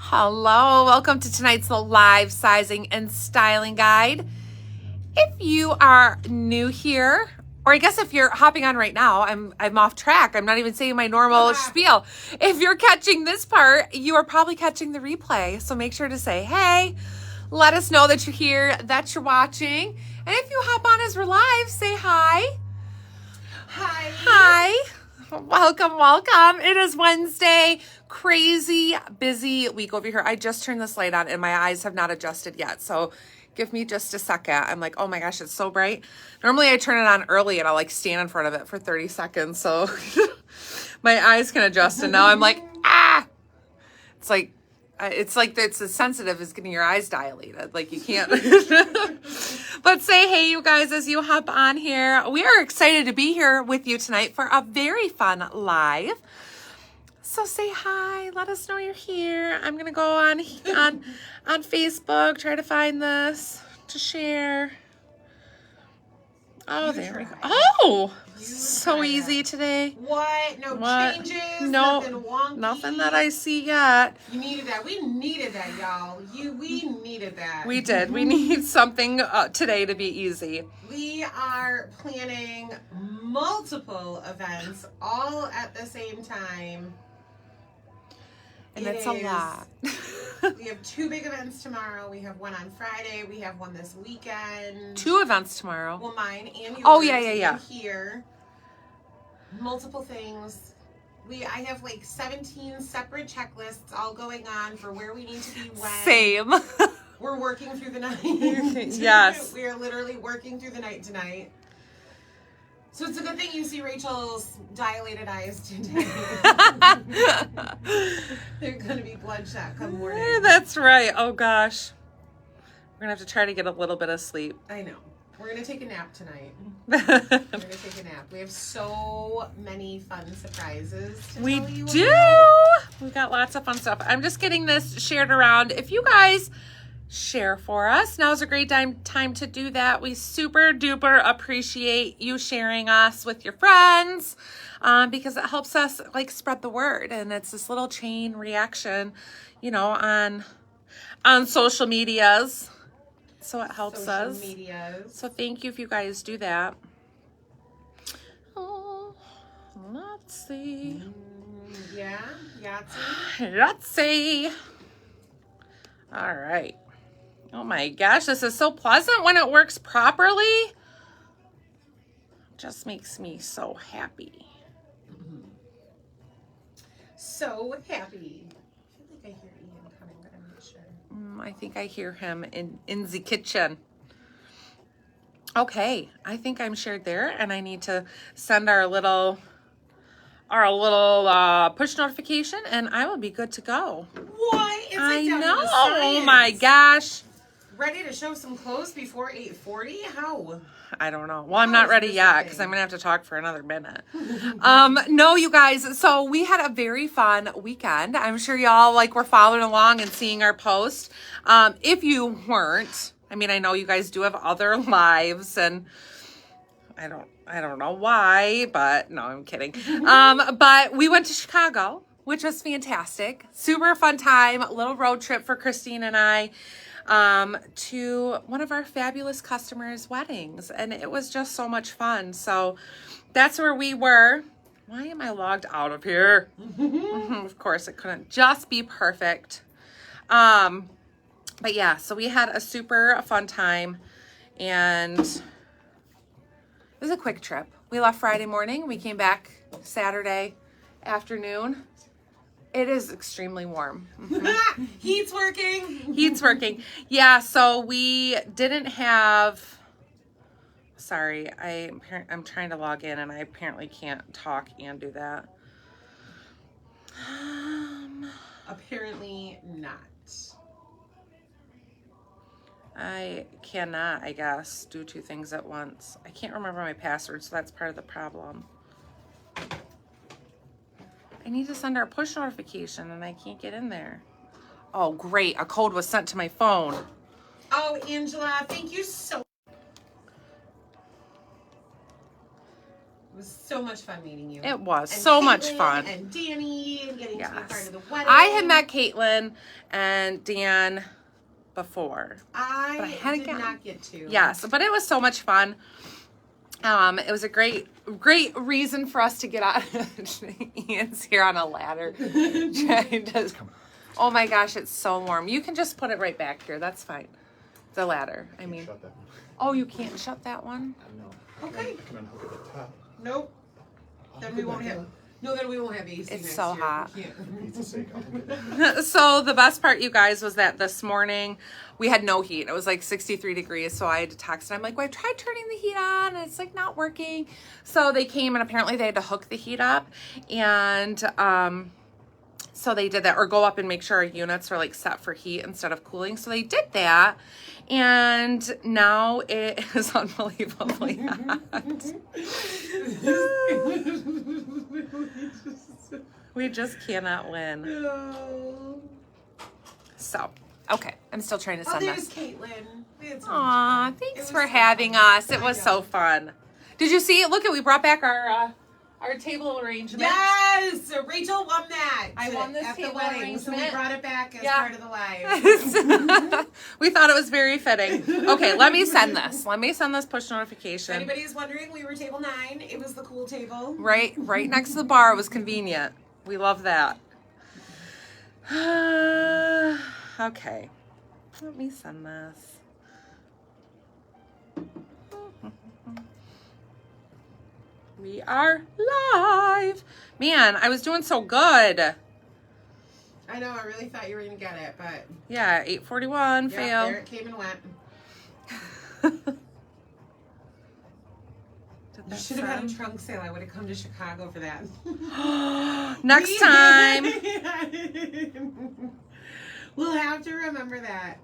Hello, welcome to tonight's live sizing and styling guide. If you are new here, or I guess if you're hopping on right now, I'm off track. I'm not even saying my normal spiel. If you're catching this part, you are probably catching the replay. So make sure to say, hey, let us know that you're here, that you're watching. And if you hop on as we're live, say hi. Hi. Hi. Welcome, welcome. It is Wednesday. Crazy busy week over here. I just turned this light on and my eyes have not adjusted yet. So give me just a second. I'm like, oh my gosh, it's so bright. Normally I turn it on early and I'll like stand in front of it for 30 seconds. So my eyes can adjust. And now I'm like, ah, it's as sensitive as getting your eyes dilated. Like you can't. But say hey, you guys, as you hop on here. We are excited to be here with you tonight for a very fun live. So say hi. Let us know you're here. I'm gonna go on Facebook, try to find this to share. Oh, there we go. Oh, so easy today. What? No changes? No, nothing wonky? Nothing that I see yet. You needed that. We needed that, y'all. We needed that. We did. We need something today to be easy. We are planning multiple events all at the same time. And it's a lot. We have two big events tomorrow. We have one on Friday. We have one this weekend. 2 events tomorrow. Well, mine and yours. Oh, yeah. And here. Multiple things. I have like 17 separate checklists all going on for where we need to be when. Same. We're working through the night. Yes. We are literally working through the night tonight. So it's a good thing you see Rachel's dilated eyes today. They're going to be bloodshot come morning. That's right. Oh, gosh. We're going to have to try to get a little bit of sleep. I know. We're going to take a nap tonight. We're going to take a nap. We have so many fun surprises to tell you do. about. We got lots of fun stuff. I'm just getting this shared around. If you guys share for us, now's a great time to do that. We super duper appreciate you sharing us with your friends because it helps us like spread the word, and it's this little chain reaction, on social medias. So it helps us. So thank you if you guys do that. Oh, let's see. Yeah, Let's see. All right. Oh my gosh, this is so pleasant when it works properly. Just makes me so happy. So happy. I feel like I hear Ian coming, but I'm not sure. I think I hear him in the kitchen. Okay, I think I'm shared there, and I need to send our little push notification, and I will be good to go. What? It's like I down to know. the Oh science. my gosh. Ready to show some clothes before 8:40? How? I don't know. Well, I'm not ready yet because I'm going to have to talk for another minute. No, you guys. So we had a very fun weekend. I'm sure y'all were following along and seeing our post. If you weren't, I know you guys do have other lives, and I don't know why, but no, I'm kidding. But we went to Chicago, which was fantastic. Super fun time. A little road trip for Christine and I. To one of our fabulous customers' weddings, and it was just so much fun. So that's where we were. Why am I logged out of here? Of course, it couldn't just be perfect. But yeah, so we had a super fun time, and it was a quick trip. We left Friday morning. We came back Saturday afternoon. It is extremely warm. Mm-hmm. Heat's working. Yeah, so we didn't have... Sorry, I'm trying to log in, and I apparently can't talk and do that. Apparently not. I cannot, I guess, do 2 things at once. I can't remember my password, so that's part of the problem. I need to send our push notification, and I can't get in there. Oh, great. A code was sent to my phone. Oh, Angela, thank you so It was so much fun meeting you. It was and so much Caitlin fun. And Danny and getting to be part of the wedding. I had met Caitlin and Dan before. I did not get to. Yes, but it was so much fun. It was a great reason for us to get out. Ian's here on a ladder. Oh my gosh, it's so warm. You can just put it right back here. That's fine. The ladder. I mean. Shut that one. Oh, you can't shut that one? No. Okay. I can unhook at the top. Nope. Then we won't have. No, then we won't have AC. It's next so year. hot. We can't. For pizza's sake, I'll hook it. So the best part, you guys, was that this morning we had no heat. It was like 63 degrees. So I had to text and I'm like, well, I tried turning the heat on and it's like not working. So they came and apparently they had to hook the heat up. And so they did that, or go up and make sure our units are like set for heat instead of cooling. So they did that. And now it is unbelievably hot. We just cannot win. No. So, okay. I'm still trying to Oh, send there's this. Caitlin. We had so much Aw, fun. It thanks was for so having fun. us. It was I so know. fun. Did you see it? Look, we brought back our table arrangement. Yes, so Rachel won that. I won this at the table wedding, so we arrangement. brought it back as Yeah. part of the live. We thought it was very fitting. Okay, let me send this. Let me send this push If notification. anybody is wondering, we were table 9. It was the cool table. Right next to the bar. It was convenient. We love that. Okay. Let me send this. We are live. Man, I was doing so good. I know, I really thought you were going to get it, but Yeah, 841 yeah, fail. there it came and went. Did You that should have had a send? trunk sale. I would have come to Chicago for that. Next time. We'll have to remember that.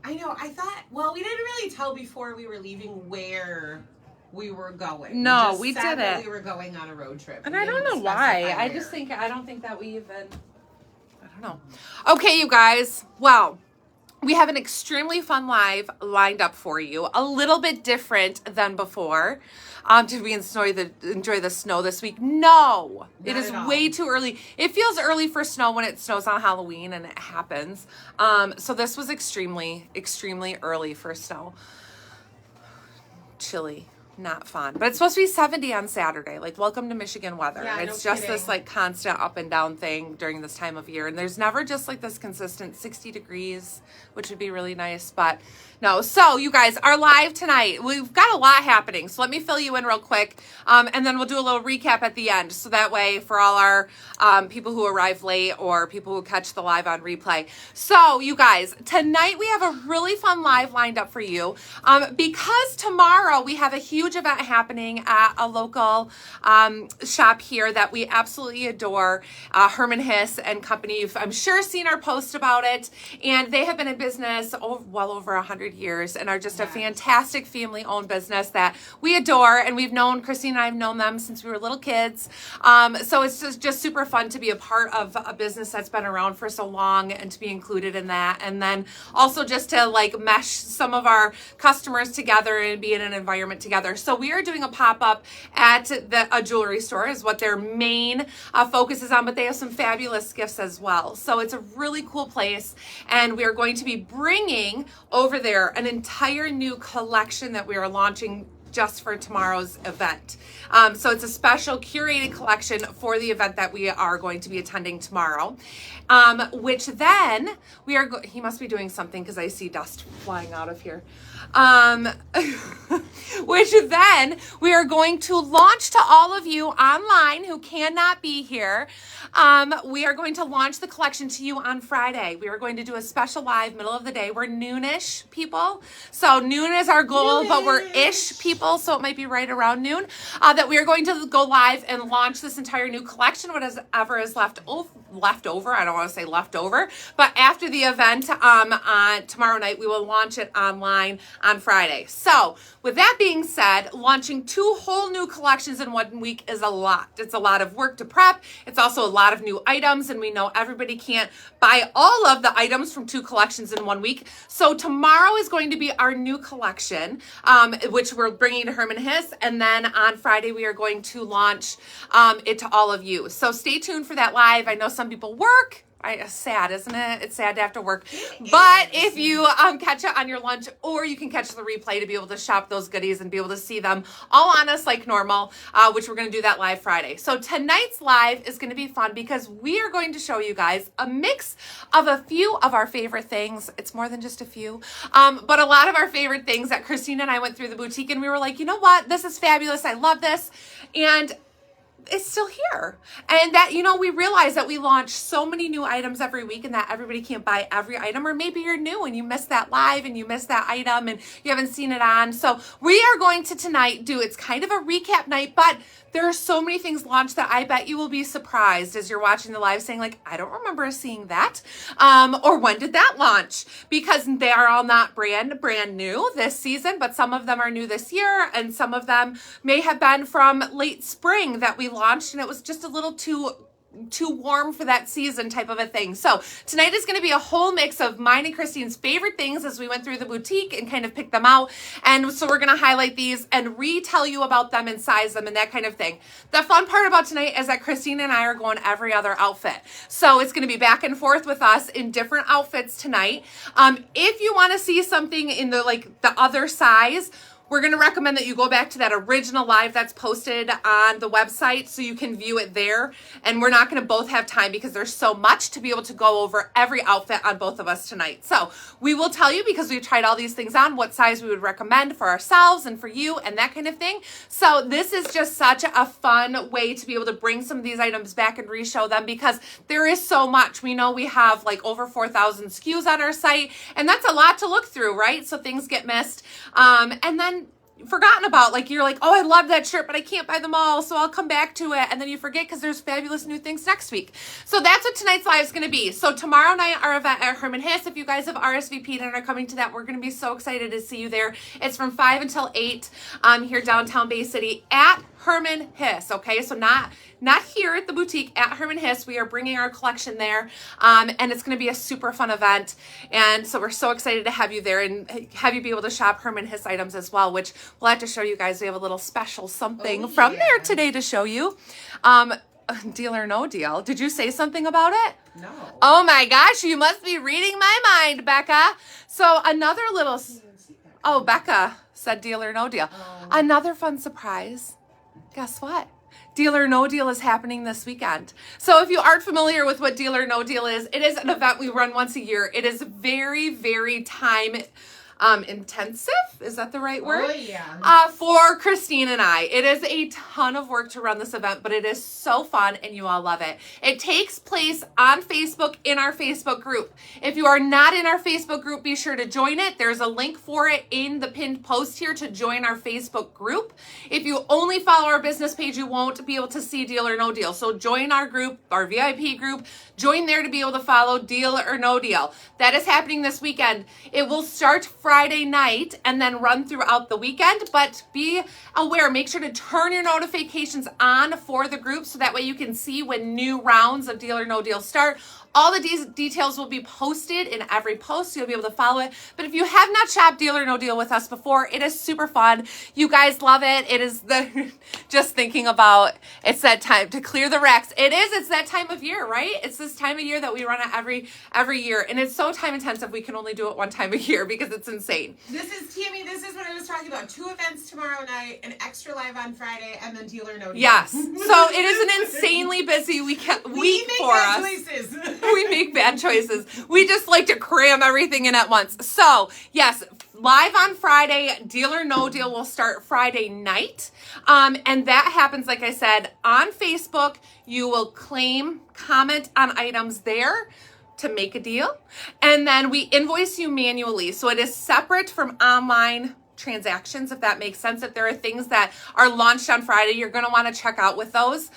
I know. I thought, well, we didn't really tell before we were leaving where we were going. No, just we said that didn't. we were going on a road trip. And We I don't didn't know why. specify I where. just think, I don't think that we even, I don't know. Okay, you guys. Well, we have an extremely fun live lined up for you. A little bit different than before. Did we enjoy the snow this week? No. It Not is at all. way too early. It feels early for snow when it snows on Halloween, and it happens. So this was extremely, extremely early for snow. Chilly. Not fun. But it's supposed to be 70 on Saturday. Like, welcome to Michigan weather. Yeah, And it's no just this kidding. like constant up and down thing during this time of year. And there's never just like this consistent 60 degrees, which would be really nice. But no. So you guys are live tonight. We've got a lot happening. So let me fill you in real quick. And then we'll do a little recap at the end. So that way for all our people who arrive late or people who catch the live on replay. So you guys, tonight we have a really fun live lined up for you. Because tomorrow we have a huge event happening at a local shop here that we absolutely adore, Herman Hiss and Company. You've, I'm sure, seen our post about it, and they have been in business well over 100 years and are just a fantastic family-owned business that we adore, and we've known, Christine and I have known them since we were little kids. So it's just super fun to be a part of a business that's been around for so long and to be included in that, and then also just to like mesh some of our customers together and be in an environment together. So we are doing a pop-up at a jewelry store is what their main focus is on, but they have some fabulous gifts as well. So it's a really cool place, and we are going to be bringing over there an entire new collection that we are launching just for tomorrow's event. So it's a special curated collection for the event that we are going to be attending tomorrow, which then we are, he must be doing something because I see dust flying out of here. Which then we are going to launch to all of you online who cannot be here. We are going to launch the collection to you on Friday. We are going to do a special live middle of the day. We're noonish people. So noon is our goal, but we're ish people. So it might be right around noon that we are going to go live and launch this entire new collection. Whatever is left over. I don't want to say leftover, but after the event on tomorrow night, we will launch it online on Friday. So with that being said, launching 2 whole new collections in 1 week is a lot. It's a lot of work to prep. It's also a lot of new items, and we know everybody can't buy all of the items from 2 collections in 1 week. So tomorrow is going to be our new collection, which we're bringing bringing to Herman Hiss. And then on Friday, we are going to launch it to all of you. So stay tuned for that live. I know some people work. Sad, isn't it? It's sad to have to work. But if you catch it on your lunch, or you can catch the replay to be able to shop those goodies and be able to see them all on us like normal, which we're going to do that live Friday. So tonight's live is going to be fun because we are going to show you guys a mix of a few of our favorite things. It's more than just a few, but a lot of our favorite things that Christina and I went through the boutique and we were like, you know what? This is fabulous. I love this. And it's still here. And that, we realize that we launch so many new items every week and that everybody can't buy every item, or maybe you're new and you missed that live and you missed that item and you haven't seen it on. So we are going to tonight it's kind of a recap night, but there are so many things launched that I bet you will be surprised as you're watching the live saying like, I don't remember seeing that. Or when did that launch? Because they are all not brand new this season, but some of them are new this year. And some of them may have been from late spring that we launched and it was just a little too warm for that season type of a thing. So tonight is going to be a whole mix of mine and Christine's favorite things as we went through the boutique and kind of picked them out. And so we're going to highlight these and retell you about them and size them and that kind of thing. The fun part about tonight is that Christine and I are going every other outfit. So it's going to be back and forth with us in different outfits tonight. If you want to see something in the other size, we're going to recommend that you go back to that original live that's posted on the website so you can view it there. And we're not going to both have time because there's so much to be able to go over every outfit on both of us tonight. So we will tell you, because we've tried all these things on, what size we would recommend for ourselves and for you and that kind of thing. So this is just such a fun way to be able to bring some of these items back and re-show them because there is so much. We know we have like over 4,000 SKUs on our site, and that's a lot to look through, right? So things get missed. And then forgotten about, like you're like, oh, I love that shirt, but I can't buy them all, so I'll come back to it. And then you forget because there's fabulous new things next week. So that's what tonight's live is going to be. So tomorrow night, our event at Herman Hiss, if you guys have RSVP'd and are coming to that, we're going to be so excited to see you there. It's from 5 until 8 here downtown Bay City at Herman Hiss. Okay, so not here at the boutique, at Herman Hiss. We are bringing our collection there, and it's going to be a super fun event. And so we're so excited to have you there and have you be able to shop Herman Hiss items as well, which we'll have to show you guys. We have a little special something from there today to show you. Deal or no deal. Did you say something about it? No. Oh my gosh, you must be reading my mind, Becca. So another little, Becca said deal or no deal. Another fun surprise. Guess what? Deal or No Deal is happening this weekend. So if you aren't familiar with what Deal or No Deal is, it is an event we run once a year. It is very, very time intensive. Is that the right word? Oh, yeah. For Christine and I. It is a ton of work to run this event, but it is so fun and you all love it. It takes place on Facebook in our Facebook group. If you are not in our Facebook group, be sure to join it. There's a link for it in the pinned post here to join our Facebook group. If you only follow our business page, you won't be able to see Deal or No Deal. So join our group, our VIP group. Join there to be able to follow Deal or No Deal. That is happening this weekend. It will start Friday night and then run throughout the weekend, but be aware, make sure to turn your notifications on for the group so that way you can see when new rounds of Deal or No Deal start. All the details will be posted in every post, so you'll be able to follow it. But if you have not shopped Deal or No Deal with us before, it is super fun. You guys love it. It is just thinking about, it's that time to clear the racks. It's that time of year, right? It's this time of year that we run it every year. And it's so time intensive, we can only do it one time a year because it's insane. This is what I was talking about. 2 events tomorrow night, an extra live on Friday, and then Deal or No Deal. Yes. So it is an insanely busy week for us. Choices. We make bad choices. We just like to cram everything in at once. So, yes, live on Friday, Deal or No Deal will start Friday night. And that happens, like I said, on Facebook. You will comment on items there to make a deal. And then we invoice you manually. So it is separate from online transactions, if that makes sense. If there are things that are launched on Friday, you're going to want to check out with those,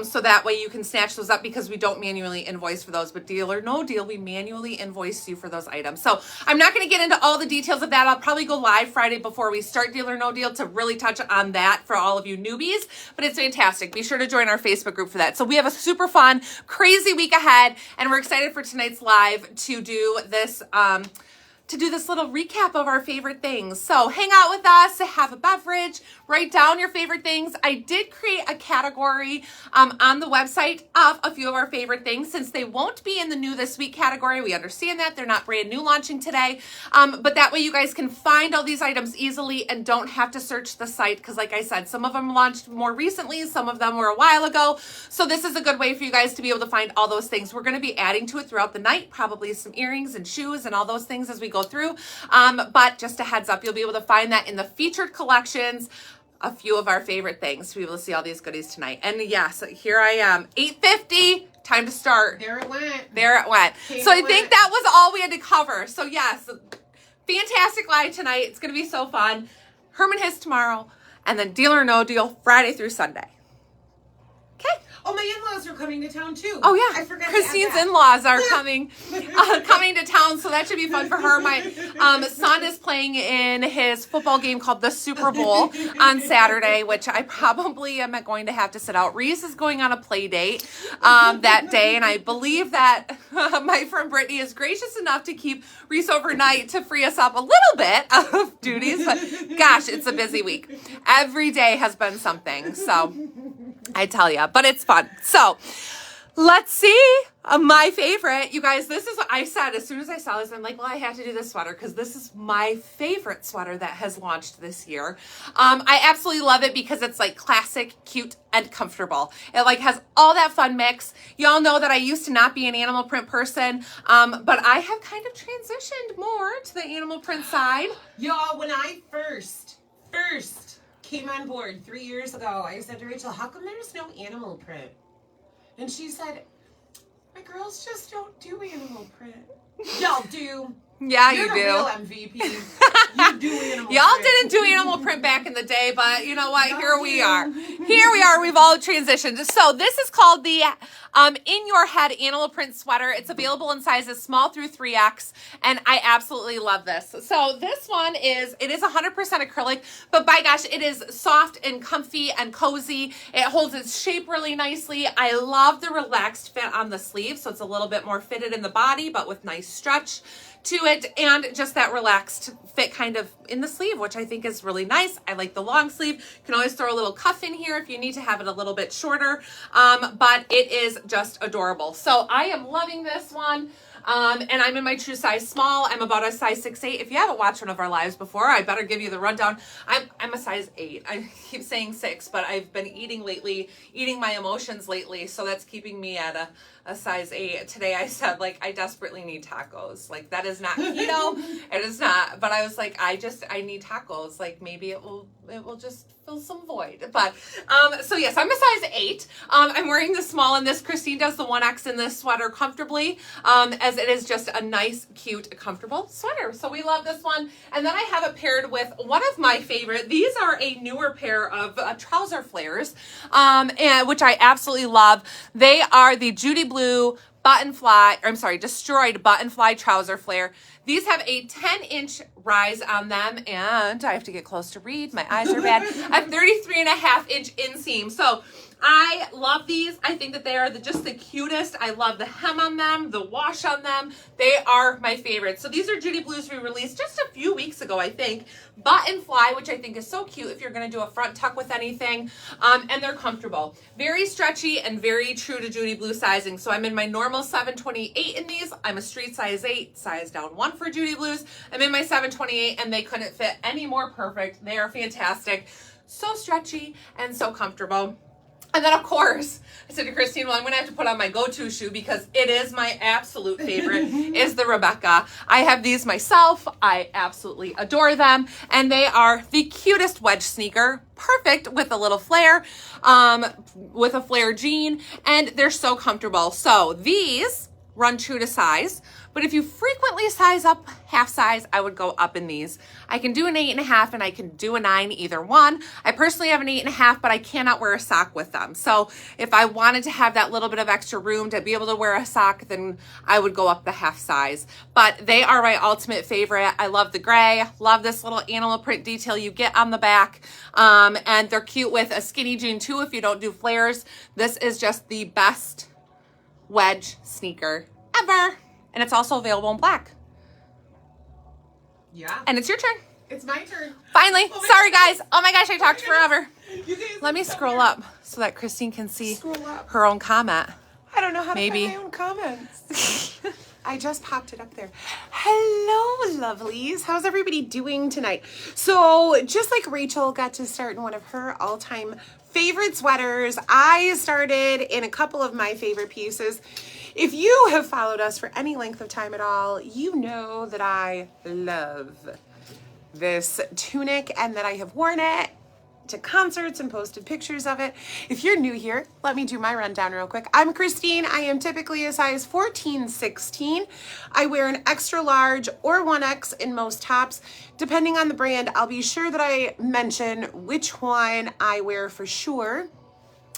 so that way you can snatch those up, because we don't manually invoice for those. But Deal or No Deal, we manually invoice you for those items. So I'm not going to get into all the details of that. I'll probably go live Friday before we start Deal or No Deal to really touch on that for all of you newbies, but it's fantastic. Be sure to join our Facebook group for that. So we have a super fun, crazy week ahead, and we're excited for tonight's live to do this to do this little recap of our favorite things. So hang out with us, have a beverage, write down your favorite things. I did create a category on the website of a few of our favorite things. Since they won't be in the new this week category, we understand that they're not brand new launching today, but that way you guys can find all these items easily and don't have to search the site, because like I said, some of them launched more recently, some of them were a while ago. So this is a good way for you guys to be able to find all those things. We're going to be adding to it throughout the night, probably some earrings and shoes and all those things as we go through. But just a heads up, you'll be able to find that in the featured collections, a few of our favorite things, to be able to see all these goodies tonight. And yes, here I am, 8:50, time to start. There it went. There it went. So I think that was all we had to cover. So yes, fantastic live tonight. It's going to be so fun. Herman Hiss tomorrow, and then Deal or No Deal Friday through Sunday. Okay. Oh, my in-laws are coming to town too. Oh yeah, I forgot. Christine's in-laws are coming to town, so that should be fun for her. My son is playing in his football game called the Super Bowl on Saturday, which I probably am going to have to sit out. Reese is going on a play date that day, and I believe that my friend Brittany is gracious enough to keep Reese overnight to free us up a little bit of duties. But gosh, it's a busy week. Every day has been something, so I tell you, but it's fun. So let's see my favorite. You guys, this is what I said as soon as I saw this. I'm like, well, I have to do this sweater because this is my favorite sweater that has launched this year. I absolutely love it because it's like classic, cute, and comfortable. It like has all that fun mix. Y'all know that I used to not be an animal print person, but I have kind of transitioned more to the animal print side. Y'all, when I first came on board 3 years ago, I said to Rachel, how come there's no animal print? And she said, my girls just don't do animal print. Y'all do. Yeah, You're you the do. real MVP. You do animal Y'all print. didn't do animal print back in the day, but you know what? Here we are. Here we are. We've all transitioned. So this is called the In Your Head animal print sweater. It's available in sizes small through 3X, and I absolutely love this. So this one is 100% acrylic, but by gosh, it is soft and comfy and cozy. It holds its shape really nicely. I love the relaxed fit on the sleeve, so it's a little bit more fitted in the body, but with nice stretch to it, and just that relaxed fit kind of in the sleeve, which I think is really nice. I like the long sleeve. You can always throw a little cuff in here if you need to have it a little bit shorter, but it is just adorable. So I am loving this one. And I'm in my true size small. I'm about a size 6'8". If you haven't watched one of our lives before, I better give you the rundown. I'm a size 8. I keep saying 6, but I've been eating my emotions lately, so that's keeping me at a size 8. Today I said, like, I desperately need tacos. Like, that is not keto. It is not. But I was like, I need tacos. Like, maybe it will just fill some void. But so yes, I'm a size 8. I'm wearing the small in this. Christine does the 1X in this sweater comfortably, as it is just a nice, cute, comfortable sweater. So we love this one. And then I have it paired with one of my favorite. These are a newer pair of trouser flares, and which I absolutely love. They are the Judy Blue Destroyed Button Fly Trouser Flare. These have a 10-inch rise on them, and I have to get close to read. My eyes are bad. A 33.5-inch inseam. So I love these. I think that they are just the cutest. I love the hem on them, the wash on them. They are my favorite. So these are Judy Blues we released just a few weeks ago, I think. Button fly, which I think is so cute if you're going to do a front tuck with anything. And they're comfortable. Very stretchy and very true to Judy Blue sizing. So I'm in my normal 728 in these. I'm a street size 8, size down 1 for Judy Blues. I'm in my 728, and they couldn't fit any more perfect. They are fantastic. So stretchy and so comfortable. And then, of course, I said to Christine, well, I'm going to have to put on my go-to shoe because it is my absolute favorite, is the Rebecca. I have these myself. I absolutely adore them. And they are the cutest wedge sneaker, perfect with a little flare, with a flare jean, and they're so comfortable. So these run true to size, but if you frequently size up half size, I would go up in these. I can do an 8.5 and I can do a 9, either one. I personally have an 8.5, but I cannot wear a sock with them. So if I wanted to have that little bit of extra room to be able to wear a sock, then I would go up the half size. But they are my ultimate favorite. I love the gray, love this little animal print detail you get on the back. And they're cute with a skinny jean too if you don't do flares. This is just the best wedge sneaker ever. And it's also available in black. Yeah. And it's your turn. It's my turn. Finally. Oh my Sorry, goodness. guys. Oh my gosh, I talked forever. You guys Let me so scroll weird. up so that Christine can see Scroll up. her own comment. I don't know how to Maybe. find my own comments. I just popped it up there. Hello, lovelies. How's everybody doing tonight? So just like Rachel got to start in one of her all-time favorite sweaters, I started in a couple of my favorite pieces. If you have followed us for any length of time at all, you know that I love this tunic and that I have worn it to concerts and posted pictures of it. If you're new here, let me do my rundown real quick. I'm Christine. I am typically a size 14-16. I wear an extra large or 1X in most tops. Depending on the brand, I'll be sure that I mention which one I wear for sure.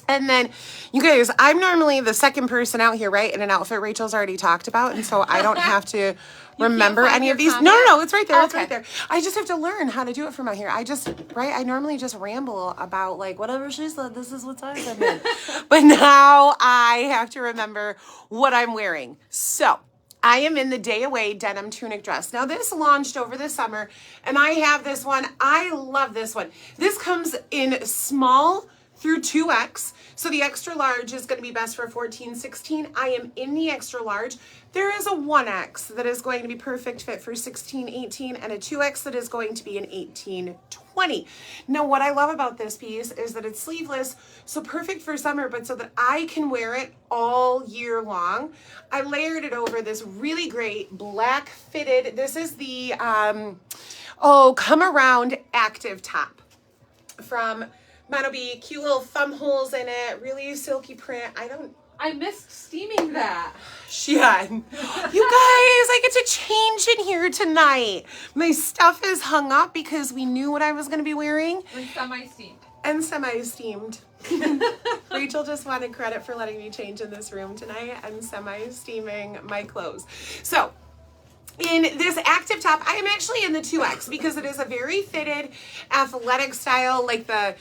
And then, you guys, I'm normally the second person out here, right, in an outfit Rachel's already talked about, and so I don't have to remember find any your of these. comment? No, it's right there. It's Okay. right there. I just have to learn how to do it from out here. I normally just ramble about, like, whatever she said, this is what size I'm in. But now I have to remember what I'm wearing. So, I am in the Day Away denim tunic dress. Now, this launched over the summer, and I have this one. I love this one. This comes in small through 2X. So the extra large is going to be best for 14-16. I am in the extra large. There is a 1X that is going to be perfect fit for 16-18 and a 2X that is going to be an 18-20. Now, what I love about this piece is that it's sleeveless, so perfect for summer, but so that I can wear it all year long. I layered it over this really great black fitted, this is the, Come Around Active Top from Mono-B, cute little thumb holes in it, really silky print. I missed steaming that. Yeah. You guys, I get to change in here tonight. My stuff is hung up because we knew what I was going to be wearing. Like semi-steamed. And semi-steamed. Rachel just wanted credit for letting me change in this room tonight and semi-steaming my clothes. So, in this active top, I am actually in the 2X because it is a very fitted athletic style, like the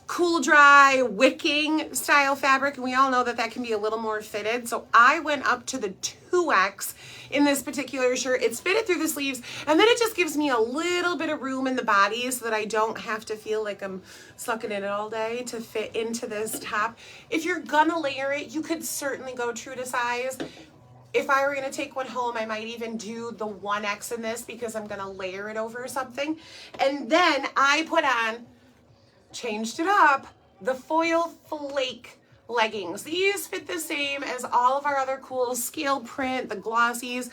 cool dry wicking style fabric, and we all know that that can be a little more fitted. So I went up to the 2X in this particular shirt. It's fitted through the sleeves, and then it just gives me a little bit of room in the body so that I don't have to feel like I'm sucking in it all day to fit into this top. If you're gonna layer it, you could certainly go true to size. If I were going to take one home, I might even do the 1X in this because I'm going to layer it over something. And then I put on, changed it up, the foil flake leggings. These fit the same as all of our other cool scale print, the glossies.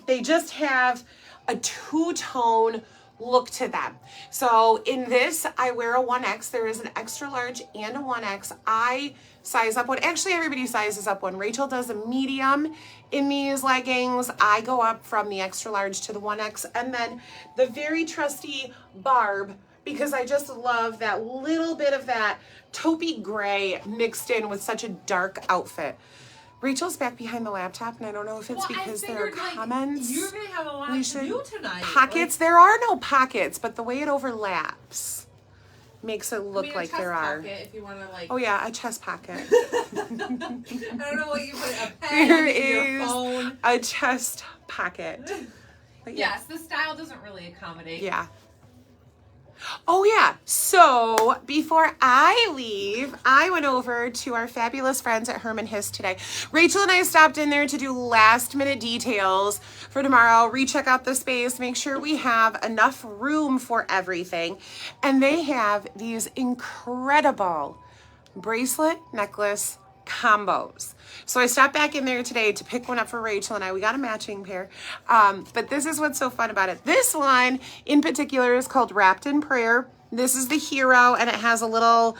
They just have a two-tone look to them. So in this, I wear a 1X. There is an extra large and a 1X. I size up one. Actually, everybody sizes up one. Rachel does a medium in these leggings. I go up from the extra large to the 1X. And then the very trusty Barb, because I just love that little bit of that taupey gray mixed in with such a dark outfit. Rachel's back behind the laptop, and I don't know if it's because there are comments. You're going to have a lot We to should do tonight. Pockets. There are no pockets, but the way it overlaps makes it look like there are. If you want to, like, Oh yeah, a chest pocket. I don't know what you put, a pen, There your is phone. a chest pocket. But yeah. Yes, the style doesn't really accommodate. Yeah. Oh yeah, so before I leave, I went over to our fabulous friends at Herman Hist today. Rachel and I stopped in there to do last minute details for tomorrow, recheck out the space, make sure we have enough room for everything. And they have these incredible bracelet necklace combos. So I stopped back in there today to pick one up for Rachel and I. We got a matching pair. But this is what's so fun about it. This one in particular is called Wrapped in Prayer. This is the hero, and it has a little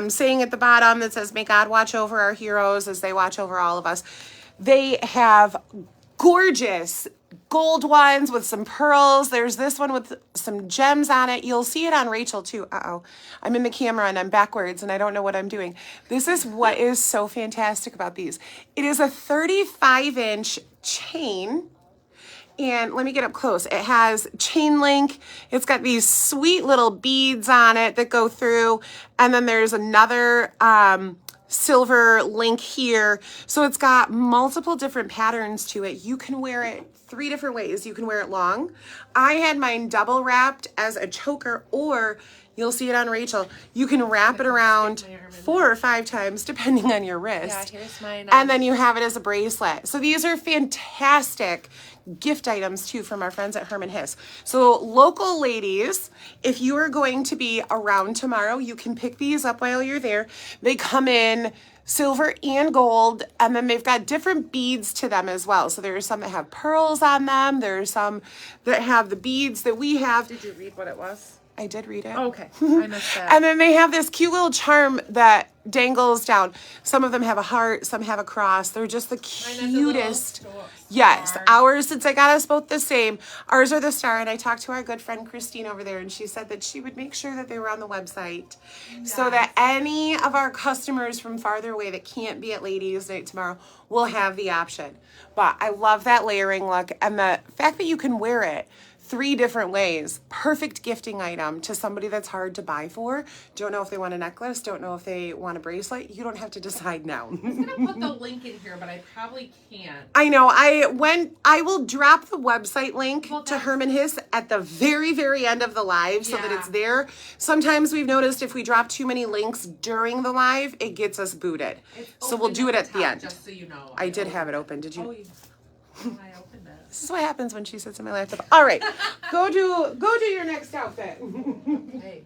saying at the bottom that says, "May God watch over our heroes as they watch over all of us." They have gorgeous gold ones with some pearls. There's this one with some gems on it. You'll see it on Rachel too. I'm in the camera and I'm backwards and I don't know what I'm doing. This is what is so fantastic about these. It is a 35-inch chain. And let me get up close. It has chain link. It's got these sweet little beads on it that go through. And then there's another silver link here. So it's got multiple different patterns to it. You can wear it 3 different ways. You can wear it long. I had mine double wrapped as a choker, or you'll see it on Rachel. You can wrap it around 4 or 5 times depending on your wrist. Yeah, here's mine. And then you have it as a bracelet. So these are fantastic gift items too from our friends at Herman Hiss. So local ladies, if you are going to be around tomorrow, you can pick these up while you're there. They come in silver and gold, and then they've got different beads to them as well. So there are some that have pearls on them. There are some that have the beads that we have. Did you read what it was? I did read it. Okay, I missed that. And then they have this cute little charm that dangles down. Some of them have a heart, some have a cross. They're just the cutest. Yes, ours, since I got us both the same, ours are the star. And I talked to our good friend Christine over there, and she said that she would make sure that they were on the website so that any of our customers from farther away that can't be at Ladies Night tomorrow will have the option. But I love that layering look, and the fact that you can wear it 3 different ways. Perfect gifting item to somebody that's hard to buy for. Don't know if they want a necklace, don't know if they want a bracelet. You don't have to decide now. I'm gonna put the link in here, but I probably can't. I know. I will drop the website link to Herman Hiss at the very, very end of the live so that it's there. Sometimes we've noticed if we drop too many links during the live, it gets us booted. So we'll do it at the end. Just so you know. I did have it open. Did you? Oh, I opened it. This is what happens when she sits in my laptop. All right, go do your next outfit. Hey.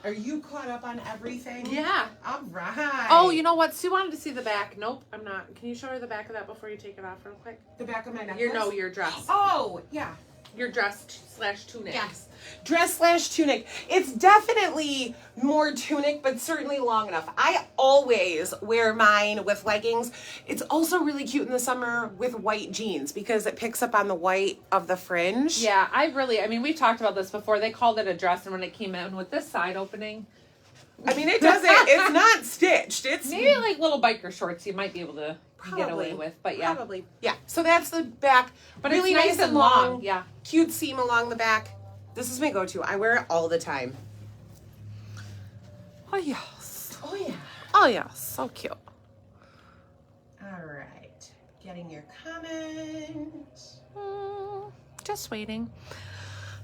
Are you caught up on everything? Yeah. All right. Oh, you know what? Sue wanted to see the back. Nope, I'm not. Can you show her the back of that before you take it off real quick? The back of my necklace? Your dress. Oh, yeah. Your dress / tunic. Yes. Dress / tunic. It's definitely more tunic, but certainly long enough. I always wear mine with leggings. It's also really cute in the summer with white jeans because it picks up on the white of the fringe. Yeah, I mean, we've talked about this before. They called it a dress, and when it came in with this side opening. I mean, it doesn't, it's not stitched. It's maybe like little biker shorts you might be able to get away with, but yeah. Probably. Yeah. So that's the back. But really it's nice and long. Yeah. Cute seam along the back. This is my go-to. I wear it all the time. Oh, yes. Oh, yeah. Oh, yeah. So cute. All right. Getting your comment. Just waiting.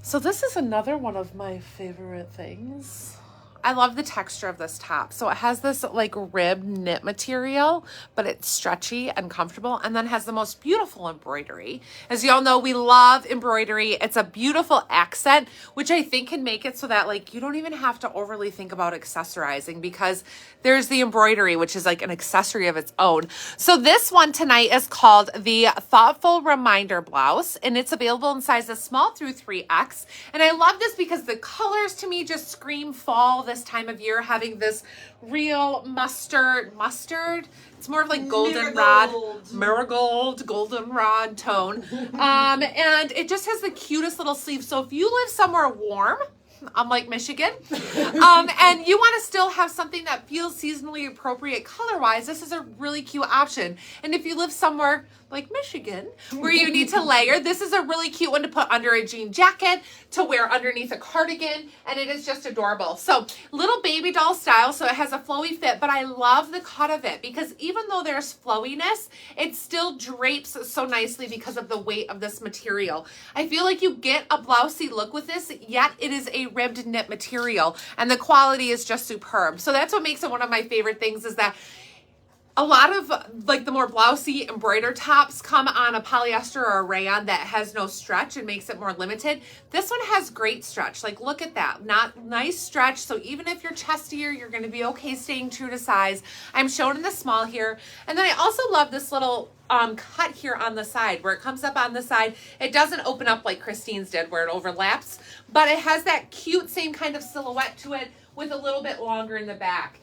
So this is another one of my favorite things. I love the texture of this top. So it has this like ribbed knit material, but it's stretchy and comfortable, and then has the most beautiful embroidery. As you all know, we love embroidery. It's a beautiful accent, which I think can make it so that like you don't even have to overly think about accessorizing because there's the embroidery, which is like an accessory of its own. So this one tonight is called the Thoughtful Reminder Blouse, and it's available in sizes small through 3X. And I love this because the colors to me just scream fall this time of year, having this real mustard. It's more of like marigold, goldenrod tone. And it just has the cutest little sleeve. So if you live somewhere warm, unlike Michigan, and you want to still have something that feels seasonally appropriate color-wise, this is a really cute option. And if you live somewhere like Michigan, where you need to layer, this is a really cute one to put under a jean jacket, to wear underneath a cardigan, and it is just adorable. So little baby doll style, so it has a flowy fit, but I love the cut of it because even though there's flowiness, it still drapes so nicely because of the weight of this material. I feel like you get a blousey look with this, yet it is a ribbed knit material, and the quality is just superb. So that's what makes it one of my favorite things, is that a lot of like the more blousey embroidered tops come on a polyester or a rayon that has no stretch and makes it more limited. This one has great stretch. Like look at that, nice stretch. So even if you're chestier, you're going to be okay staying true to size. I'm showing in the small here. And then I also love this little cut here on the side where it comes up on the side. It doesn't open up like Christine's did where it overlaps, but it has that cute same kind of silhouette to it with a little bit longer in the back.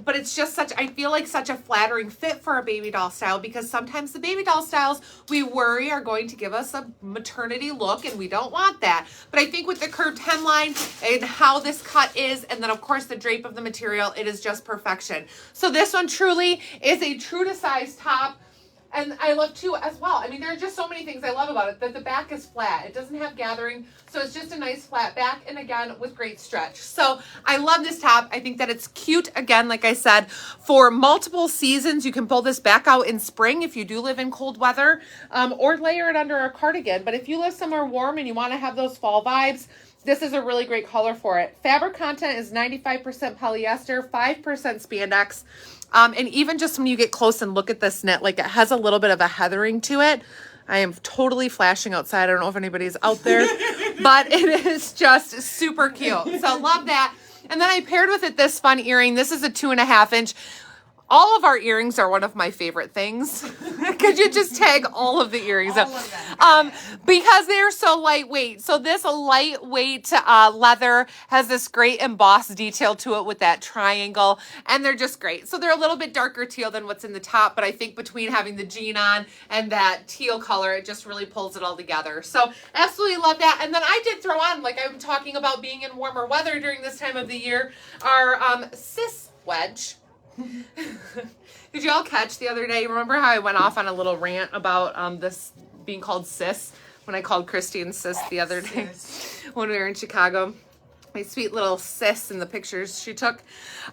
But it's just I feel like such a flattering fit for a baby doll style, because sometimes the baby doll styles we worry are going to give us a maternity look, and we don't want that. But I think with the curved hemline and how this cut is, and then of course the drape of the material, it is just perfection. So this one truly is a true to size top. And I love too as well. I mean, there are just so many things I love about it, that the back is flat. It doesn't have gathering, so it's just a nice flat back, and again, with great stretch. So I love this top. I think that it's cute. Again, like I said, for multiple seasons, you can pull this back out in spring if you do live in cold weather, or layer it under a cardigan. But if you live somewhere warm and you want to have those fall vibes, this is a really great color for it. Fabric content is 95% polyester, 5% spandex. And even just when you get close and look at this knit, like it has a little bit of a heathering to it. I am totally flashing outside. I don't know if anybody's out there, but it is just super cute. So love that. And then I paired with it this fun earring. This is a 2.5 inch. All of our earrings are one of my favorite things. Could you just tag all of the earrings up? Because they're so lightweight. So this lightweight leather has this great embossed detail to it with that triangle, and they're just great. So they're a little bit darker teal than what's in the top, but I think between having the jean on and that teal color, it just really pulls it all together. So absolutely love that. And then I did throw on, like I'm talking about being in warmer weather during this time of the year, our sis wedge. Did you all catch the other day? Remember how I went off on a little rant about this being called sis when I called Christine sis the other day when we were in Chicago? My sweet little sis in the pictures she took.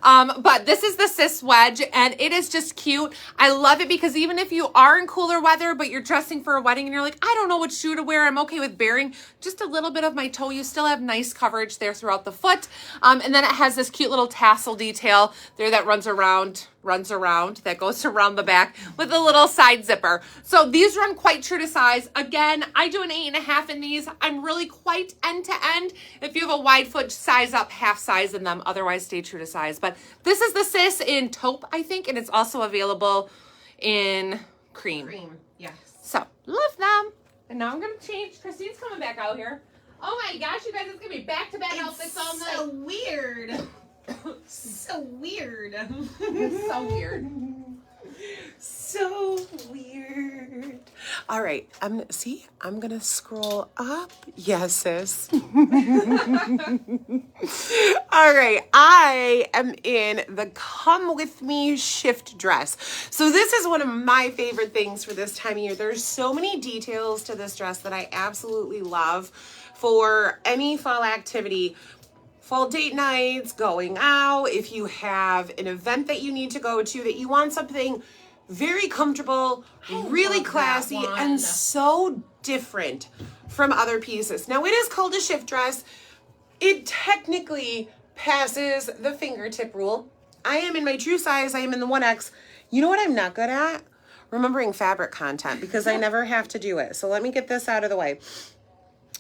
But this is the sis wedge, and it is just cute. I love it because even if you are in cooler weather, but you're dressing for a wedding and you're like, I don't know what shoe to wear, I'm okay with bearing just a little bit of my toe. You still have nice coverage there throughout the foot. And then it has this cute little tassel detail there that runs around, that goes around the back with a little side zipper. So these run quite true to size. Again, I do an 8.5 in these. I'm really quite end to end. If you have a wide foot, size up half size in them. Otherwise, stay true to size. But this is the sis in taupe, I think, and it's also available in cream. Cream, yes. So love them. And now I'm gonna change. Christine's coming back out here. Oh my gosh, you guys, it's gonna be back-to-back outfits all night. So weird. So weird. It's so weird. So weird. All right, I'm gonna scroll up. Yes, sis. All right, I am in the Come With Me shift dress. So this is one of my favorite things for this time of year. There's so many details to this dress that I absolutely love for any fall activity. Fall date nights, going out, if you have an event that you need to go to, that you want something very comfortable, really classy, and so different from other pieces. Now, it is called a shift dress. It technically passes the fingertip rule. I am in my true size. I am in the 1X. You know what I'm not good at? Remembering fabric content, because I never have to do it. So let me get this out of the way.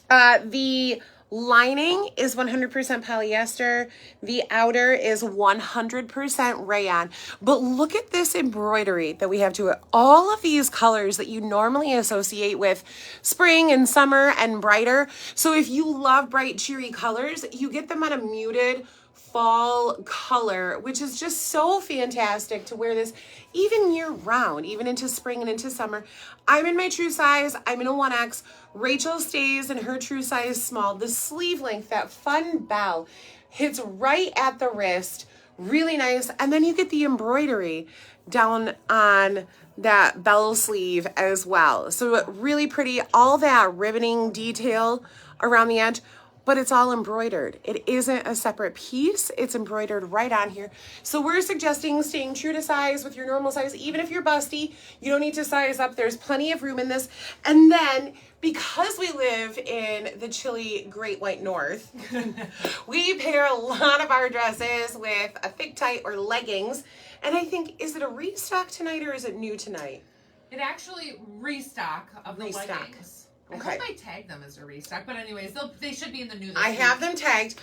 The lining is 100% polyester. The outer is 100% rayon. But look at this embroidery that we have to it. All of these colors that you normally associate with spring and summer and brighter. So if you love bright, cheery colors, you get them on a muted fall color, which is just so fantastic to wear this even year round, even into spring and into summer. I'm in my true size. I'm in a 1X. Rachel stays in her true size small. The sleeve length, that fun bell, hits right at the wrist. Really nice. And then you get the embroidery down on that bell sleeve as well. So really pretty. All that ribboning detail around the edge, but it's all embroidered. It isn't a separate piece. It's embroidered right on here. So we're suggesting staying true to size with your normal size. Even if you're busty, you don't need to size up. There's plenty of room in this. And then, because we live in the chilly Great White North, we pair a lot of our dresses with a thick tight or leggings. And I think, is it a restock tonight or is it new tonight? It actually restock of the leggings. Okay. I hope I tagged them as a restock, but anyways, they should be in the new. I have them tagged.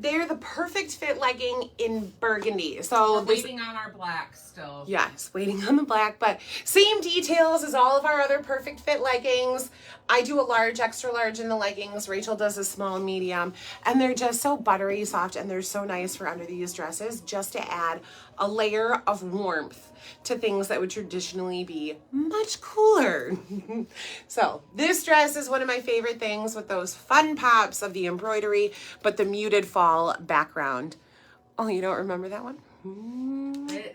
They're the perfect fit legging in burgundy. So we're waiting on our black still. Yes, waiting on the black, but same details as all of our other perfect fit leggings. I do a large, extra large in the leggings. Rachel does a small, medium, and they're just so buttery soft, and they're so nice for under these dresses, just to add a layer of warmth to things that would traditionally be much cooler. So this dress is one of my favorite things, with those fun pops of the embroidery, but the muted fall background. Oh, you don't remember that one?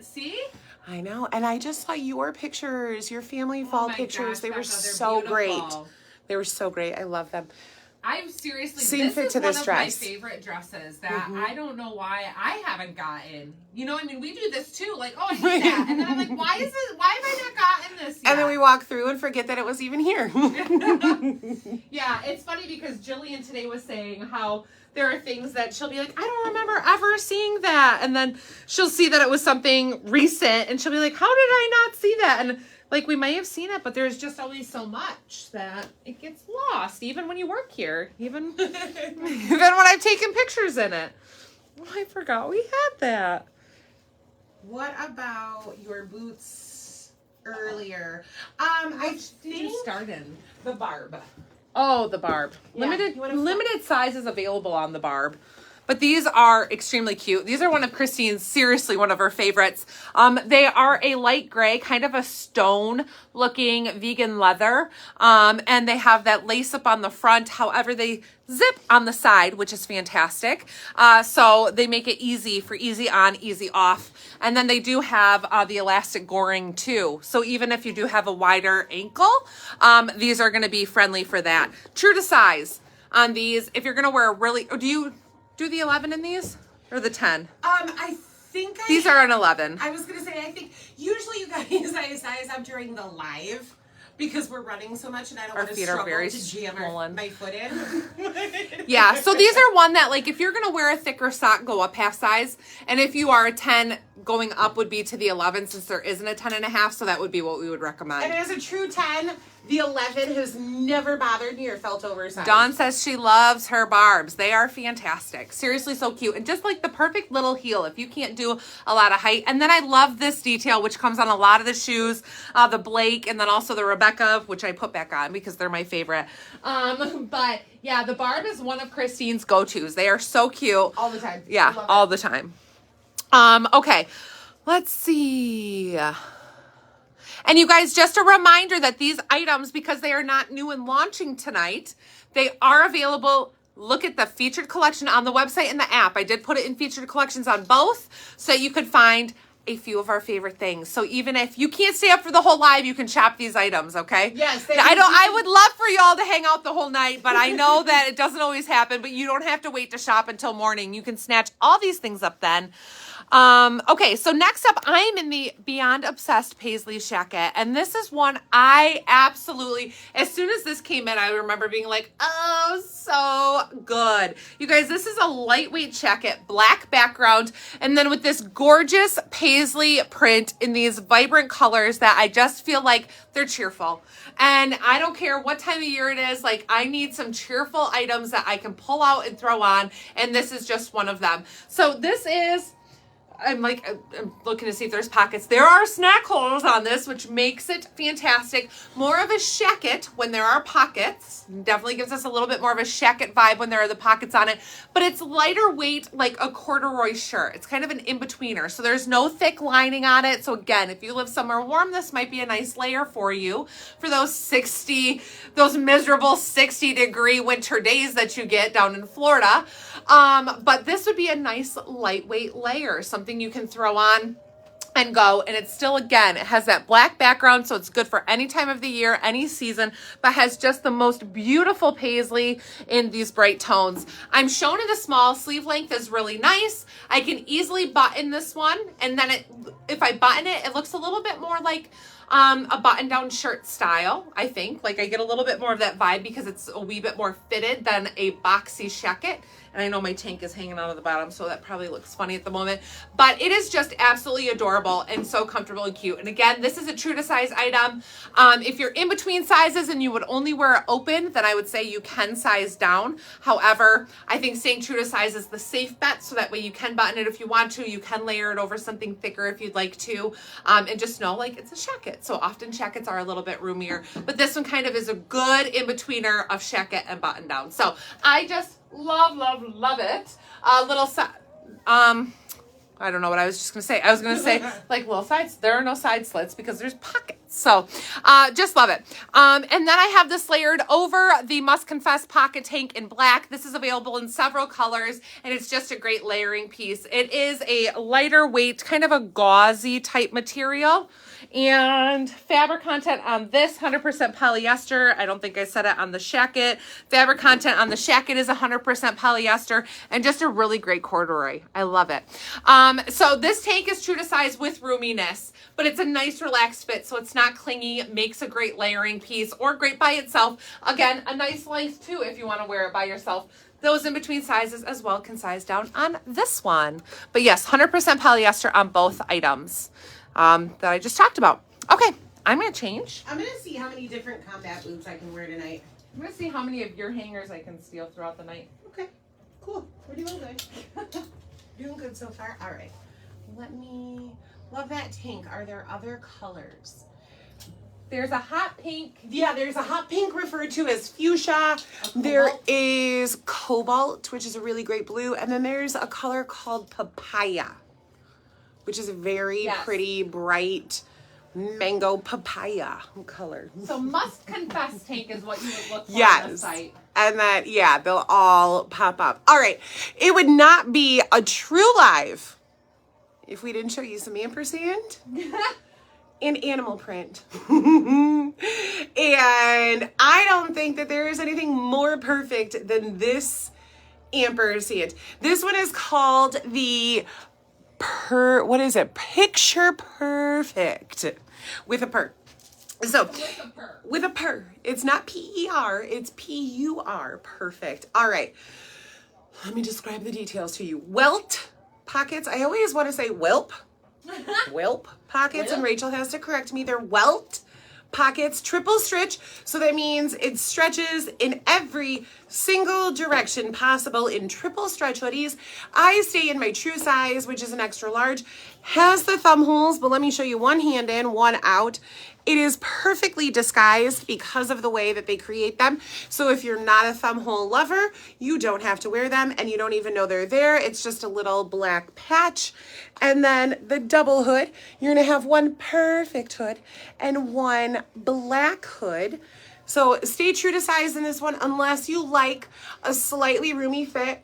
See? I know. And I just saw your pictures, your family fall my pictures. gosh, They were Becca, they're so great. beautiful. They were so great. I love them. I'm seriously, Same this fit is to one this of dress. my favorite dresses that I don't know why I haven't gotten. You know, I mean, we do this too. Like, oh, I need that. And then I'm like, why have I not gotten this yet? And then we walk through and forget that it was even here. Yeah, it's funny because Jillian today was saying how there are things that she'll be like, I don't remember ever seeing that. And then she'll see that it was something recent and she'll be like, how did I not see that? And like, we may have seen it, but there's just always so much that it gets lost, even when you work here, even when I've taken pictures in it. Oh, I forgot we had that. What about your boots earlier? I Did you think start in? the Barb. Oh, the Barb. Yeah, you wanna flip? Limited sizes available on the Barb. But these are extremely cute. These are one of Christine's, seriously one of her favorites. They are a light gray, kind of a stone looking vegan leather. And they have that lace up on the front. However, they zip on the side, which is fantastic. So they make it easy for easy on, easy off. And then they do have the elastic goring too. So even if you do have a wider ankle, these are gonna be friendly for that. True to size on these. If you're gonna wear a really, do you do the 11 in these or the 10? I think These are an 11. I was gonna say, I think usually you guys I size up during the live because we're running so much and I don't Our want to feet are struggle very to jam swollen. my foot in. Yeah, so these are one that, like, if you're gonna wear a thicker sock, go up half size. And if you are a 10, going up would be to the 11 since there isn't a 10 and a half, so that would be what we would And recommend. as a true 10, the 11 has never bothered me or felt oversized. Dawn says she loves her Barbs. They are fantastic. Seriously, so cute. And just like the perfect little heel if you can't do a lot of height. And then I love this detail, which comes on a lot of the shoes, the Blake, and then also the Rebecca, which I put back on because they're my favorite. But yeah, the Barb is one of Christine's go-tos. They are so cute. all the time. Yeah, Love all it. the time. Okay, let's see. And you guys, just a reminder that these items, because they are not new and launching tonight, they are available. Look at the featured collection on the website and the app. I did put it in featured collections on both so you could find a few of our favorite things. So even if you can't stay up for the whole live, you can shop these items, okay? Yes. I would love for y'all to hang out the whole night, but I know that it doesn't always happen, but you don't have to wait to shop until morning. You can snatch all these things up then. Okay, so next up, I'm in the Beyond Obsessed Paisley Shacket, and this is one I absolutely, as soon as this came in, I remember being like, oh, so good. You guys, this is a lightweight jacket, black background, and then with this gorgeous paisley print in these vibrant colors that I just feel like they're cheerful. And I don't care what time of year it is, like I need some cheerful items that I can pull out and throw on, and this is just one of them. So this is, I'm looking to see if there's pockets. There are snack holes on this, which makes it fantastic. More of a shacket when there are pockets. Definitely gives us a little bit more of a shacket vibe when there are the pockets on it. But it's lighter weight, like a corduroy shirt. It's kind of an in-betweener. So there's no thick lining on it. So again, if you live somewhere warm, this might be a nice layer for you for those miserable 60-degree winter days that you get down in Florida. But this would be a nice lightweight layer, something you can throw on and go. And it's still, again, it has that black background, so it's good for any time of the year, any season, but has just the most beautiful paisley in these bright tones. I'm shown in a small. Sleeve length is really nice. I can easily button this one, and then if I button it, it looks a little bit more like a button-down shirt style, I think. Like I get a little bit more of that vibe because it's a wee bit more fitted than a boxy shacket. And I know my tank is hanging out of the bottom, so that probably looks funny at the moment. But it is just absolutely adorable and so comfortable and cute. And again, this is a true to size item. If you're in between sizes and you would only wear it open, then I would say you can size down. However, I think staying true to size is the safe bet, so that way you can button it if you want to. You can layer it over something thicker if you'd like to. And just know, like, it's a shacket. So often shackets are a little bit roomier, but this one kind of is a good in-betweener of shacket and button down. So I just love it. I don't know what I was just going to say. I was going to say like little sides. There are no side slits because there's pockets. So just love it. And then I have this layered over the Must Confess Pocket Tank in black. This is available in several colors, and it's just a great layering piece. It is a lighter weight, kind of a gauzy type material. And fabric content on this, 100% polyester. I don't think I said it on the shacket. Fabric content on the shacket is 100% polyester, and just a really great corduroy. I love it. So this tank is true to size with roominess, but it's a nice relaxed fit, so it's not clingy. It makes a great layering piece, or great by itself. Again, a nice length too if you want to wear it by yourself. Those in between sizes as well can size down on this one. But yes, 100% polyester on both items that I just talked about. Okay, I'm going to change. I'm going to see how many different combat boots I can wear tonight. I'm going to see how many of your hangers I can steal throughout the night. Okay, cool. We're doing good. Doing good so far. All right. Love that tank. Are there other colors? There's a hot pink. Yeah, there's a hot pink referred to as fuchsia. There is cobalt, which is a really great blue. And then there's a color called papaya, which is a very pretty, bright mango papaya color. So Must Confess tank is what you would look for on the site. And that, yeah, they'll all pop up. All right. It would not be a true live if we didn't show you some ampersand and animal print. And I don't think that there is anything more perfect than this ampersand. This one is called the Picture Perfect with a purr. So with a purr. It's not P-E-R, it's P-U-R. Perfect. All right. Let me describe the details to you. Welt pockets. I always want to say whelp. Whelp pockets, and Rachel has to correct me. They're welt pockets, triple stretch. So that means it stretches in every single direction possible in triple stretch hoodies. I stay in my true size, which is an extra large. Has the thumb holes, but let me show you one hand in, one out. It is perfectly disguised because of the way that they create them. So if you're not a thumb hole lover, you don't have to wear them, and you don't even know they're there. It's just a little black patch. And then the double hood, you're gonna have one perfect hood and one black hood. So stay true to size in this one unless you like a slightly roomy fit.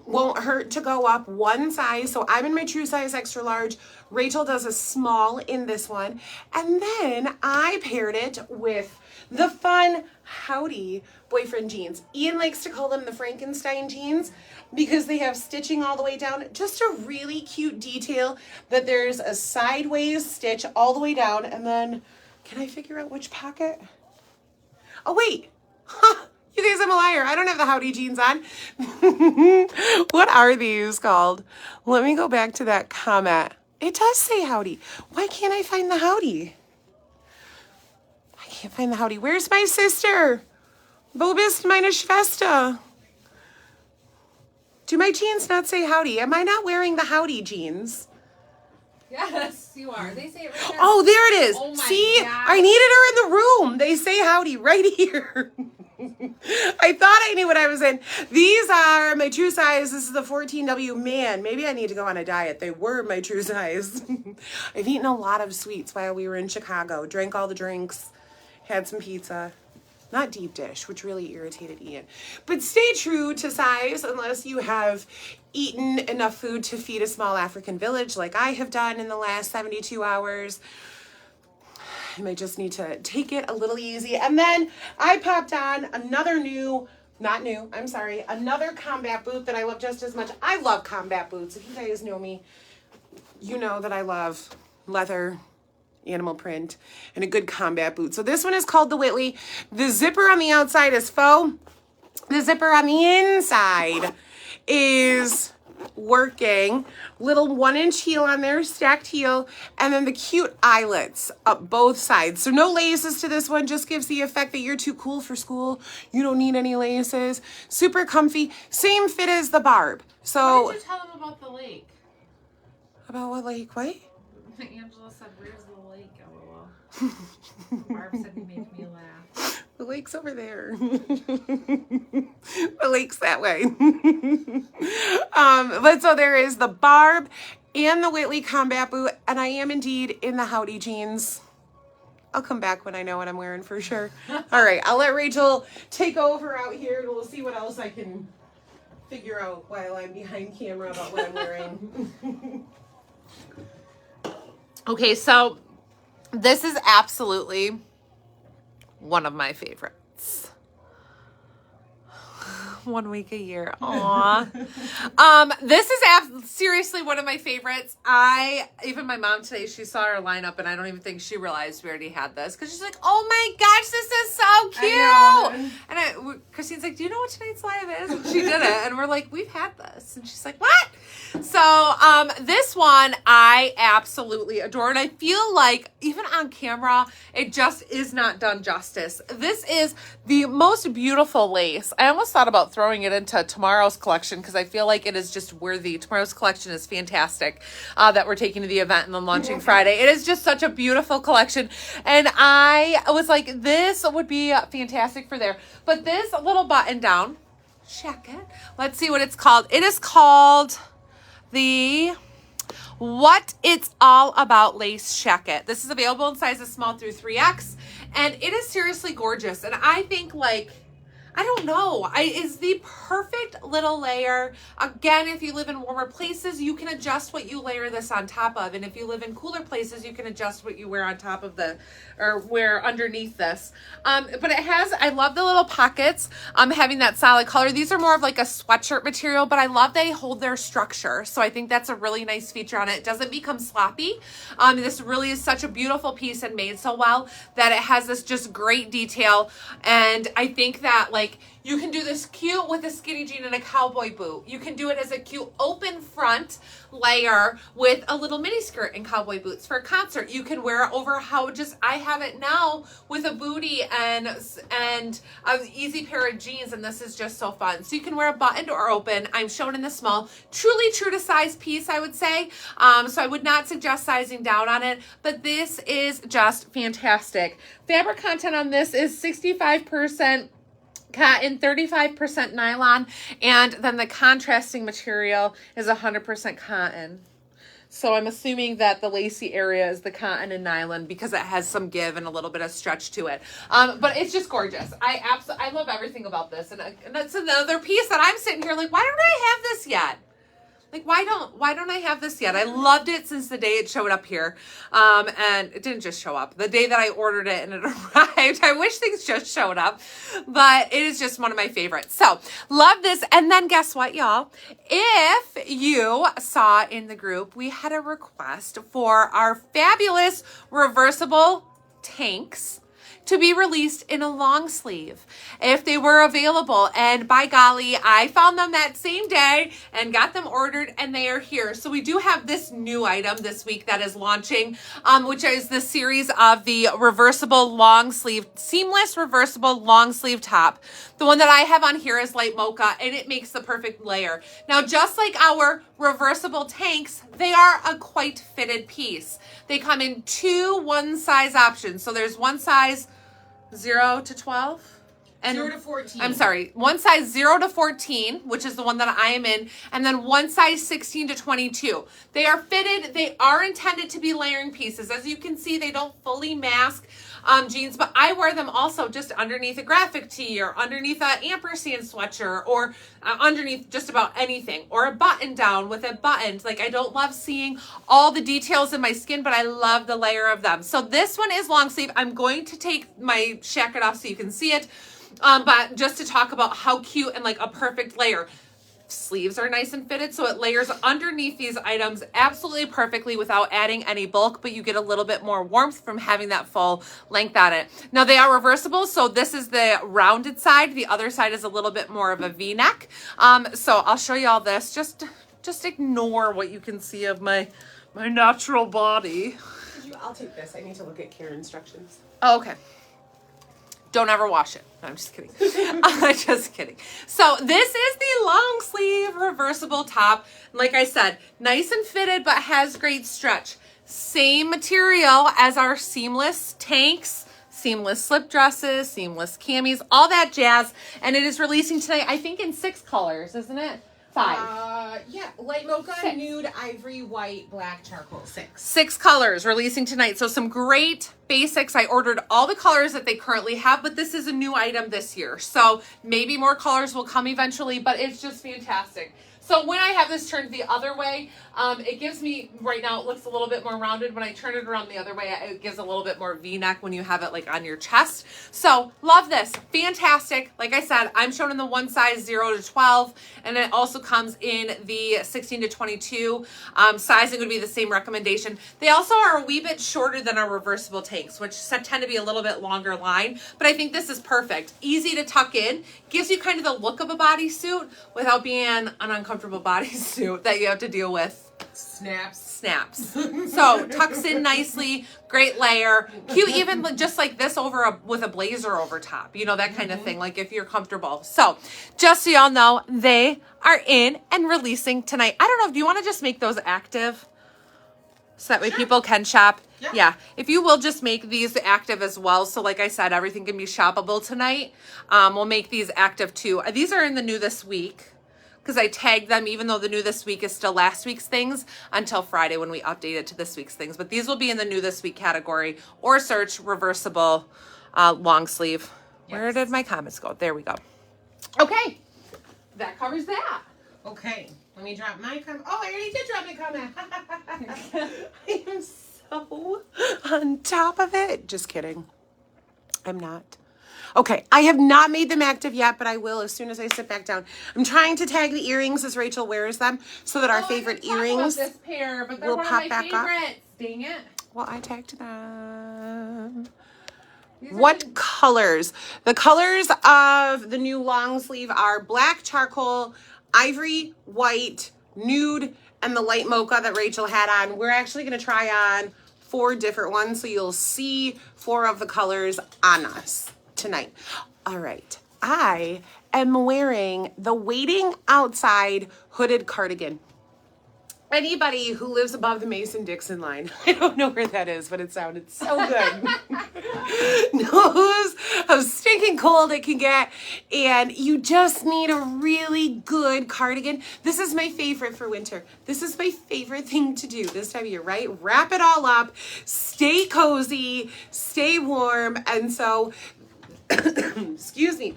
Won't hurt to go up one size. So I'm in my true size extra large. Rachel does a small in this one. And then I paired it with the fun Howdy boyfriend jeans. Ian likes to call them the Frankenstein jeans because they have stitching all the way down. Just a really cute detail that there's a sideways stitch all the way down. And then, can I figure out which pocket? Oh, wait. Huh. You guys, I'm a liar. I don't have the Howdy jeans on. What are these called? Let me go back to that comment. It does say Howdy. Why can't I find the Howdy? I can't find the Howdy. Where's my sister? Wo bist meine Schwester? Do my jeans not say Howdy? Am I not wearing the Howdy jeans? Yes, you are. They say it right there. Oh, there it is. Oh my See, God. I needed her in the room. They say Howdy right here. I thought I knew what I was in. These are my true size. This is the 14W. Man, maybe I need to go on a diet. They were my true size. I've eaten a lot of sweets while we were in Chicago. Drank all the drinks. Had some pizza. Not deep dish, which really irritated Ian. But stay true to size unless you have eaten enough food to feed a small African village like I have done in the last 72 hours. I might just need to take it a little easy. And then I popped on another another combat boot that I love just as much. I love combat boots. If you guys know me, you know that I love leather, animal print, and a good combat boot. So this one is called the Whitley. The zipper on the outside is faux. The zipper on the inside is working. Little 1-inch heel on there, stacked heel, and then the cute eyelets up both sides. So no laces to this one, just gives the effect that you're too cool for school. You don't need any laces. Super comfy. Same fit as the Barb. So What did you tell them about the lake? about what lake? What? Angela said, "Where's the lake?" LOL. Barb said, "You make me laugh." The lake's over there. The lake's that way. But so there is the Barb and the Whitley combat boot, and I am indeed in the Howdy jeans. I'll come back when I know what I'm wearing for sure. All right, I'll let Rachel take over out here, and we'll see what else I can figure out while I'm behind camera about what I'm wearing. Okay, so this is absolutely one of my favorites. 1 week a year. Aw. This is seriously one of my favorites. Even my mom today, she saw our lineup, and I don't even think she realized we already had this, because she's like, oh my gosh, this is so cute. And Christine's like, do you know what tonight's lineup is? And she did it, and we're like, we've had this. And she's like, what? So this one I absolutely adore, and I feel like even on camera, it just is not done justice. This is the most beautiful lace. I almost thought about throwing it into tomorrow's collection because I feel like it is just worthy. Tomorrow's collection is fantastic that we're taking to the event and then launching Friday. It is just such a beautiful collection, and I was like, this would be fantastic for there. But this little button down jacket, let's see what it's called. It is called the What It's All About Lace Jacket. This is available in sizes small through 3X, and it is seriously gorgeous. And I think, like, I don't know, is the perfect little layer. Again, if you live in warmer places, you can adjust what you layer this on top of. And if you live in cooler places, you can adjust what you wear on top of or wear underneath this. But it has, I love the little pockets, having that solid color. These are more of like a sweatshirt material, but I love they hold their structure. So I think that's a really nice feature on it. It doesn't become sloppy. This really is such a beautiful piece and made so well that it has this just great detail. And I think that, like, you can do this cute with a skinny jean and a cowboy boot. You can do it as a cute open front layer with a little mini skirt and cowboy boots for a concert. You can wear it over how I have it now with a bootie and an easy pair of jeans, and this is just so fun. So you can wear a buttoned or open. I'm shown in the small. Truly true to size piece, I would say. So I would not suggest sizing down on it, but this is just fantastic. Fabric content on this is 65% cotton, 35% nylon, and then the contrasting material is 100% cotton. So I'm assuming that the lacy area is the cotton and nylon because it has some give and a little bit of stretch to it. But it's just gorgeous. I love everything about this, and that's another piece that I'm sitting here like, why don't I have this yet? Like, why don't I have this yet? I loved it since the day it showed up here. And it didn't just show up. The day that I ordered it and it arrived. I wish things just showed up. But it is just one of my favorites. So, love this. And then guess what, y'all? If you saw in the group, we had a request for our fabulous reversible tanks to be released in a long sleeve if they were available. And by golly, I found them that same day and got them ordered, and they are here. So we do have this new item this week that is launching, which is the series of the reversible long sleeve, seamless reversible long sleeve top. The one that I have on here is light mocha, and it makes the perfect layer. Now, just like our reversible tanks, they are a quite fitted piece. They come in 2 one-size options. So there's one size 0 to 12 and 0 to 14. I'm sorry, one size 0 to 14, which is the one that I am in, and then one size 16 to 22. They are fitted. They are intended to be layering pieces. As you can see, they don't fully mask jeans, but I wear them also just underneath a graphic tee or underneath an ampersand sweatshirt or underneath just about anything, or a button down with it buttoned. Like, I don't love seeing all the details in my skin, but I love the layer of them. So this one is long sleeve. I'm going to take my jacket off so you can see it, but just to talk about how cute and like a perfect layer. Sleeves are nice and fitted, so it layers underneath these items absolutely perfectly without adding any bulk, but you get a little bit more warmth from having that full length on it. Now, they are reversible, so this is the rounded side. The other side is a little bit more of a V-neck. So I'll show you all this. Just ignore what you can see of my natural body. I'll take this. I need to look at care instructions. Oh, okay. Don't ever wash it. No, I'm just kidding. Just kidding. So this is the long sleeve reversible top. Like I said, nice and fitted, but has great stretch. Same material as our seamless tanks, seamless slip dresses, seamless camis, all that jazz. And it is releasing today, I think in 6 colors, isn't it? 5. Yeah, light mocha, 6. nude, ivory, white, black, charcoal. 6. 6 colors releasing tonight. So some great basics. I ordered all the colors that they currently have, but this is a new item this year. So maybe more colors will come eventually, but it's just fantastic. So when I have this turned the other way, it gives me, right now it looks a little bit more rounded. When I turn it around the other way, it gives a little bit more V-neck when you have it like on your chest. So love this, fantastic. Like I said, I'm shown in the one size 0 to 12, and it also comes in the 16 to 22. Sizing would be the same recommendation. They also are a wee bit shorter than our reversible tanks, which tend to be a little bit longer line, but I think this is perfect. Easy to tuck in, gives you kind of the look of a bodysuit without being an uncomfortable bodysuit that you have to deal with. Snaps. So tucks in nicely, great layer, cute even just like this over with a blazer over top, you know, that kind of thing, like if you're comfortable. So just so y'all know, they are in and releasing tonight. I don't know, do you want to just make those active? So that way people can shop. Yeah. If you will just make these active as well. So like I said, everything can be shoppable tonight. We'll make these active too. These are in the new this week, because I tagged them, even though the new this week is still last week's things, until Friday when we update it to this week's things. But these will be in the new this week category, or search reversible long sleeve. Yes. Where did my comments go? There we go. Okay, that covers that. Okay, let me drop my comment. Oh, I already did drop my comment. I am so on top of it. Just kidding. I'm not. Okay, I have not made them active yet, but I will as soon as I sit back down. I'm trying to tag the earrings as Rachel wears them so that our favorite earrings this pair, but they're will one pop of my back up. favorites. Dang it. Well, I tagged them. What colors? The colors of the new long sleeve are black, charcoal, ivory, white, nude, and the light mocha that Rachel had on. We're actually going to try on 4 different ones, so you'll see 4 of the colors on us tonight. All right. I am wearing the Waiting Outside hooded cardigan. Anybody who lives above the Mason-Dixon line, I don't know where that is, but it sounded so good, knows how stinking cold it can get, and you just need a really good cardigan. This is my favorite for winter. This is my favorite thing to do this time of year, right? Wrap it all up, stay cozy, stay warm, and so excuse me,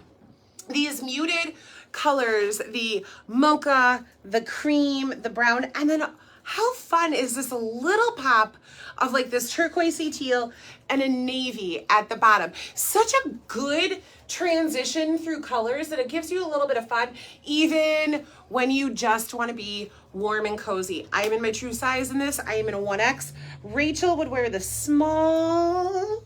these muted colors, the mocha, the cream, the brown, and then how fun is this, a little pop of like this turquoisey teal and a navy at the bottom. Such a good transition through colors that it gives you a little bit of fun even when you just want to be warm and cozy. I am in my true size in this. I am in a 1X. Rachel would wear the small,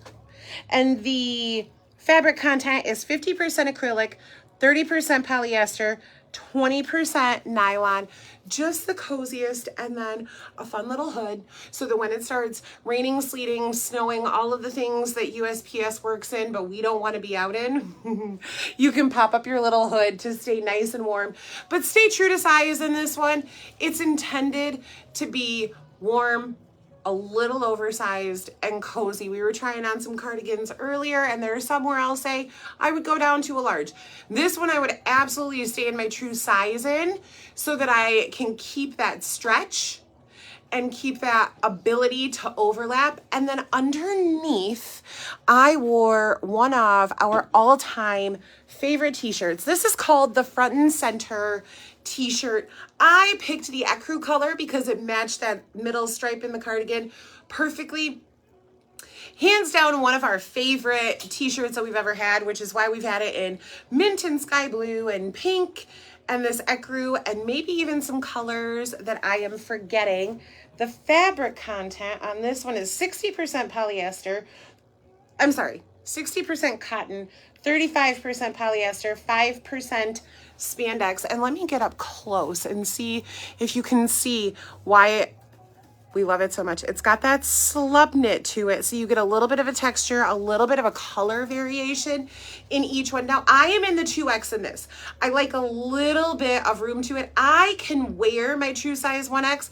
and the fabric content is 50% acrylic, 30% polyester, 20% nylon, just the coziest, and then a fun little hood so that when it starts raining, sleeting, snowing, all of the things that USPS works in but we don't want to be out in, you can pop up your little hood to stay nice and warm. But stay true to size in this one. It's intended to be warm, a little oversized, and cozy. We were trying on some cardigans earlier, and there are some where I'll say I would go down to a large. This one I would absolutely stay in my true size in so that I can keep that stretch and keep that ability to overlap. And then underneath, I wore one of our all-time favorite t-shirts. This is called the Front and Center t-shirt. I picked the ecru color because it matched that middle stripe in the cardigan perfectly. Hands down, one of our favorite t-shirts that we've ever had, which is why we've had it in mint and sky blue and pink and this ecru and maybe even some colors that I am forgetting. The fabric content on this one is 60% polyester. I'm sorry, 60% cotton, 35% polyester, 5% spandex. And let me get up close and see if you can see why we love it so much. It's got that slub knit to it, so you get a little bit of a texture, a little bit of a color variation in each one. Now, I am in the 2X in this. I like a little bit of room to it. I can wear my true size 1X,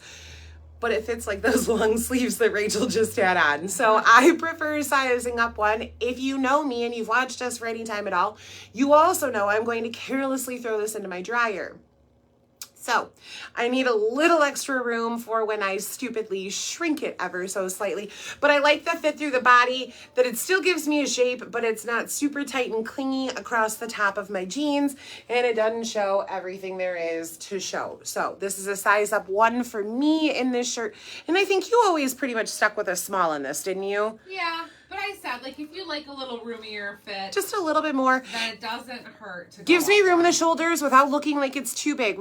but it fits like those long sleeves that Rachel just had on. So I prefer sizing up one. If you know me and you've watched us for any time at all, you also know I'm going to carelessly throw this into my dryer. So I need a little extra room for when I stupidly shrink it ever so slightly. But I like the fit through the body, that it still gives me a shape, but it's not super tight and clingy across the top of my jeans. And it doesn't show everything there is to show. So this is a size up 1 for me in this shirt. And I think you always pretty much stuck with a small in this, didn't you? Yeah, but I said, like, if you like a little roomier fit, Just a little bit more. then it doesn't hurt to Gives go me up room in one. the shoulders without looking like it's too big.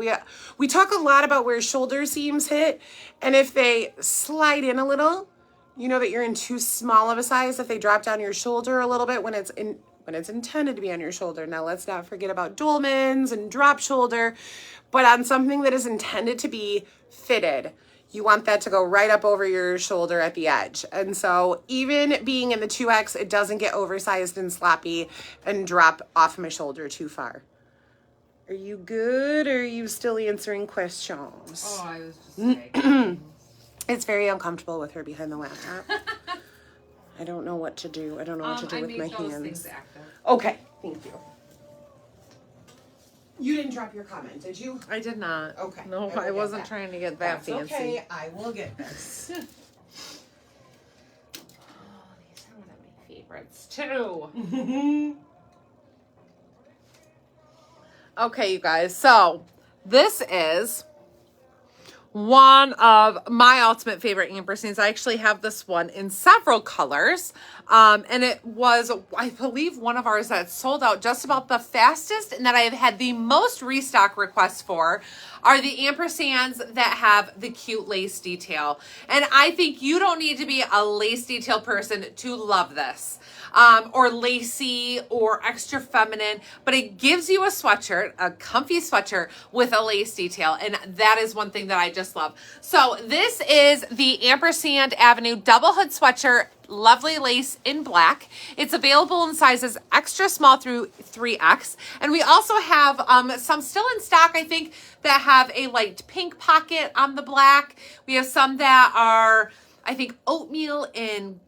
We talk a lot about where shoulder seams hit, and if they slide in a little, you know that you're in too small of a size. If they drop down your shoulder a little bit when it's intended to be on your shoulder. Now let's not forget about dolmans and drop shoulder, but on something that is intended to be fitted, you want that to go right up over your shoulder at the edge. And so even being in the 2X, it doesn't get oversized and sloppy and drop off my shoulder too far. Are you good, or are you still answering questions? Oh, I was just saying. It's very uncomfortable with her behind the laptop. I don't know what to do. I don't know what to do with my I made those hands. things active. Okay, thank you. You didn't drop your comment, did you? I did not. Okay, No, I will I get wasn't that. trying to get that That's fancy. okay, I will get this. Oh, these are one of my favorites, too. Okay, you guys. So this is one of my ultimate favorite ampersands. I actually have this one in several colors. And it was, I believe, one of ours that sold out just about the fastest and that I have had the most restock requests for are the ampersands that have the cute lace detail. And I think you don't need to be a lace detail person to love this. Or lacy or extra feminine, but it gives you a sweatshirt, a comfy sweatshirt with a lace detail. And that is one thing that I just love. So this is the Ampersand Avenue double hood sweatshirt, lovely lace in black. It's available in sizes extra small through 3X. And we also have some still in stock, I think, that have a light pink pocket on the black. We have some that are, I think, oatmeal in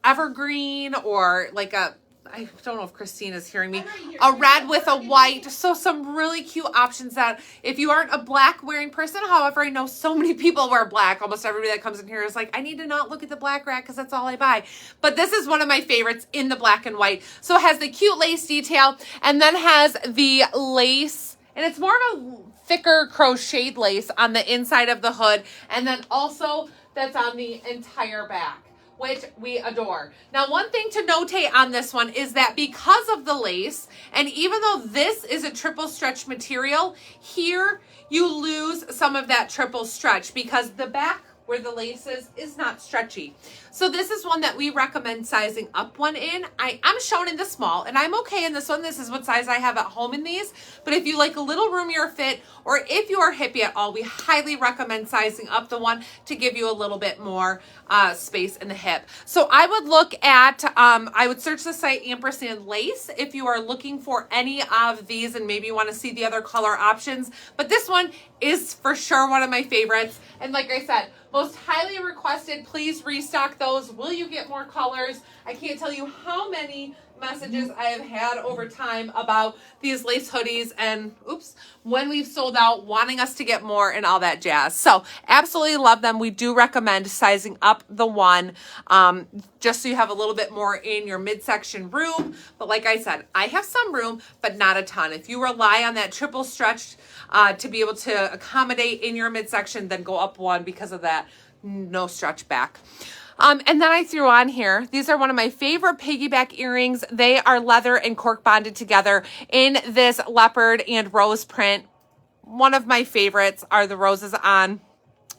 evergreen, or like a, I don't know if Christine is hearing me, a red with a white. So some really cute options that if you aren't a black wearing person, however, I know so many people wear black. Almost everybody that comes in here is like, I need to not look at the black rack because that's all I buy. But this is one of my favorites in the black and white. So it has the cute lace detail and then has the lace, and it's more of a thicker crocheted lace on the inside of the hood. And then also that's on the entire back, which we adore. Now, one thing to notate on this one is that because of the lace, and even though this is a triple stretch material, here you lose some of that triple stretch because the back where the lace is not stretchy. So this is one that we recommend sizing up one in. I am shown in the small, and I'm okay in this one. This is what size I have at home in these. But if you like a little roomier fit, or if you are hippie at all, we highly recommend sizing up the one to give you a little bit more space in the hip. So I would look at, I would search the site ampersand lace if you are looking for any of these and maybe you want to see the other color options. But this one is for sure one of my favorites. And like I said, most highly requested, please restock those. Will you get more colors? I can't tell you how many messages I have had over time about these lace hoodies and when we've sold out, wanting us to get more and all that jazz. So absolutely love them. We do recommend sizing up the one just so you have a little bit more in your midsection room. But like I said, I have some room, but not a ton. If you rely on that triple stretch to be able to accommodate in your midsection, then go up one because of that no stretch back. And then I threw on here, these are one of my favorite piggyback earrings. They are leather and cork bonded together in this leopard and rose print. One of my favorites are the roses on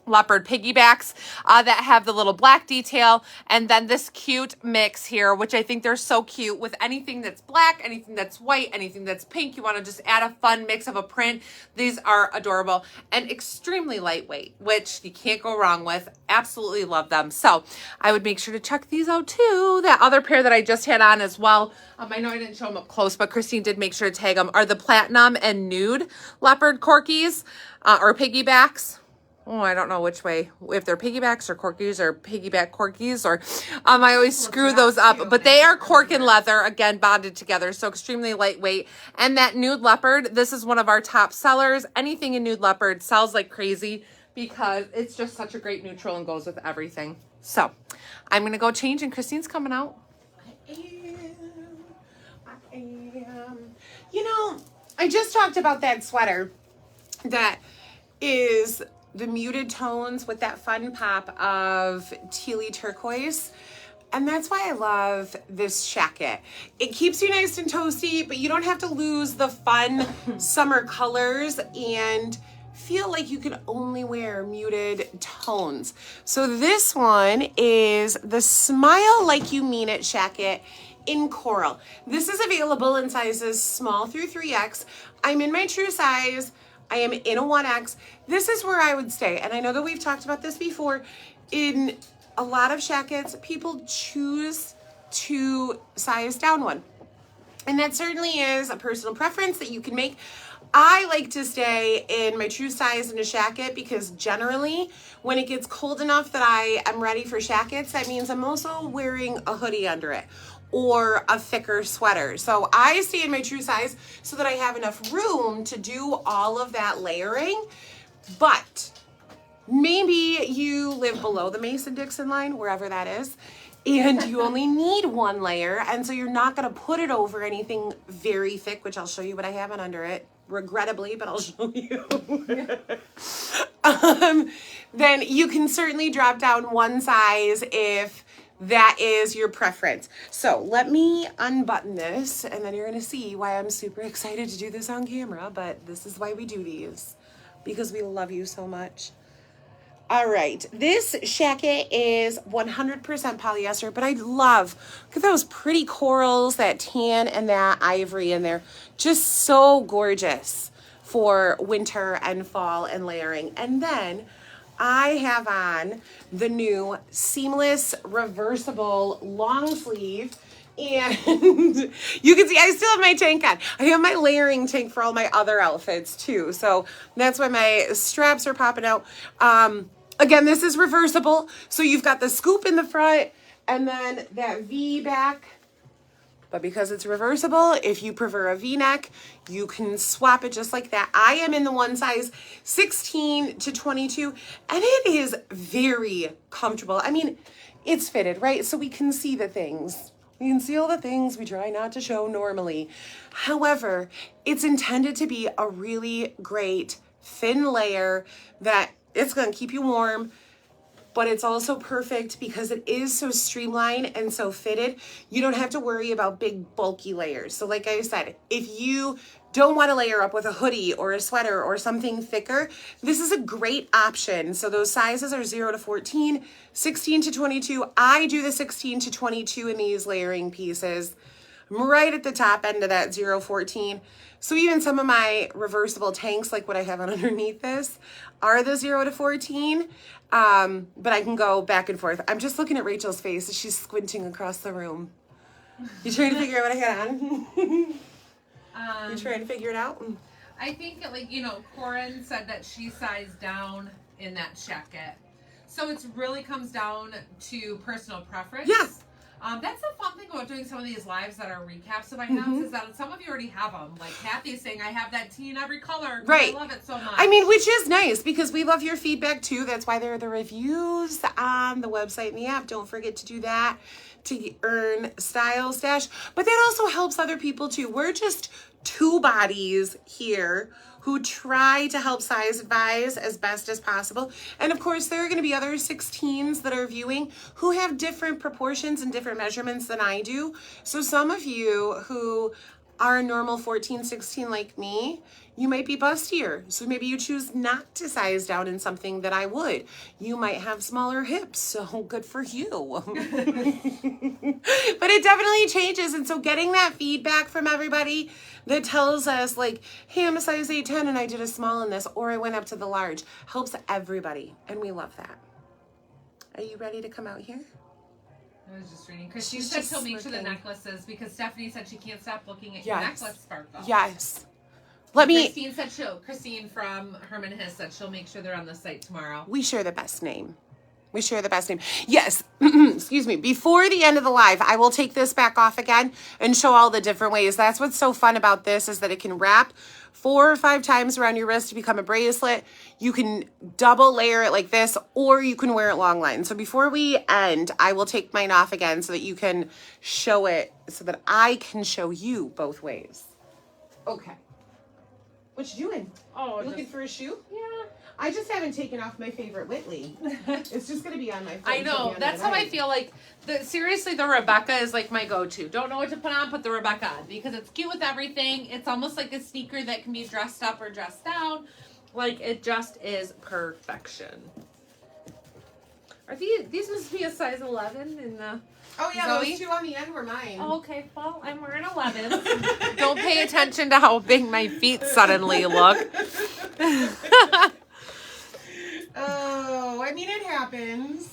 leopard piggybacks that have the little black detail, and then this cute mix here, which I think they're so cute with anything that's black, anything that's white, anything that's pink. You want to just add a fun mix of a print. These are adorable and extremely lightweight, which you can't go wrong with. Absolutely love them. So I would make sure to check these out too. That other pair that I just had on as well, I know I didn't show them up close, but Christine did make sure to tag them, are the platinum and nude leopard corkies or piggybacks. Oh, I don't know which way, if they're piggybacks or corkies or piggyback corkies or, I always screw those up, but they are cork and leather, again, bonded together. So extremely lightweight. And that nude leopard, this is one of our top sellers. Anything in nude leopard sells like crazy because it's just such a great neutral and goes with everything. So I'm going to go change and Christine's coming out. I am. You know, I just talked about that sweater that is the muted tones with that fun pop of tealy turquoise. And that's why I love this jacket. It keeps you nice and toasty, but you don't have to lose the fun summer colors and feel like you can only wear muted tones. So this one is the Smile Like You Mean It jacket in coral. This is available in sizes small through 3X. I'm in my true size. I am in a 1X. This is where I would stay. And I know that we've talked about this before. In a lot of jackets, people choose to size down one. And that certainly is a personal preference that you can make. I like to stay in my true size in a jacket because generally when it gets cold enough that I am ready for jackets, that means I'm also wearing a hoodie under it or a thicker sweater. So I stay in my true size so that I have enough room to do all of that layering. But maybe you live below the Mason-Dixon line, wherever that is, and you only need one layer, and so you're not gonna put it over anything very thick, which I'll show you what I have on under it, regrettably, but I'll show you. Then you can certainly drop down one size if that is your preference. So let me unbutton this, and then you're gonna see why I'm super excited to do this on camera, but this is why we do these, because we love you so much. All right, this jacket is 100% polyester, but I love, look at those pretty corals, that tan and that ivory in there. Just so gorgeous for winter and fall and layering. And then I have on the new seamless reversible long sleeve. And you can see I still have my tank on. I have my layering tank for all my other outfits too. So that's why my straps are popping out. Again, this is reversible. So you've got the scoop in the front and then that V back. But because it's reversible, if you prefer a V-neck, you can swap it just like that. I am in the one size 16 to 22, and it is very comfortable. I mean, it's fitted, right? So we can see the things. We can see all the things we try not to show normally. However, it's intended to be a really great thin layer that it's gonna keep you warm, but it's also perfect because it is so streamlined and so fitted. You don't have to worry about big bulky layers. So like I said, if you don't want to layer up with a hoodie or a sweater or something thicker, this is a great option. So those sizes are 0 to 14, 16 to 22. I do the 16 to 22 in these layering pieces. I'm right at the top end of that 0 14. So even some of my reversible tanks, like what I have on underneath this, are the 0 to 14. But I can go back and forth. I'm just looking at Rachel's face as she's squinting across the room. You trying to figure out what I had on? You trying to figure it out? I think, like, you know, Corin said that she sized down in that jacket. So it really comes down to personal preference. Yes. That's the fun thing about doing some of these lives that are recaps of items is that some of you already have them. Like Kathy's saying, I have that tea in every color. Right. I love it so much. I mean, which is nice because we love your feedback too. That's why there are the reviews on the website and the app. Don't forget to do that to earn Style Stash. But that also helps other people too. We're just two bodies here who try to help size advise as best as possible. And of course, there are going to be other 16s that are viewing who have different proportions and different measurements than I do. So some of you who are a normal 14, 16 like me, you might be bustier. So maybe you choose not to size down in something that I would. You might have smaller hips, so good for you. But it definitely changes. And so getting that feedback from everybody that tells us like, hey, I'm a size 8-10 and I did a small in this, or I went up to the large, helps everybody. And we love that. Are you ready to come out here? I was just reading because she She's said just she'll make sure the looking. necklaces because Stephanie said she can't stop looking at Yes. your necklace sparkle. Yes. Christine from Herman Hiss said she'll make sure they're on the site tomorrow. We share the best name. Yes. Excuse me. Before the end of the live, I will take this back off again and show all the different ways. That's what's so fun about this, is that it can wrap 4 or 5 times around your wrist to become a bracelet. You can double layer it like this, or you can wear it long line. So before we end, I will take mine off again so that you can show it, so that I can show you both ways. Okay. What you doing? Oh, Looking for a shoe? Yeah. I just haven't taken off my favorite Whitley. It's just going to be on my phone. I know. That's how I feel like. Seriously, the Rebecca is like my go-to. Don't know what to put on, put the Rebecca on. Because it's cute with everything. It's almost like a sneaker that can be dressed up or dressed down. Like, it just is perfection. Are these must be a size 11 in the... Oh, yeah, Zoe? those 2 on the end were mine. Oh, okay. Well, I'm wearing 11. Don't pay attention to how big my feet suddenly look. Oh, I mean, it happens.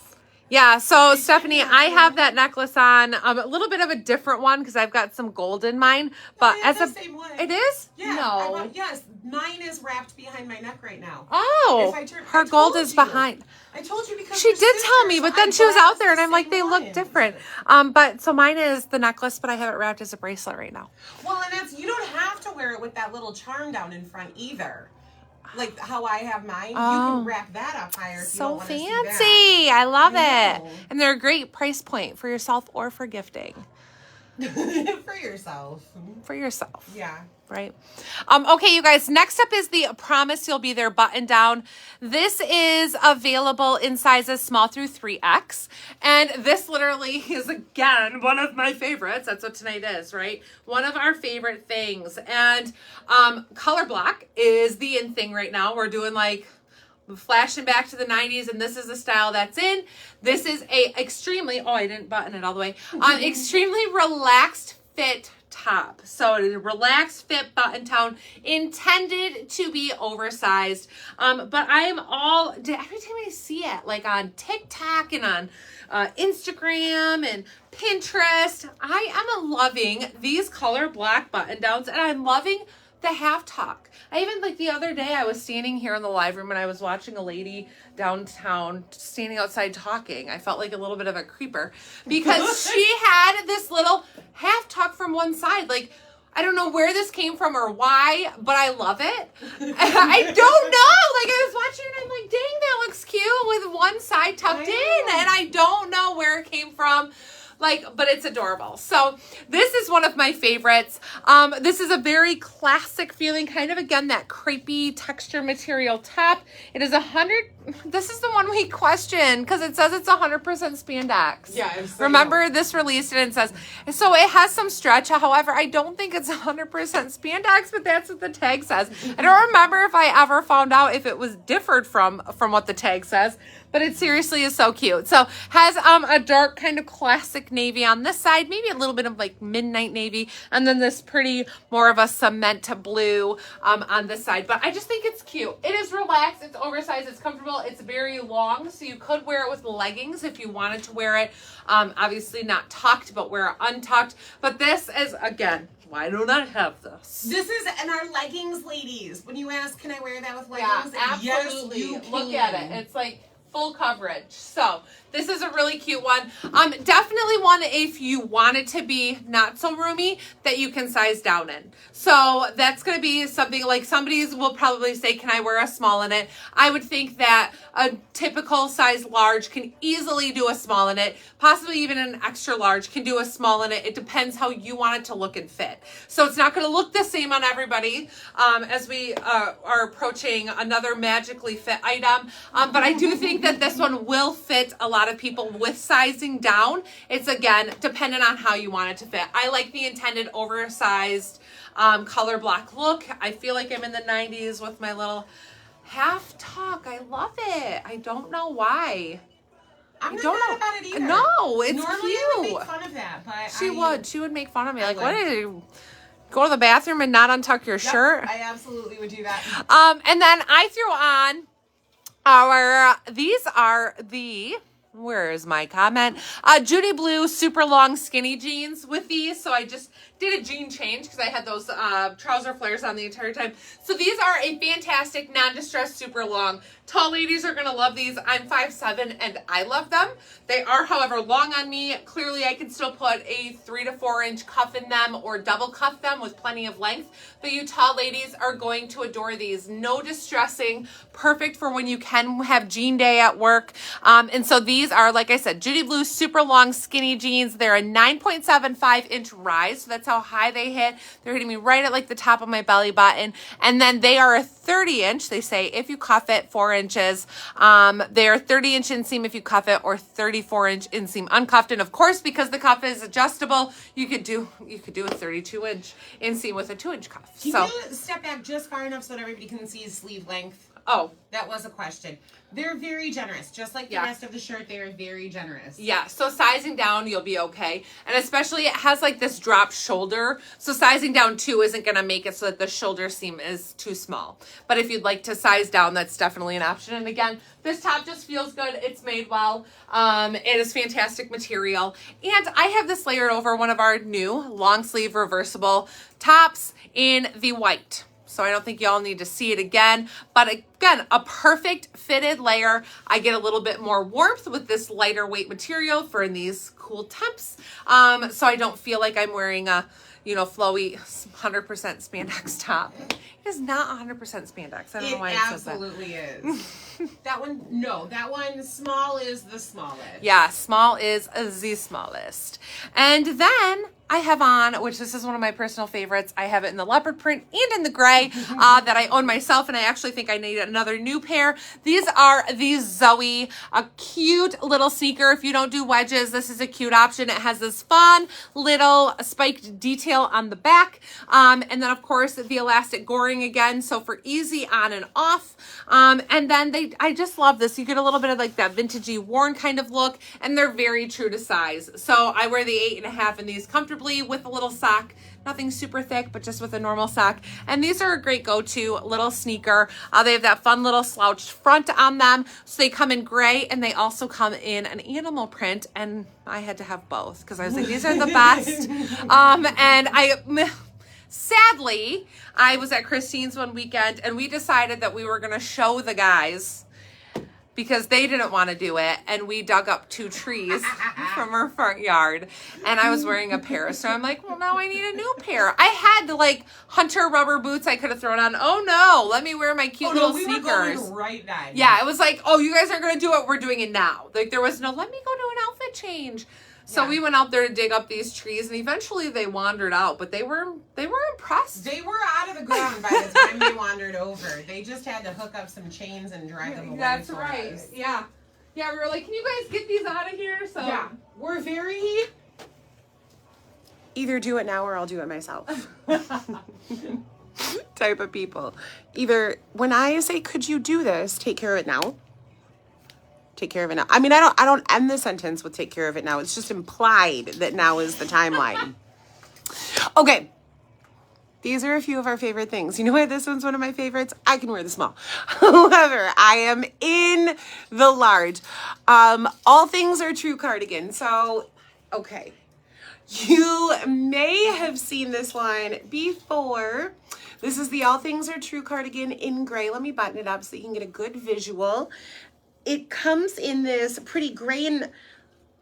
Yeah, so Stephanie, I have that necklace on, a little bit of a different one because I've got some gold in mine. But I have as the same one. it is? Yeah. No. Yes, mine is wrapped behind my neck right now. Oh, If I turn- her I gold told is you. behind. I told you because She we're did tell me, sisters. but then I she was bought out there and the I'm like, same they look one. different. But so mine is the necklace, but I have it wrapped as a bracelet right now. Well, and that's, you don't have to wear it with that little charm down in front either. Like how I have mine. You Oh. can wrap that up higher if you So don't want to see that. fancy. I love I it. know. And they're a great price point for yourself or for gifting. For yourself. For yourself. Yeah. Right. Okay, you guys, next up is the Promise You'll Be There button down. This is available in sizes small through 3X. And this literally is, again, one of my favorites. That's what tonight is, right? One of our favorite things. And color black is the in thing right now. We're doing like flashing back to the 90s, and this is the style that's in. This is a extremely, oh, I didn't button it all the way. Extremely relaxed fit top. So it is a relaxed fit button down, intended to be oversized. But I am every time I see it, like on TikTok and on Instagram and Pinterest, I am loving these color black button downs, and I'm loving the half tuck. I even, like, the other day I was standing here in the live room and I was watching a lady downtown standing outside talking. I felt like a little bit of a creeper because she had this little half tuck from one side. Like, I don't know where this came from or why, but I love it. I don't know. Like, I was watching it and I'm like, dang, that looks cute with one side tucked in. And I don't know where it came from. Like, but it's adorable. So this is one of my favorites. This is a very classic feeling, kind of, again, that crepey texture material top. It is 100. This is the one we questioned because it says it's 100% spandex. Yeah. Remember, this released and it says, so it has some stretch. However, I don't think it's 100% spandex, but that's what the tag says. I don't remember if I ever found out if it was differed from what the tag says, but it seriously is so cute. So has a dark kind of classic navy on this side, maybe a little bit of like midnight navy, and then this pretty more of a cement blue on this side. But I just think it's cute. It is relaxed, it's oversized, it's comfortable, it's very long, so you could wear it with leggings if you wanted to wear it. Obviously not tucked, but wear it untucked. But this is, again, why don't I have this? This is in our leggings, ladies. When you ask, can I wear that with leggings? Yeah, absolutely. Yes, you Look can. at it. It's like full coverage. So this is a really cute one. Definitely one if you want it to be not so roomy that you can size down in. So that's going to be something like somebody will probably say, can I wear a small in it? I would think that a typical size large can easily do a small in it. Possibly even an extra large can do a small in it. It depends how you want it to look and fit. So it's not going to look the same on everybody as we are approaching another magically fit item. But I do think that this one will fit a lot of people with sizing down. It's, again, dependent on how you want it to fit. I like the intended oversized color black look. I feel like I'm in the 90s with my little half tuck. I love it. I don't know why. I'm not don't mad know. about it either. No, it's Normally cute. I would make fun of that, but She would make fun of me. I Like, would. what did you go to the bathroom and not untuck your Yep, shirt? I absolutely would do that. And then I threw on these are the, Where is my comment? Judy Blue super long skinny jeans with these. So I just did a jean change because I had those trouser flares on the entire time. So these are a fantastic non-distressed super long. Tall ladies are going to love these. I'm 5'7" and I love them. They are, however, long on me. Clearly, I can still put a 3 to 4 inch cuff in them or double cuff them with plenty of length. But you tall ladies are going to adore these. No distressing. Perfect for when you can have jean day at work. And so these are, like I said, Judy Blue super long skinny jeans. They're a 9.75 inch rise. So that's how high they hit. They're hitting me right at like the top of my belly button. And then they are a 30 inch. They say if you cuff it, 4 inches. They're 30 inch inseam if you cuff it, or 34 inch inseam uncuffed. And of course, because the cuff is adjustable, you could do a 32 inch inseam with a 2 inch cuff. Can So you step back just far enough so that everybody can see his sleeve length? oh, That was a question. They're very generous. Just like the Yeah. rest of the shirt, they are very generous. yeah, so sizing down, you'll be okay. And especially it has like this drop shoulder. So sizing down too isn't going to make it so that the shoulder seam is too small. But if you'd like to size down, that's definitely an option. And again, this top just feels good. It's made well. It is fantastic material. And I have this layered over one of our new long sleeve reversible tops in the white. So I don't think y'all need to see it again. But again, a perfect fitted layer. I get a little bit more warmth with this lighter weight material for these cool temps. So I don't feel like I'm wearing a, flowy 100% spandex top. It is not 100% spandex. I don't know why it says that. Absolutely is. That one small is the smallest. Yeah, small is the smallest. And then I have on, which this is one of my personal favorites. I have it in the leopard print and in the gray that I own myself, and I actually think I need another new pair. These are the Zoe, a cute little sneaker. If you don't do wedges, this is a cute option. It has this fun little spiked detail on the back, and then of course the elastic goring again, so for easy on and off. And then I just love this. You get a little bit of like that vintagey worn kind of look, and they're very true to size. So I wear the 8.5 in these comfortably with a little sock. Nothing super thick, but just with a normal sock. And these are a great go-to little sneaker. They have that fun little slouched front on them. So they come in gray, and they also come in an animal print. And I had to have both because I was like, these are the best. Sadly, I was at Christine's one weekend, and we decided that we were going to show the guys because they didn't want to do it, and we dug up 2 trees from our front yard, and I was wearing a pair, so I'm like, well, now I need a new pair. I had the like hunter rubber boots I could have thrown on. Oh no, let me wear my cute little we sneakers. were going right then. Yeah, it was like, oh, you guys aren't going to do it, we're doing it now. Like there was no, let me go do an outfit change. So we went out there to dig up these trees, and eventually they wandered out, but they were impressed. They were out of the ground by the time they wandered over. They just had to hook up some chains and drag them away. That's for right. us. Yeah. Yeah, we were like, can you guys get these out of here? So Yeah, we're very... Either do it now or I'll do it myself. Type of people. Either when I say, could you do this, take care of it now. Take care of it now. I mean, I don't end the sentence with take care of it now. It's just implied that now is the timeline. Okay. These are a few of our favorite things. You know what? This one's one of my favorites. I can wear the small. However, I am in the large. All things are true cardigan. So, okay. You may have seen this one before. This is the All Things Are True cardigan in gray. Let me button it up so you can get a good visual. It comes in this pretty gray and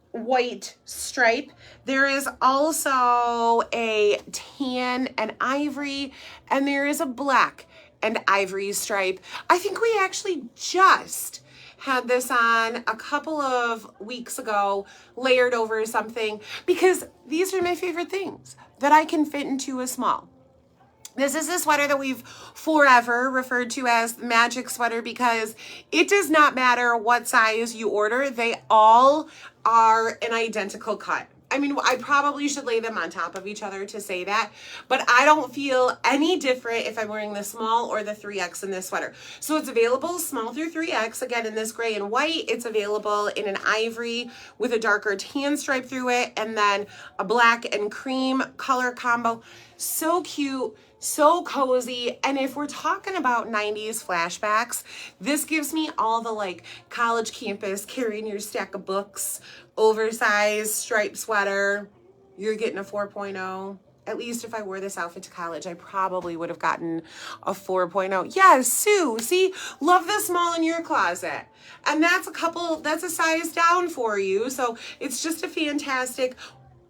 white stripe. There is also a tan and ivory, and there is a black and ivory stripe. I think we actually just had this on a couple of weeks ago, layered over something, because these are my favorite things that I can fit into a small. This is a sweater that we've forever referred to as the magic sweater because it does not matter what size you order. They all are an identical cut. I mean, I probably should lay them on top of each other to say that, but I don't feel any different if I'm wearing the small or the 3X in this sweater. So it's available small through 3X, again, in this gray and white. It's available in an ivory with a darker tan stripe through it, and then a black and cream color combo. So cute. So cozy. And if we're talking about 90s flashbacks, this gives me all the like college campus, carrying your stack of books, oversized striped sweater. You're getting a 4.0. At least if I wore this outfit to college, I probably would have gotten a 4.0. Yes, Sue, see, love the small in your closet. And that's a size down for you. So it's just a fantastic,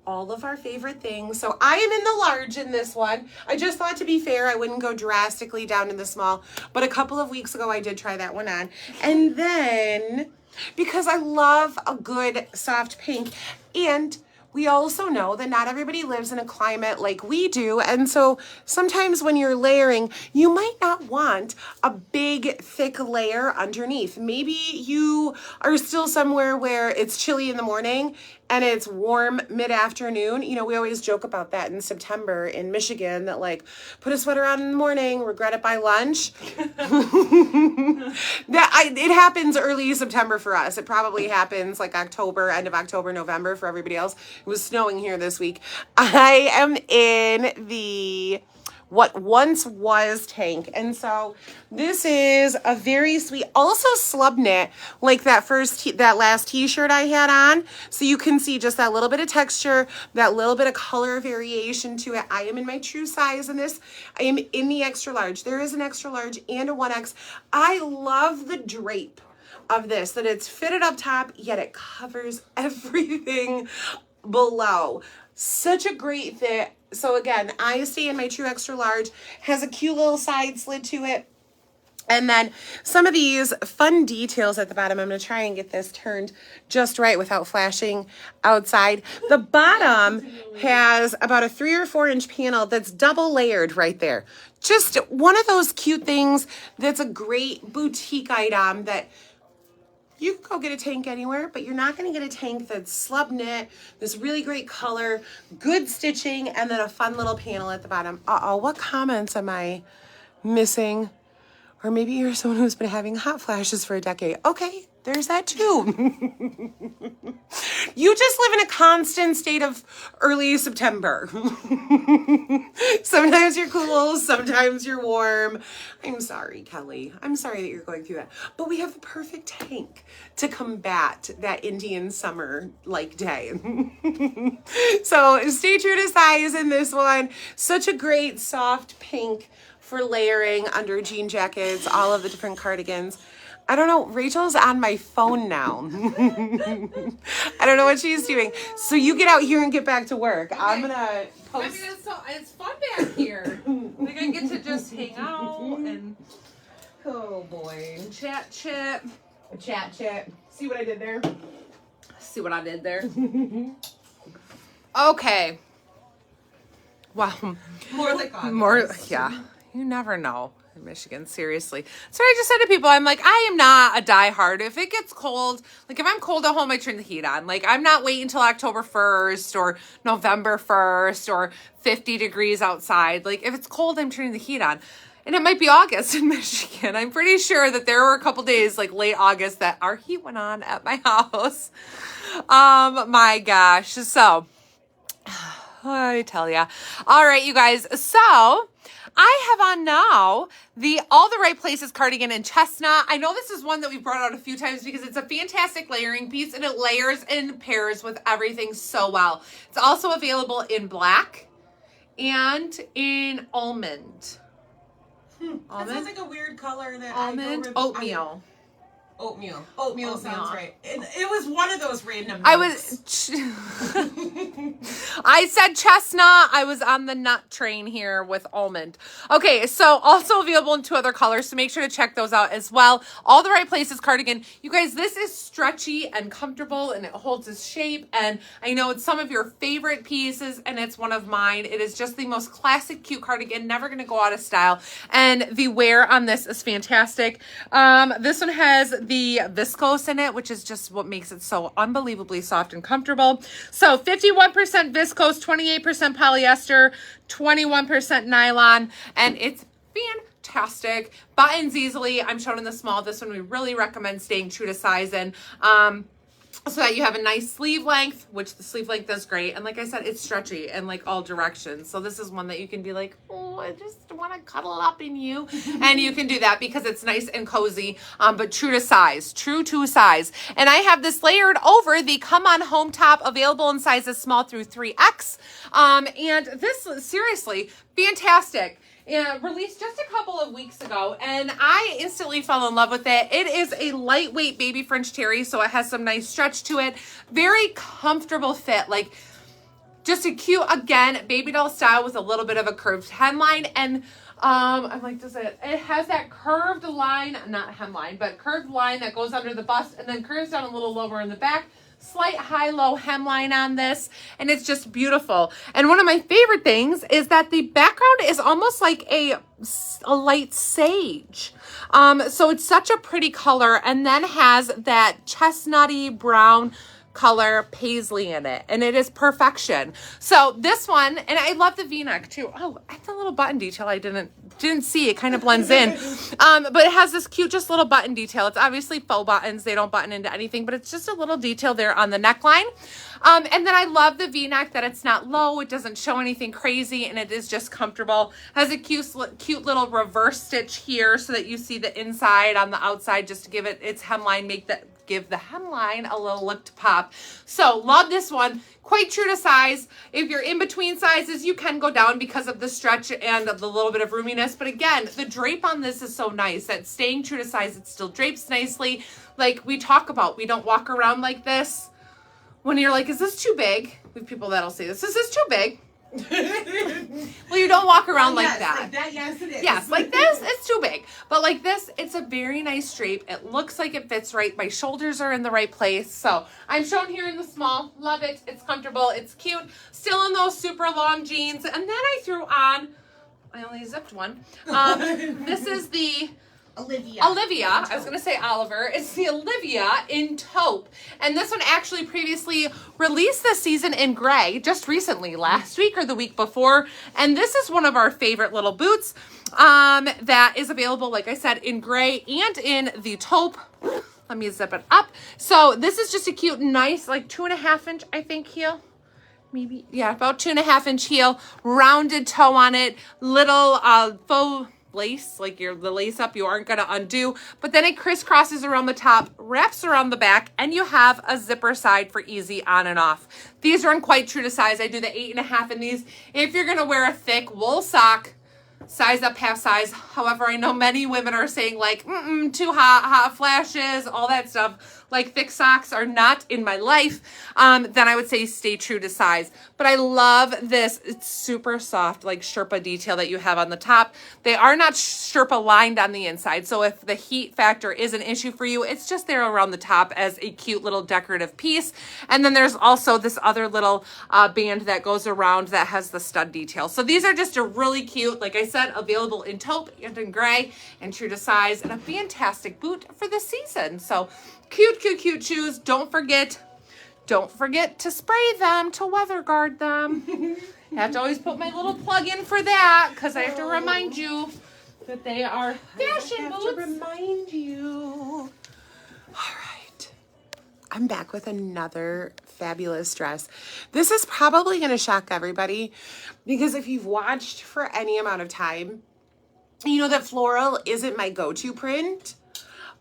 all of our favorite things. So I am in the large in this one. I just thought, to be fair, I wouldn't go drastically down in the small, but a couple of weeks ago I did try that one on. And then, because I love a good soft pink, and we also know that not everybody lives in a climate like we do. And so sometimes when you're layering, you might not want a big, thick layer underneath. Maybe you are still somewhere where it's chilly in the morning and it's warm mid-afternoon. You know, we always joke about that in September in Michigan, that like, put a sweater on in the morning, regret it by lunch. It happens early September for us. It probably happens like October, end of October, November for everybody else. It was snowing here this week. I am in the what once was tank, and so this is a very sweet, also slub knit, like that last t-shirt I had on, so you can see just that little bit of texture, that little bit of color variation to it. I am in my true size in this. I am in the extra large. There is an extra large and a 1X. I love the drape of this, that it's fitted up top, yet it covers everything below. Such a great fit. So again, I stay in my true extra large, has a cute little side slit to it. And then some of these fun details at the bottom. I'm going to try and get this turned just right without flashing outside. The bottom has about a 3 or 4 inch panel that's double layered right there. Just one of those cute things that's a great boutique item that you can go get a tank anywhere, but you're not going to get a tank that's slub knit, this really great color, good stitching, and then a fun little panel at the bottom. Uh-oh, what comments am I missing? Or maybe you're someone who's been having hot flashes for a decade. Okay, there's that too. You just live in a constant state of early September. Sometimes you're cool, sometimes you're warm. I'm sorry, Kelly. I'm sorry that you're going through that. But we have the perfect tank to combat that Indian summer like day. So stay true to size in this one. Such a great soft pink for layering under jean jackets, all of the different cardigans. I don't know, Rachel's on my phone now. I don't know what she's doing. So you get out here and get back to work. Okay. I'm gonna post. I mean, it's fun back here. Like, I get to just hang out and, Oh boy. chat chit. Chat. See what I did there? See what I did there? Okay. Wow. More like August. More, yeah. You never know in Michigan, seriously. So I just said to people, I'm like, I am not a diehard. If it gets cold, like if I'm cold at home, I turn the heat on. Like I'm not waiting until October 1st or November 1st or 50 degrees outside. Like if it's cold, I'm turning the heat on. And it might be August in Michigan. I'm pretty sure that there were a couple days, like late August, that our heat went on at my house. My gosh. So I tell ya. All right, you guys. So I have on now the All the Right Places cardigan in chestnut. I know this is one that we've brought out a few times because it's a fantastic layering piece and it layers and pairs with everything so well. It's also available in black and in almond. That sounds like a weird color that Almond oatmeal. Oatmeal sounds right. It was one of those random I notes. I said chestnut. I was on the nut train here with almond. Okay, so also available in 2 other colors, so make sure to check those out as well. All the Right Places cardigan. You guys, this is stretchy and comfortable and it holds its shape, and I know it's some of your favorite pieces and it's one of mine. It is just the most classic cute cardigan, never going to go out of style, and the wear on this is fantastic. This one has the viscose in it, which is just what makes it so unbelievably soft and comfortable. So 51% viscose, 28% polyester, 21% nylon, and it's fantastic. Buttons easily. I'm shown in the small. This one we really recommend staying true to size in. So that you have a nice sleeve length, which the sleeve length is great. And like I said, it's stretchy in like all directions. So this is one that you can be like, oh, I just want to cuddle up in you. And you can do that because it's nice and cozy, but true to size. And I have this layered over the Come On Home top, available in sizes small through 3X. And this, seriously, fantastic. Released just a couple of weeks ago, and I instantly fell in love with it. It is a lightweight baby French terry, so it has some nice stretch to it. Very comfortable fit, like just a cute, again, baby doll style with a little bit of a curved hemline. And I'm like, it has that curved line, not hemline, but curved line that goes under the bust and then curves down a little lower in the back. Slight high-low hemline on this, and it's just beautiful. And one of my favorite things is that the background is almost like a light sage. So it's such a pretty color, and then has that chestnutty brown color paisley in it, and it is perfection. So this one, and I love the V-neck too. Oh, that's a little button detail I didn't see. It kind of blends in. But it has this cute just little button detail. It's obviously faux buttons. They don't button into anything, but it's just a little detail there on the neckline. And then I love the V-neck, that it's not low, it doesn't show anything crazy, and it is just comfortable. Has a cute little reverse stitch here so that you see the inside on the outside, just to give it its hemline, give the hemline a little lip to pop. So love this one. Quite true to size. If you're in between sizes, you can go down because of the stretch and the little bit of roominess. But again, the drape on this is so nice that staying true to size, it still drapes nicely. Like we talk about, we don't walk around like this. When you're like, is this too big? We have people that'll say this. Is this too big? Well, you don't walk around like that. Like that, yes, it is. Yes, like this, it's too big. But like this, it's a very nice drape. It looks like it fits right. My shoulders are in the right place. So I'm shown here in the small. Love it. It's comfortable. It's cute. Still in those super long jeans. And then I threw on, I only zipped one. This is the Olivia. I was going to say Oliver. It's the Olivia in taupe. And this one actually previously released this season in gray, just recently, last week or the week before. And this is one of our favorite little boots that is available, like I said, in gray and in the taupe. Let me zip it up. So this is just a cute, nice, like 2.5 inch, I think, heel. Maybe, yeah, about 2.5 inch heel, rounded toe on it, little faux lace, like the lace up you aren't going to undo, but then it crisscrosses around the top, wraps around the back, and you have a zipper side for easy on and off. These run quite true to size. I do the 8.5 in these. If you're going to wear a thick wool sock, size up half size. However, I know many women are saying like, too hot flashes, all that stuff. Like thick socks are not in my life. Then I would say stay true to size. But I love this. It's super soft, like Sherpa detail that you have on the top. They are not Sherpa lined on the inside. So if the heat factor is an issue for you, it's just there around the top as a cute little decorative piece. And then there's also this other little band that goes around that has the stud detail. So these are just a really cute, like I said, available in taupe and in gray and true to size, and a fantastic boot for the season. So cute, cute, cute shoes. Don't forget to spray them to weather guard them. I have to always put my little plug in for that because I have to remind you that they are fashion boots. To remind you. All right. I'm back with another fabulous dress. This is probably going to shock everybody because if you've watched for any amount of time, you know that floral isn't my go-to print.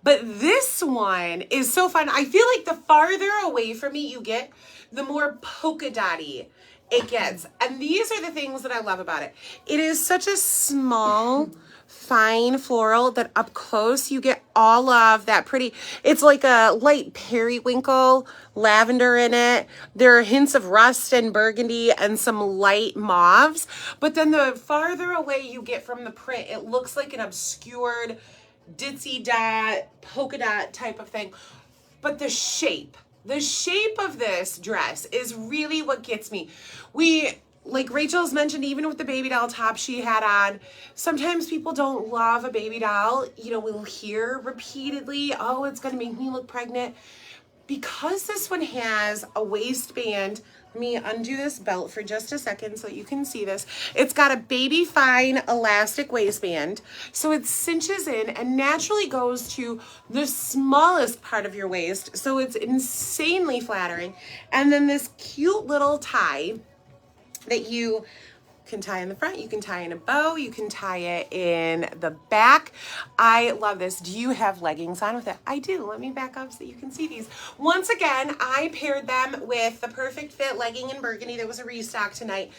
But this one is so fun. I feel like the farther away from me you get, the more polka dotty it gets. And these are the things that I love about it. It is such a small, fine floral that up close you get all of that pretty. It's like a light periwinkle lavender in it. There are hints of rust and burgundy and some light mauves. But then the farther away you get from the print, it looks like an obscured ditzy dot, polka dot type of thing. But the shape of this dress is really what gets me. like Rachel's mentioned, even with the baby doll top she had on, sometimes people don't love a baby doll. You know, we'll hear repeatedly, oh, it's going to make me look pregnant. Because this one has a waistband, let me undo this belt for just a second so you can see this. It's got a baby fine elastic waistband, so it cinches in and naturally goes to the smallest part of your waist, so it's insanely flattering. And then this cute little tie that you can tie in the front, you can tie in a bow, you can tie it in the back. I love this. Do you have leggings on with it? I do. Let me back up so you can see these. Once again, I paired them with the Perfect Fit legging in burgundy that was a restock tonight.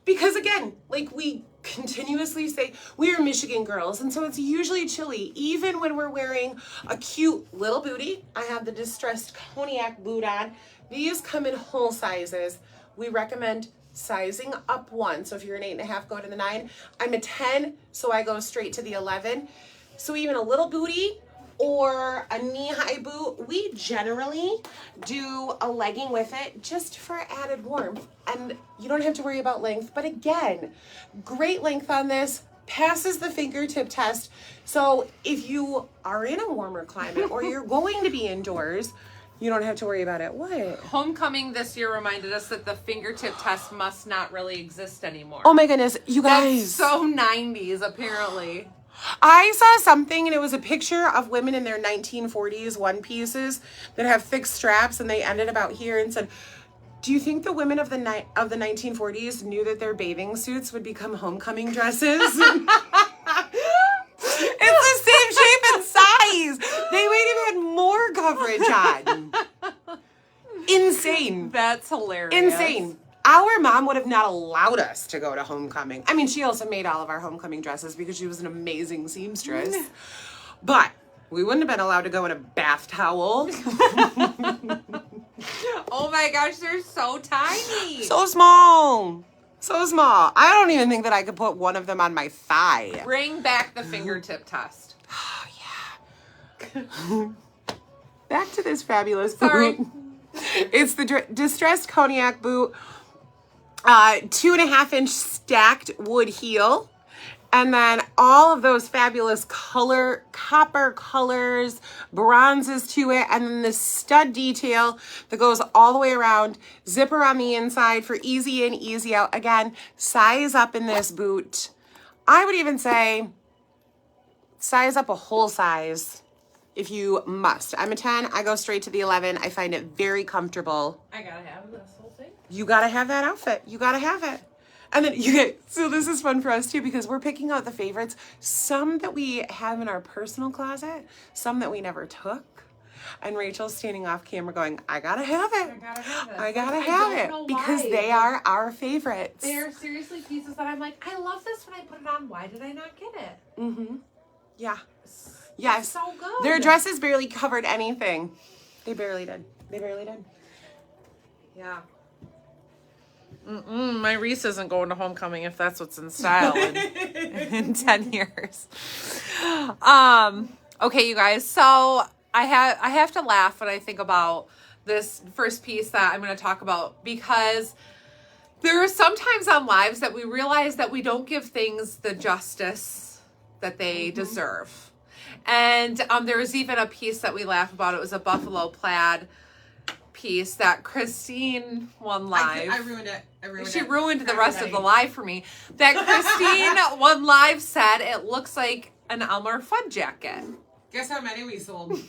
Because again, like we continuously say, we are Michigan girls, and so it's usually chilly, even when we're wearing a cute little bootie. I have the distressed cognac boot on. These come in whole sizes. We recommend sizing up one. So if you're an 8.5, go to the 9. I'm a 10, so I go straight to the 11. So even a little bootie or a knee-high boot, we generally do a legging with it just for added warmth. And you don't have to worry about length. But again, great length on this, passes the fingertip test. So if you are in a warmer climate or you're going to be indoors, you don't have to worry about it. What? Homecoming this year reminded us that the fingertip test must not really exist anymore. Oh my goodness, you guys. That's so 90s, apparently. I saw something and it was a picture of women in their 1940s one pieces that have fixed straps and they ended about here and said, do you think the women of the 1940s knew that their bathing suits would become homecoming dresses? It's the same shape and size. They might have had more coverage on. Insane. That's hilarious. Insane. Our mom would have not allowed us to go to homecoming. I mean, she also made all of our homecoming dresses because she was an amazing seamstress. But we wouldn't have been allowed to go in a bath towel. Oh my gosh, they're so tiny. So small. So small. I don't even think that I could put one of them on my thigh. Bring back the fingertip test. Oh, yeah. Back to this fabulous boot. Sorry. It's the distressed cognac boot. 2.5-inch stacked wood heel. And then all of those fabulous copper colors, bronzes to it, and then this stud detail that goes all the way around. Zipper on the inside for easy in, easy out. Again, size up in this boot. I would even say size up a whole size if you must. I'm a 10. I go straight to the 11. I find it very comfortable. I gotta have this whole thing. You gotta have that outfit. You gotta have it. And then you get, so this is fun for us too because we're picking out the favorites. Some that we have in our personal closet, some that we never took. And Rachel's standing off camera going, I gotta have it. I gotta have it. I gotta I have don't it know because why. they are our favorites. They're seriously pieces that I'm like, I love this when I put it on. Why did I not get it? Mm-hmm. Yeah. It's Yes. so good. Their dresses barely covered anything. They barely did. They barely did. Yeah. My Reese isn't going to homecoming if that's what's in style in 10 years. Okay, you guys. So I have to laugh when I think about this first piece that I'm going to talk about because there are sometimes on lives that we realize that we don't give things the justice that they deserve. And there was even a piece that we laugh about. It was a buffalo plaid piece that Christine won live. I ruined it. She ruined the rest of the live for me. That Christine won live said it looks like an Elmer Fudd jacket. Guess how many we sold? And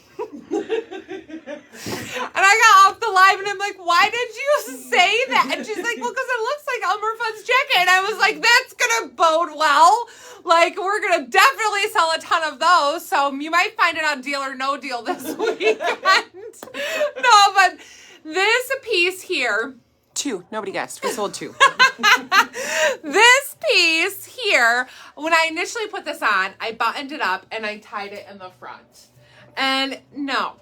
I got off the live and I'm like, why did you say that? And she's like, well, because it looks like Elmer Fudd's jacket. And I was like, that's going to bode well. Like, we're going to definitely sell a ton of those. So you might find it on Deal or No Deal this weekend. No, but this piece here. 2. Nobody guessed. We sold 2. This piece here, when I initially put this on, I buttoned it up and I tied it in the front. And no,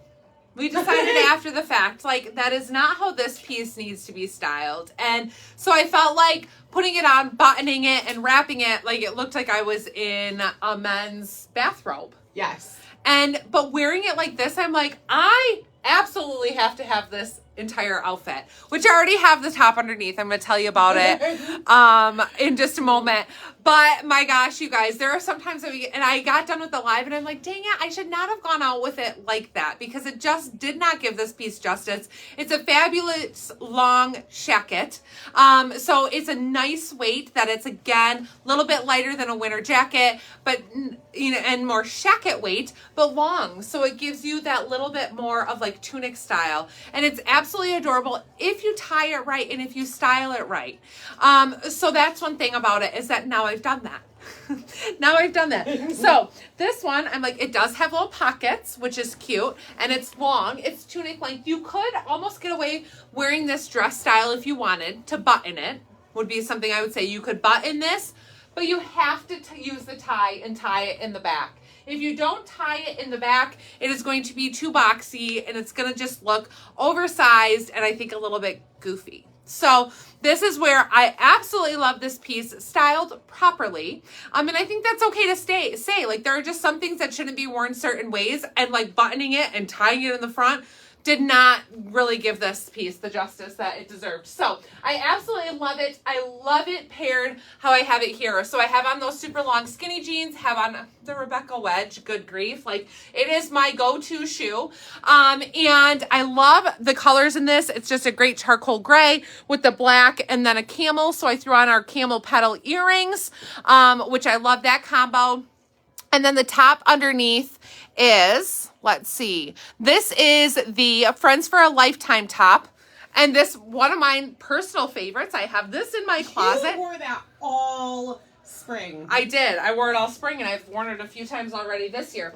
we decided after the fact, like, that is not how this piece needs to be styled. And so I felt like putting it on, buttoning it, and wrapping it, like it looked like I was in a men's bathrobe. Yes. But wearing it like this, I'm like, I absolutely have to have this entire outfit, which I already have the top underneath. I'm going to tell you about it in just a moment. But my gosh, you guys, there are sometimes that and I got done with the live and I'm like, dang it, I should not have gone out with it like that because it just did not give this piece justice. It's a fabulous long jacket. So it's a nice weight that it's, again, a little bit lighter than a winter jacket, but, you know, and more jacket weight, but long. So it gives you that little bit more of like tunic style. And it's absolutely adorable if you tie it right and if you style it right. So that's one thing about it is that now I've done that. Now I've done that. So this one, I'm like, it does have little pockets, which is cute, and it's long. It's tunic length. You could almost get away wearing this dress style if you wanted to button it, would be something I would say. You could button this, but you have to use the tie and tie it in the back. If you don't tie it in the back, it is going to be too boxy and it's going to just look oversized and I think a little bit goofy. So this is where I absolutely love this piece styled properly. And I think that's okay to say, like, there are just some things that shouldn't be worn certain ways, and like buttoning it and tying it in the front did not really give this piece the justice that it deserved. So I absolutely love it. I love it paired how I have it here. So I have on those super long skinny jeans, have on the Rebecca wedge, good grief. Like, it is my go-to shoe. And I love the colors in this. It's just a great charcoal gray with the black and then a camel. So I threw on our camel petal earrings, which I love that combo. And then the top underneath is, let's see, this is the Friends for a Lifetime top. And this, one of my personal favorites. I have this in my closet. You wore that all spring. I did. I wore it all spring and I've worn it a few times already this year.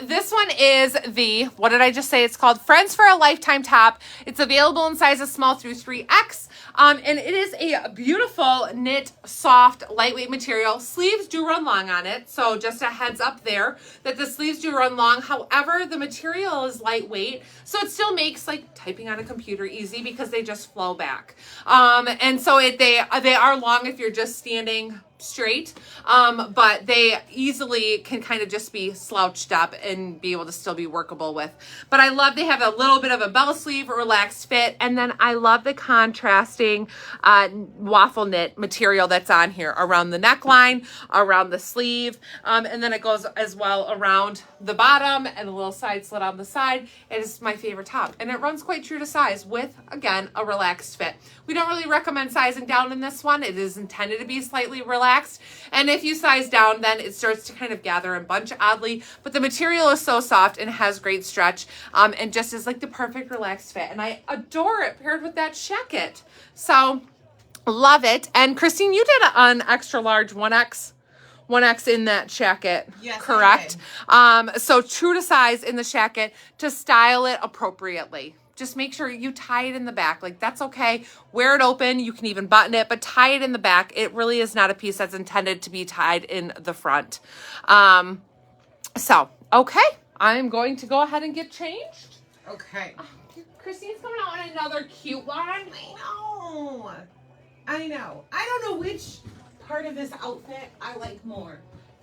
This one is the, what did I just say? It's called Friends for a Lifetime top. It's available in sizes small through 3X. And it is a beautiful knit, soft, lightweight material. Sleeves do run long on it. So just a heads up there that the sleeves do run long. However, the material is lightweight. So it still makes like typing on a computer easy because they just flow back. And so they are long if you're just standing straight, but they easily can kind of just be slouched up and be able to still be workable with. But I love they have a little bit of a bell sleeve, a relaxed fit, and then I love the contrasting waffle knit material that's on here around the neckline, around the sleeve, and then it goes as well around the bottom and a little side slit on the side. It is my favorite top, and it runs quite true to size with, again, a relaxed fit. We don't really recommend sizing down in this one. It is intended to be slightly relaxed, and if you size down, then it starts to kind of gather and bunch oddly, but the material is so soft and has great stretch, and just is like the perfect relaxed fit, and I adore it paired with that jacket. So love it. And Christine, you did an extra large 1X in that jacket, yes, correct? So true to size in the jacket to style it appropriately. Just make sure you tie it in the back. Like, that's okay. Wear it open. You can even button it, but tie it in the back. It really is not a piece that's intended to be tied in the front. So, okay. I'm going to go ahead and get changed. Okay. Christine's coming out on another cute one. I know. I don't know which part of this outfit I like more.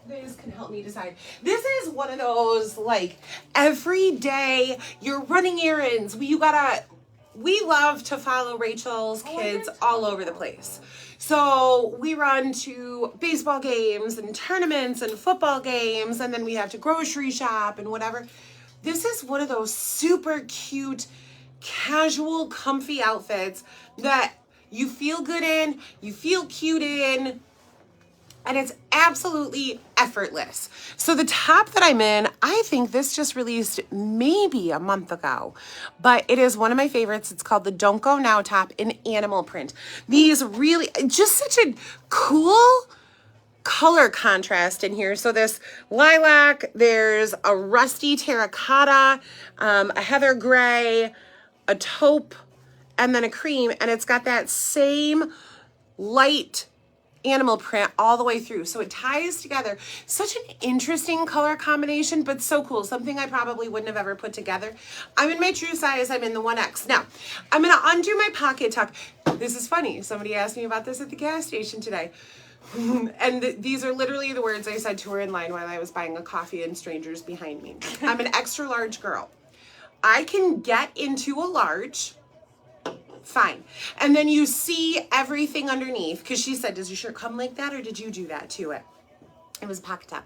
You guys can help me decide. This is one of those, like, every day you're running errands. We love to follow Rachel's kids all over the place. So we run to baseball games and tournaments and football games, and then we have to grocery shop and whatever. This is one of those super cute, casual, comfy outfits that you feel good in, you feel cute in, and it's absolutely effortless. So the top that I'm in, I think this just released maybe a month ago, but it is one of my favorites. It's called the Don't Go Now top in animal print. These really, just such a cool color contrast in here. So this lilac, there's a rusty terracotta, a heather gray, a taupe, and then a cream, and it's got that same light animal print all the way through. So it ties together. Such an interesting color combination, but so cool. Something I probably wouldn't have ever put together. I'm in my true size. I'm in the 1X. Now, I'm going to undo my pocket tuck. This is funny. Somebody asked me about this at the gas station today. And these are literally the words I said to her in line while I was buying a coffee and strangers behind me. I'm an extra large girl. I can get into a large Fine. And then you see everything underneath, because she said, does your shirt come like that, or did you do that to it? It was pocket tuck.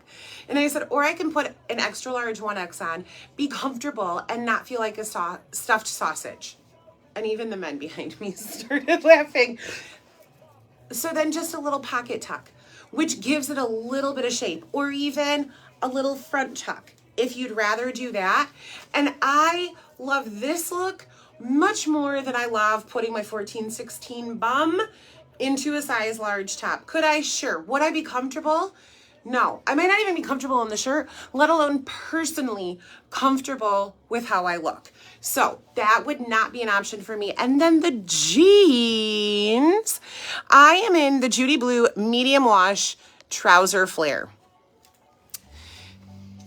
And I said, or I can put an extra large 1X on, be comfortable, and not feel like a stuffed sausage. And even the men behind me started laughing. So then just a little pocket tuck, which gives it a little bit of shape, or even a little front tuck, if you'd rather do that. And I love this look much more than I love putting my 14-16 bum into a size large top. Could I? Sure. Would I be comfortable? No. I might not even be comfortable in the shirt, let alone personally comfortable with how I look. So that would not be an option for me. And then the jeans, I am in the Judy Blue medium wash trouser flare.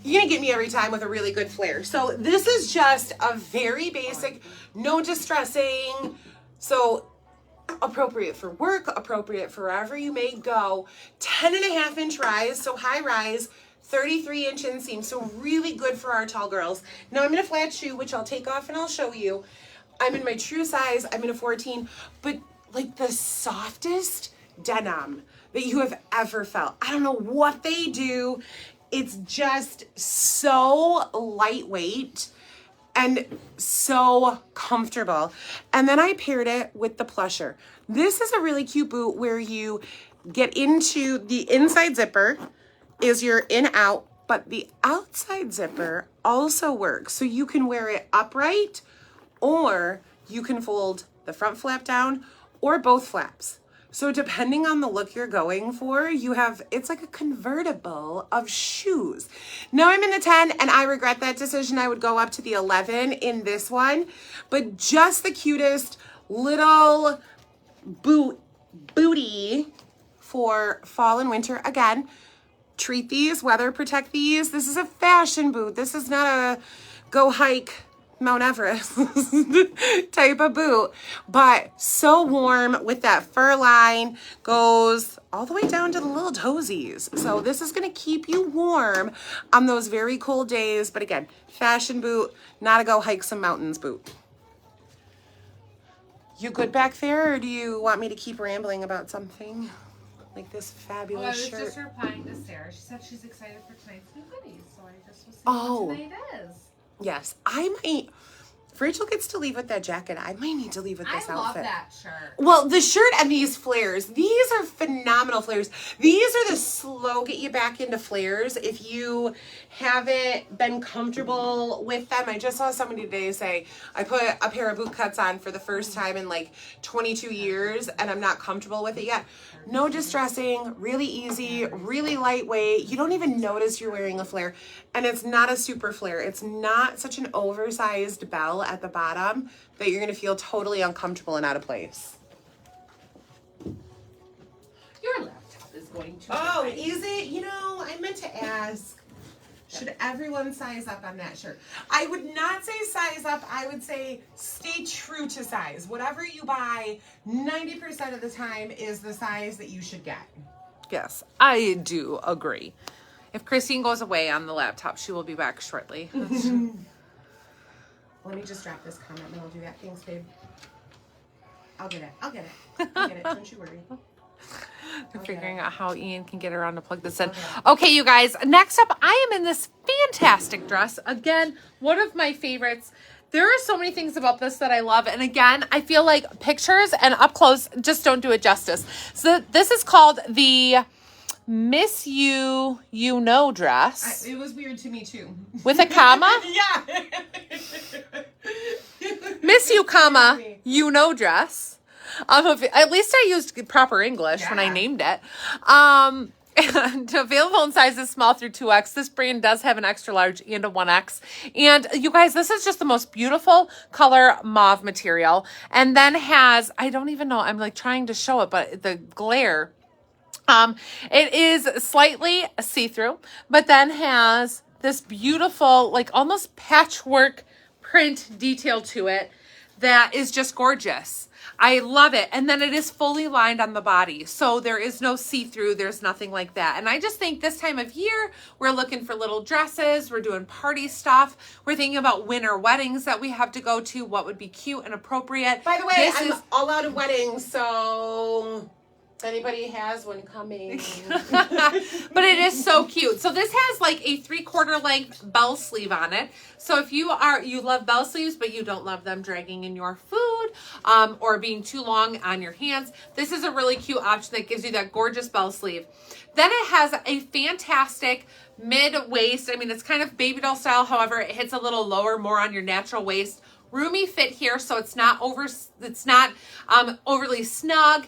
You're gonna get me every time with a really good flare. So this is just a very basic, no distressing, so appropriate for work, appropriate for wherever you may go. 10.5-inch rise, so high rise, 33-inch inseam, so really good for our tall girls. Now I'm in a flat shoe, which I'll take off and I'll show you. I'm in my true size, I'm in a 14, but like the softest denim that you have ever felt. I don't know what they do. It's just so lightweight and so comfortable. And then I paired it with the plusher. This is a really cute boot where you get into the inside zipper is your in-out, but the outside zipper also works. So you can wear it upright, or you can fold the front flap down, or both flaps. So depending on the look you're going for, you have, it's like a convertible of shoes. Now I'm in the 10 and I regret that decision. I would go up to the 11 in this one, but just the cutest little booty for fall and winter. Again, treat these, weather protect these. This is a fashion boot. This is not a go hike Mount Everest type of boot, but so warm with that fur line, goes all the way down to the little toesies. So this is going to keep you warm on those very cold days. But again, fashion boot, not a go hike some mountains boot. You good back there, or do you want me to keep rambling about something like this fabulous I was shirt? just replying to Sarah. She said she's excited for tonight's new goodies, so I just was seeing what tonight is. Yes, I might. If Rachel gets to leave with that jacket, I might need to leave with this outfit. I love that shirt. Well, the shirt and these flares, these are phenomenal flares. These are the slow get you back into flares if you haven't been comfortable with them. I just saw somebody today say, I put a pair of boot cuts on for the first time in like 22 years and I'm not comfortable with it yet. No distressing, really easy, really lightweight. You don't even notice you're wearing a flare. And it's not a super flare. It's not such an oversized bell at the bottom that you're going to feel totally uncomfortable and out of place. Your laptop is going to Oh, die. is it? You know, I meant to ask, should everyone size up on that shirt? I would not say size up. I would say stay true to size. Whatever you buy, 90% of the time is the size that you should get. Yes, I do agree. If Christine goes away on the laptop, she will be back shortly. Let me just drop this comment and I'll do that. Thanks, babe. I'll get it. I'll get it. I'll get it. Don't you worry. I'm figuring out how Ian can get around to plug this in. Okay, you guys, next up, I am in this fantastic dress. Again, one of my favorites. There are so many things about this that I love. And again, I feel like pictures and up close just don't do it justice. So this is called the Miss You Know dress. It was weird to me too. With a comma? Yeah. Miss You, comma, you know dress. At least I used proper English when I Yeah. named it. And available in sizes small through 2X. This brand does have an extra large and a 1X. And you guys, this is just the most beautiful color mauve material. And then has, I don't even know, I'm like trying to show it, but the glare. It is slightly see-through, but then has this beautiful, like almost patchwork print detail to it. that is just gorgeous. I love it. And then it is fully lined on the body. So there is no see-through. There's nothing like that. And I just think this time of year, we're looking for little dresses. We're doing party stuff. We're thinking about winter weddings that we have to go to. What would be cute and appropriate. By the way, This I'm is- all out of weddings, so if anybody has one coming. But it is so cute. So this has like a 3/4 length bell sleeve on it. So if you love bell sleeves, but you don't love them dragging in your food, or being too long on your hands, this is a really cute option that gives you that gorgeous bell sleeve. Then it has a fantastic mid-waist. I mean, it's kind of baby doll style. However, it hits a little lower, more on your natural waist. Roomy fit here, so it's not overly snug.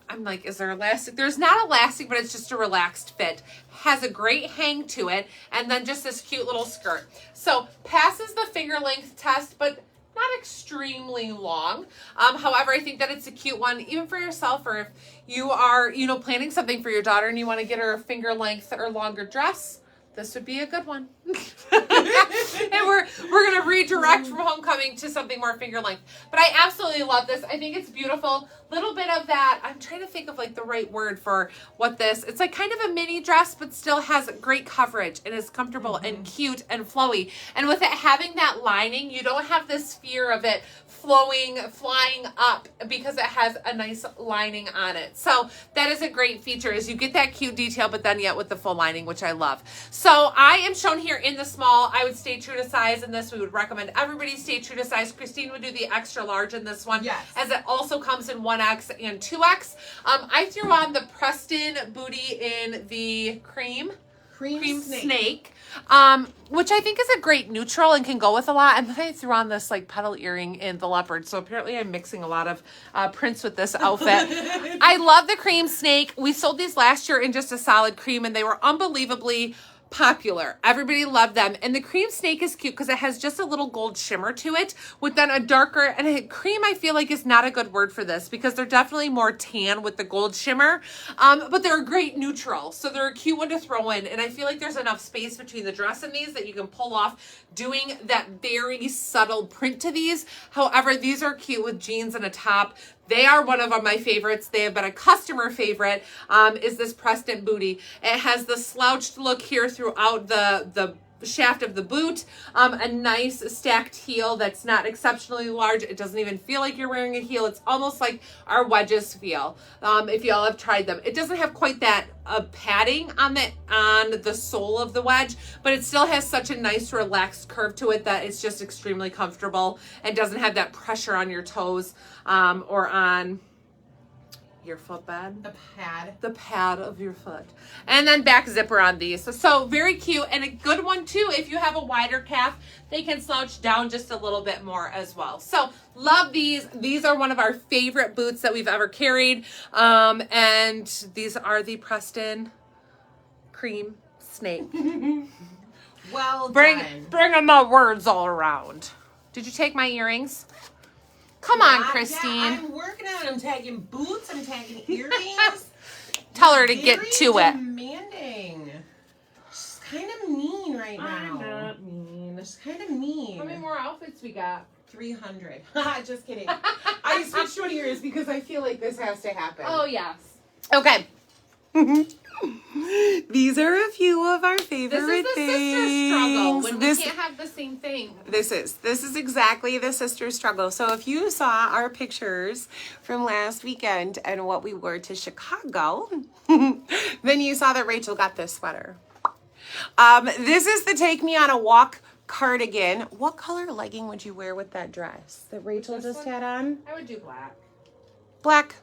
I'm like, is there elastic? There's not elastic, but it's just a relaxed fit. Has a great hang to it, and then just this cute little skirt. So passes the finger length test, but not extremely long. However, I think that it's a cute one, even for yourself, or if you are, planning something for your daughter and you want to get her a finger length or longer dress. This would be a good one. And we're going to redirect from homecoming to something more finger length. But I absolutely love this. I think it's beautiful. Little bit of that. I'm trying to think of like the right word for what this. It's like kind of a mini dress, but still has great coverage and is comfortable and cute and flowy. And with it having that lining, you don't have this fear of it flying up because it has a nice lining on it. So that is a great feature, is you get that cute detail, but then yet with the full lining, which I love. So I am shown here in the small. I would stay true to size in this. We would recommend everybody stay true to size. Christine would do the extra large in this one. Yes. As it also comes in 1X and 2X. I threw on the Preston booty in the cream snake. Which I think is a great neutral and can go with a lot. And then I threw on this like petal earring in the leopard. So apparently I'm mixing a lot of prints with this outfit. I love the cream snake. We sold these last year in just a solid cream, and they were unbelievably popular. Everybody loved them. And the cream snake is cute because it has just a little gold shimmer to it with then a darker, and cream I feel like is not a good word for this because they're definitely more tan with the gold shimmer. But they're a great neutral. So they're a cute one to throw in. And I feel like there's enough space between the dress and these that you can pull off doing that very subtle print to these. However, these are cute with jeans and a top. They are one of my favorites. They have been a customer favorite, is this Preston booty. It has the slouched look here throughout the shaft of the boot, a nice stacked heel that's not exceptionally large. It doesn't even feel like you're wearing a heel. It's almost like our wedges feel, if y'all have tried them. It doesn't have quite that padding on the sole of the wedge, but it still has such a nice relaxed curve to it that it's just extremely comfortable and doesn't have that pressure on your toes, or on your footbed. The pad of your foot. And then back zipper on these. So very cute, and a good one too. If you have a wider calf, they can slouch down just a little bit more as well. So love these. These are one of our favorite boots that we've ever carried. And these are the Preston cream snake. Well Bringing the words all around. Did you take my earrings? Come on, Christine. Yeah, I'm working on it. I'm tagging boots. I'm tagging earrings. Tell her to get to it. Demanding. She's kind of mean right now. I'm not mean. She's kind of mean. How many more outfits we got? 300. Just kidding. I switched one of yours because I feel like this has to happen. Oh, yes. Okay. These are a few of our This favorite is the sister struggle when things. we can't have the same thing. This is exactly the sister struggle. So if you saw our pictures from last weekend and what we wore to Chicago, then you saw that Rachel got this sweater. This is the Take Me on a Walk cardigan. What color legging would you wear with that dress that Rachel This just one? had on? I would do black. Black.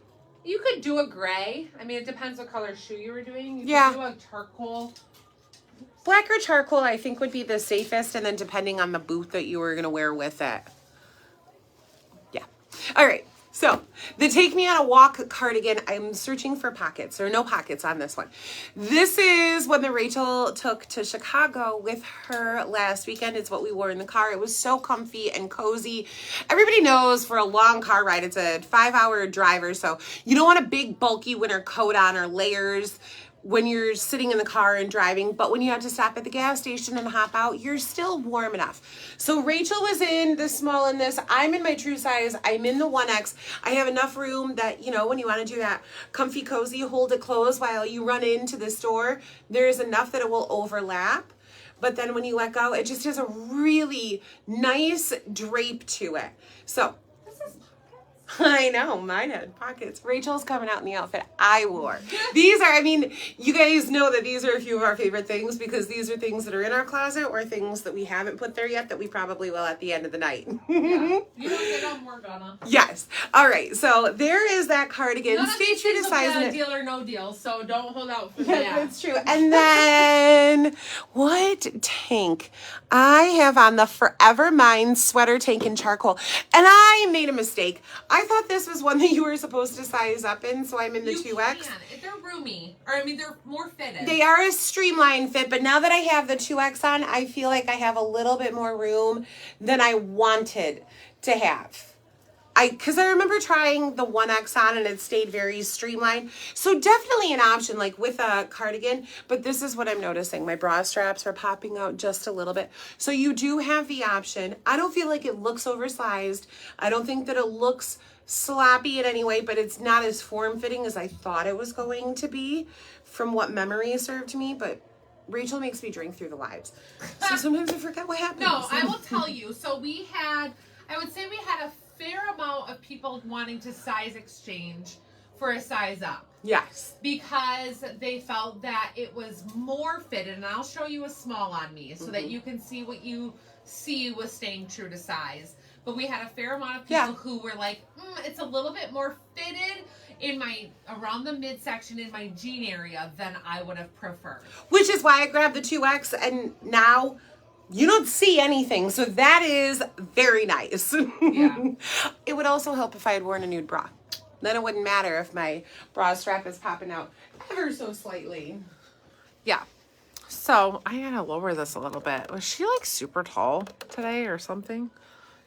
You could do a gray. I mean, it depends what color shoe you were doing. You Yeah. could do a charcoal. Black or charcoal, I think, would be the safest, and then depending on the boot that you were going to wear with it. Yeah. All right. So, the Take Me on a Walk cardigan, I'm searching for pockets. There are no pockets on this one. This is one that Rachel took to Chicago with her last weekend. It's what we wore in the car. It was so comfy and cozy. Everybody knows for a long car ride, it's a 5-hour drive or so. You don't want a big, bulky winter coat on or layers. when you're sitting in the car and driving, but when you have to stop at the gas station and hop out, you're still warm enough. So Rachel was in the small in this. I'm in my true size. I'm in the 1X. I have enough room that, you know, when you want to do that comfy, cozy, hold it closed while you run into the store, there's enough that it will overlap. But then when you let go, it just has a really nice drape to it. So I know, mine had pockets. Rachel's coming out in the outfit I wore. These are, I mean, you guys know that these are a few of our favorite things because these are things that are in our closet or things that we haven't put there yet that we probably will at the end of the night. Yeah. You don't get them, we're gonna. Yes. All right, so there is that cardigan. None of Stay these true to things will size. be in a it. deal or no deal, so don't hold out for Yeah, that. that's true. And then what tank? I have on the Forever Mine sweater tank in charcoal. And I made a mistake. I thought this was one that you were supposed to size up in, so I'm in the 2X. Can. If they're roomy, or I mean they're more fitted. They are a streamlined fit, but now that I have the 2X on, I feel like I have a little bit more room than I wanted to have. Because I remember trying the 1X on and it stayed very streamlined. So definitely an option like with a cardigan, but this is what I'm noticing. My bra straps are popping out just a little bit. So you do have the option. I don't feel like it looks oversized. I don't think that it looks sloppy in any way, but it's not as form-fitting as I thought it was going to be from what memory served me, but Rachel makes me drink through the lives. So sometimes I forget what happens. No, I will tell you. So I would say we had a fair amount of people wanting to size exchange for a size up. Yes. Because they felt that it was more fitted, and I'll show you a small on me so that you can see what you see was staying true to size. But we had a fair amount of people who were like, it's a little bit more fitted in around the midsection in my jean area than I would have preferred. Which is why I grabbed the 2X, and now you don't see anything. So that is very nice. Yeah. It would also help if I had worn a nude bra. Then it wouldn't matter if my bra strap is popping out ever so slightly. Yeah. So I gotta lower this a little bit. Was she like super tall today or something?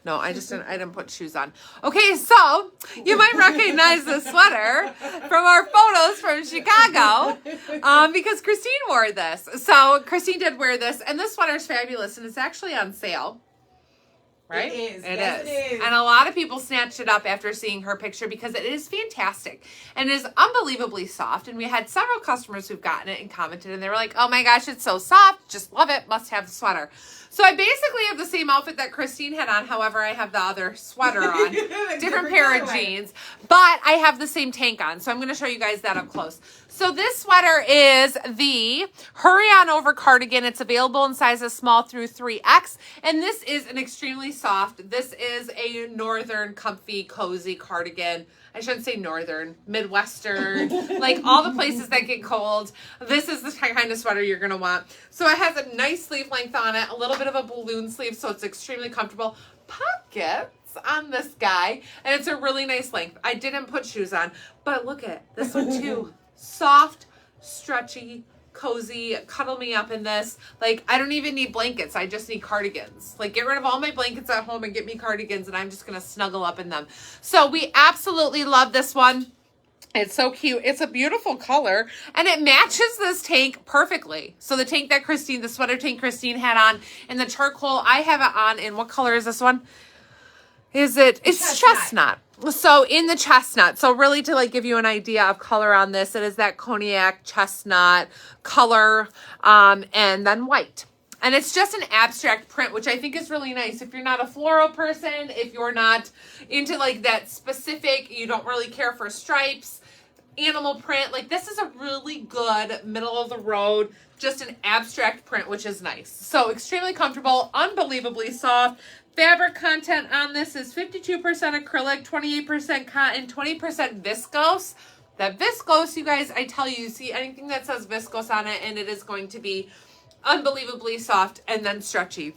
No, I didn't put shoes on. Okay, so you might recognize the sweater from our photos from Chicago because Christine wore this. So Christine did wear this, and this sweater is fabulous, and it's actually on sale. Right? It is. It Yes, is. it is. And a lot of people snatched it up after seeing her picture because it is fantastic and it is unbelievably soft. And we had several customers who've gotten it and commented, and they were like, oh my gosh, it's so soft. Just love it. Must have the sweater. So I basically have the same outfit that Christine had on. However, I have the other sweater on. different pair of colorway. jeans. But I have the same tank on. So I'm going to show you guys that up close. So this sweater is the Hurry On Over cardigan. It's available in sizes small through 3X. And this is an extremely soft. This is a northern, comfy, cozy cardigan. I shouldn't say northern, Midwestern, like all the places that get cold. This is the kind of sweater you're going to want. So it has a nice sleeve length on it, a little bit of a balloon sleeve, so it's extremely comfortable. Pockets on this guy, and it's a really nice length. I didn't put shoes on, but look at this one too. Soft, stretchy, cozy, cuddle me up in this. Like, I don't even need blankets. I just need cardigans. Like, get rid of all my blankets at home and get me cardigans, and I'm just going to snuggle up in them. So we absolutely love this one. It's so cute. It's a beautiful color, and it matches this tank perfectly. So the tank that the sweater tank Christine had on, and the charcoal, I have it on in, what color is this one? It's chestnut. So in the chestnut. So really to like give you an idea of color on this, it is that cognac chestnut color, and then white. And it's just an abstract print, which I think is really nice. If you're not a floral person, if you're not into like that specific, you don't really care for stripes, animal print, like this is a really good middle of the road, just an abstract print, which is nice. So extremely comfortable, unbelievably soft. Fabric content on this is 52% acrylic, 28% cotton, 20% viscose. That viscose, you guys, I tell you, see anything that says viscose on it, and it is going to be unbelievably soft and then stretchy.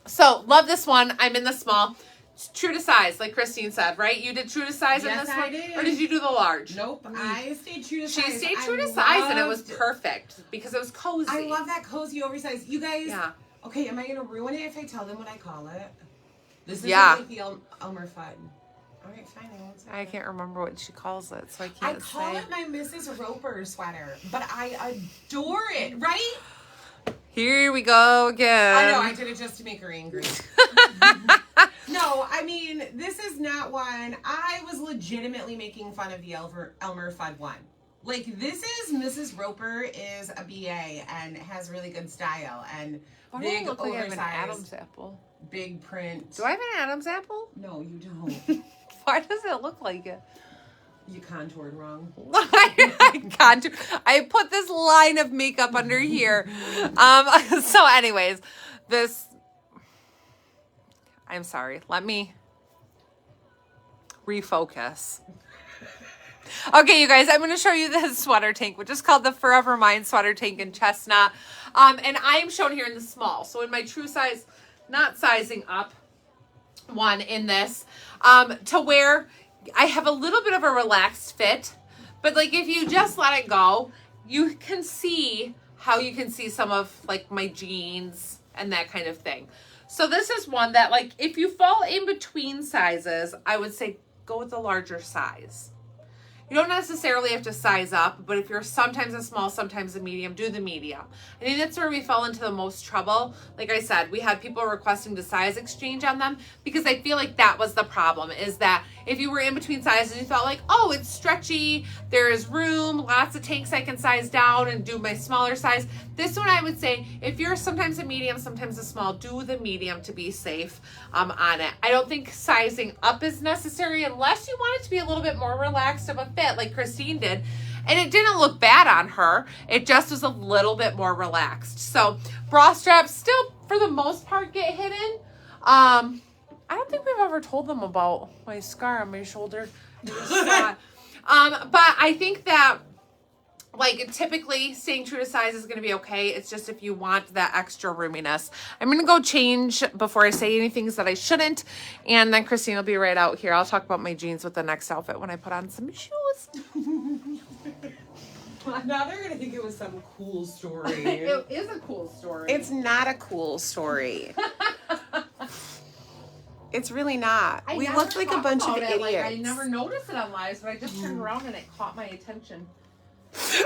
So love this one. I'm in the small. It's true to size, like Christine said, right? You did true to size in Yes, this I one? did. Or did you do the large? Nope, I stayed true to size. She stayed true to size, and it was perfect because it was cozy. I love that cozy oversized. You guys, Yeah. okay, am I going to ruin it if I tell them what I call it? This is Yeah. like the Elmer Fudd. All right, fine. I can't remember what she calls it, so I I can't call say. it my Mrs. Roper sweater, but I adore it. Ready? Here we go again. I know, I did it just to make her angry. No, I mean, this is not one. I was legitimately making fun of the Elmer Fudd one. Like, this is Mrs. Roper is a BA and has really good style and Why do I big look like I have an oversized, Adam's apple? big print. Do I have an Adam's apple? No, you don't. Why does it look like it? You contoured wrong. I put this line of makeup under here. So anyways, I'm sorry. Let me refocus. Okay, you guys, I'm going to show you this sweater tank, which is called the Forever Mine sweater tank in chestnut. And I'm shown here in the small. So in my true size, not sizing up one in this, to where I have a little bit of a relaxed fit, but like if you just let it go, you can see how you can see some of like my jeans and that kind of thing. So this is one that like if you fall in between sizes, I would say go with the larger size. You don't necessarily have to size up, but if you're sometimes a small, sometimes a medium, do the medium. I think that's where we fell into the most trouble. Like I said, we had people requesting to size exchange on them because I feel like that was the problem, is that if you were in between sizes, you felt like, oh, it's stretchy, there is room, lots of tanks I can size down and do my smaller size. This one I would say, if you're sometimes a medium, sometimes a small, do the medium to be safe on it. I don't think sizing up is necessary unless you want it to be a little bit more relaxed of a fit like Christine did. And it didn't look bad on her. It just was a little bit more relaxed. So bra straps still, for the most part, get hidden. I don't think we've ever told them about my scar on my shoulder. I just saw it. But I think that like typically staying true to size is going to be okay. It's just if you want that extra roominess. I'm going to go change before I say anything that I shouldn't. And then Christine will be right out here. I'll talk about my jeans with the next outfit when I put on some shoes. Now they're going to think it was some cool story. It is a cool story. It's not a cool story. It's really not. We looked like a bunch of idiots. Like, I never noticed it on lives, but I just turned around and it caught my attention.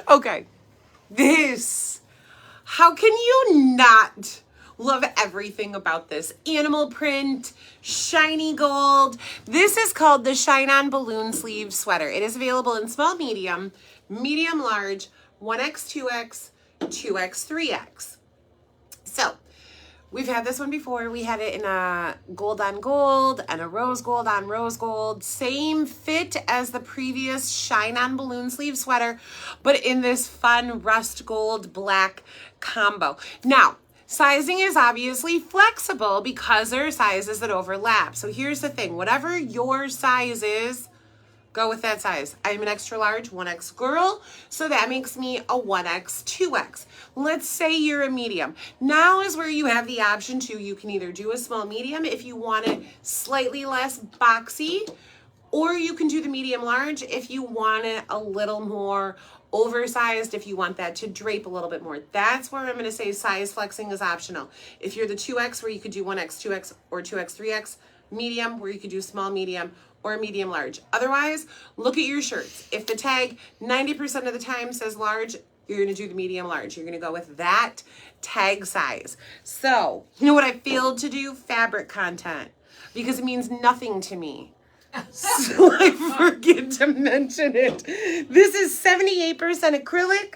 Okay. How can you not love everything about this? Animal print, shiny gold. This is called the Shine On Balloon Sleeve Sweater. It is available in small, medium, medium large, 1X, 2X, 2X, 3X. So, we've had this one before. We had it in a gold on gold and a rose gold on rose gold. Same fit as the previous Shine On Balloon Sleeve sweater, but in this fun rust gold black combo. Now, sizing is obviously flexible because there are sizes that overlap. So here's the thing. Whatever your size is, go with that size. I'm an extra large 1X girl, so that makes me a 1X, 2X. Let's say you're a medium. Now is where you have the option to, you can either do a small medium if you want it slightly less boxy, or you can do the medium large if you want it a little more oversized, if you want that to drape a little bit more. That's where I'm going to say size flexing is optional. If you're the 2X, where you could do 1X, 2X, or 2X, 3X, medium, where you could do small, medium, or medium large. Otherwise, look at your shirts. If the tag 90% of the time says large, you're going to do the medium large. You're going to go with that tag size. So, you know what I failed to do? Fabric content. Because it means nothing to me. So I forget to mention it. This is 78% acrylic,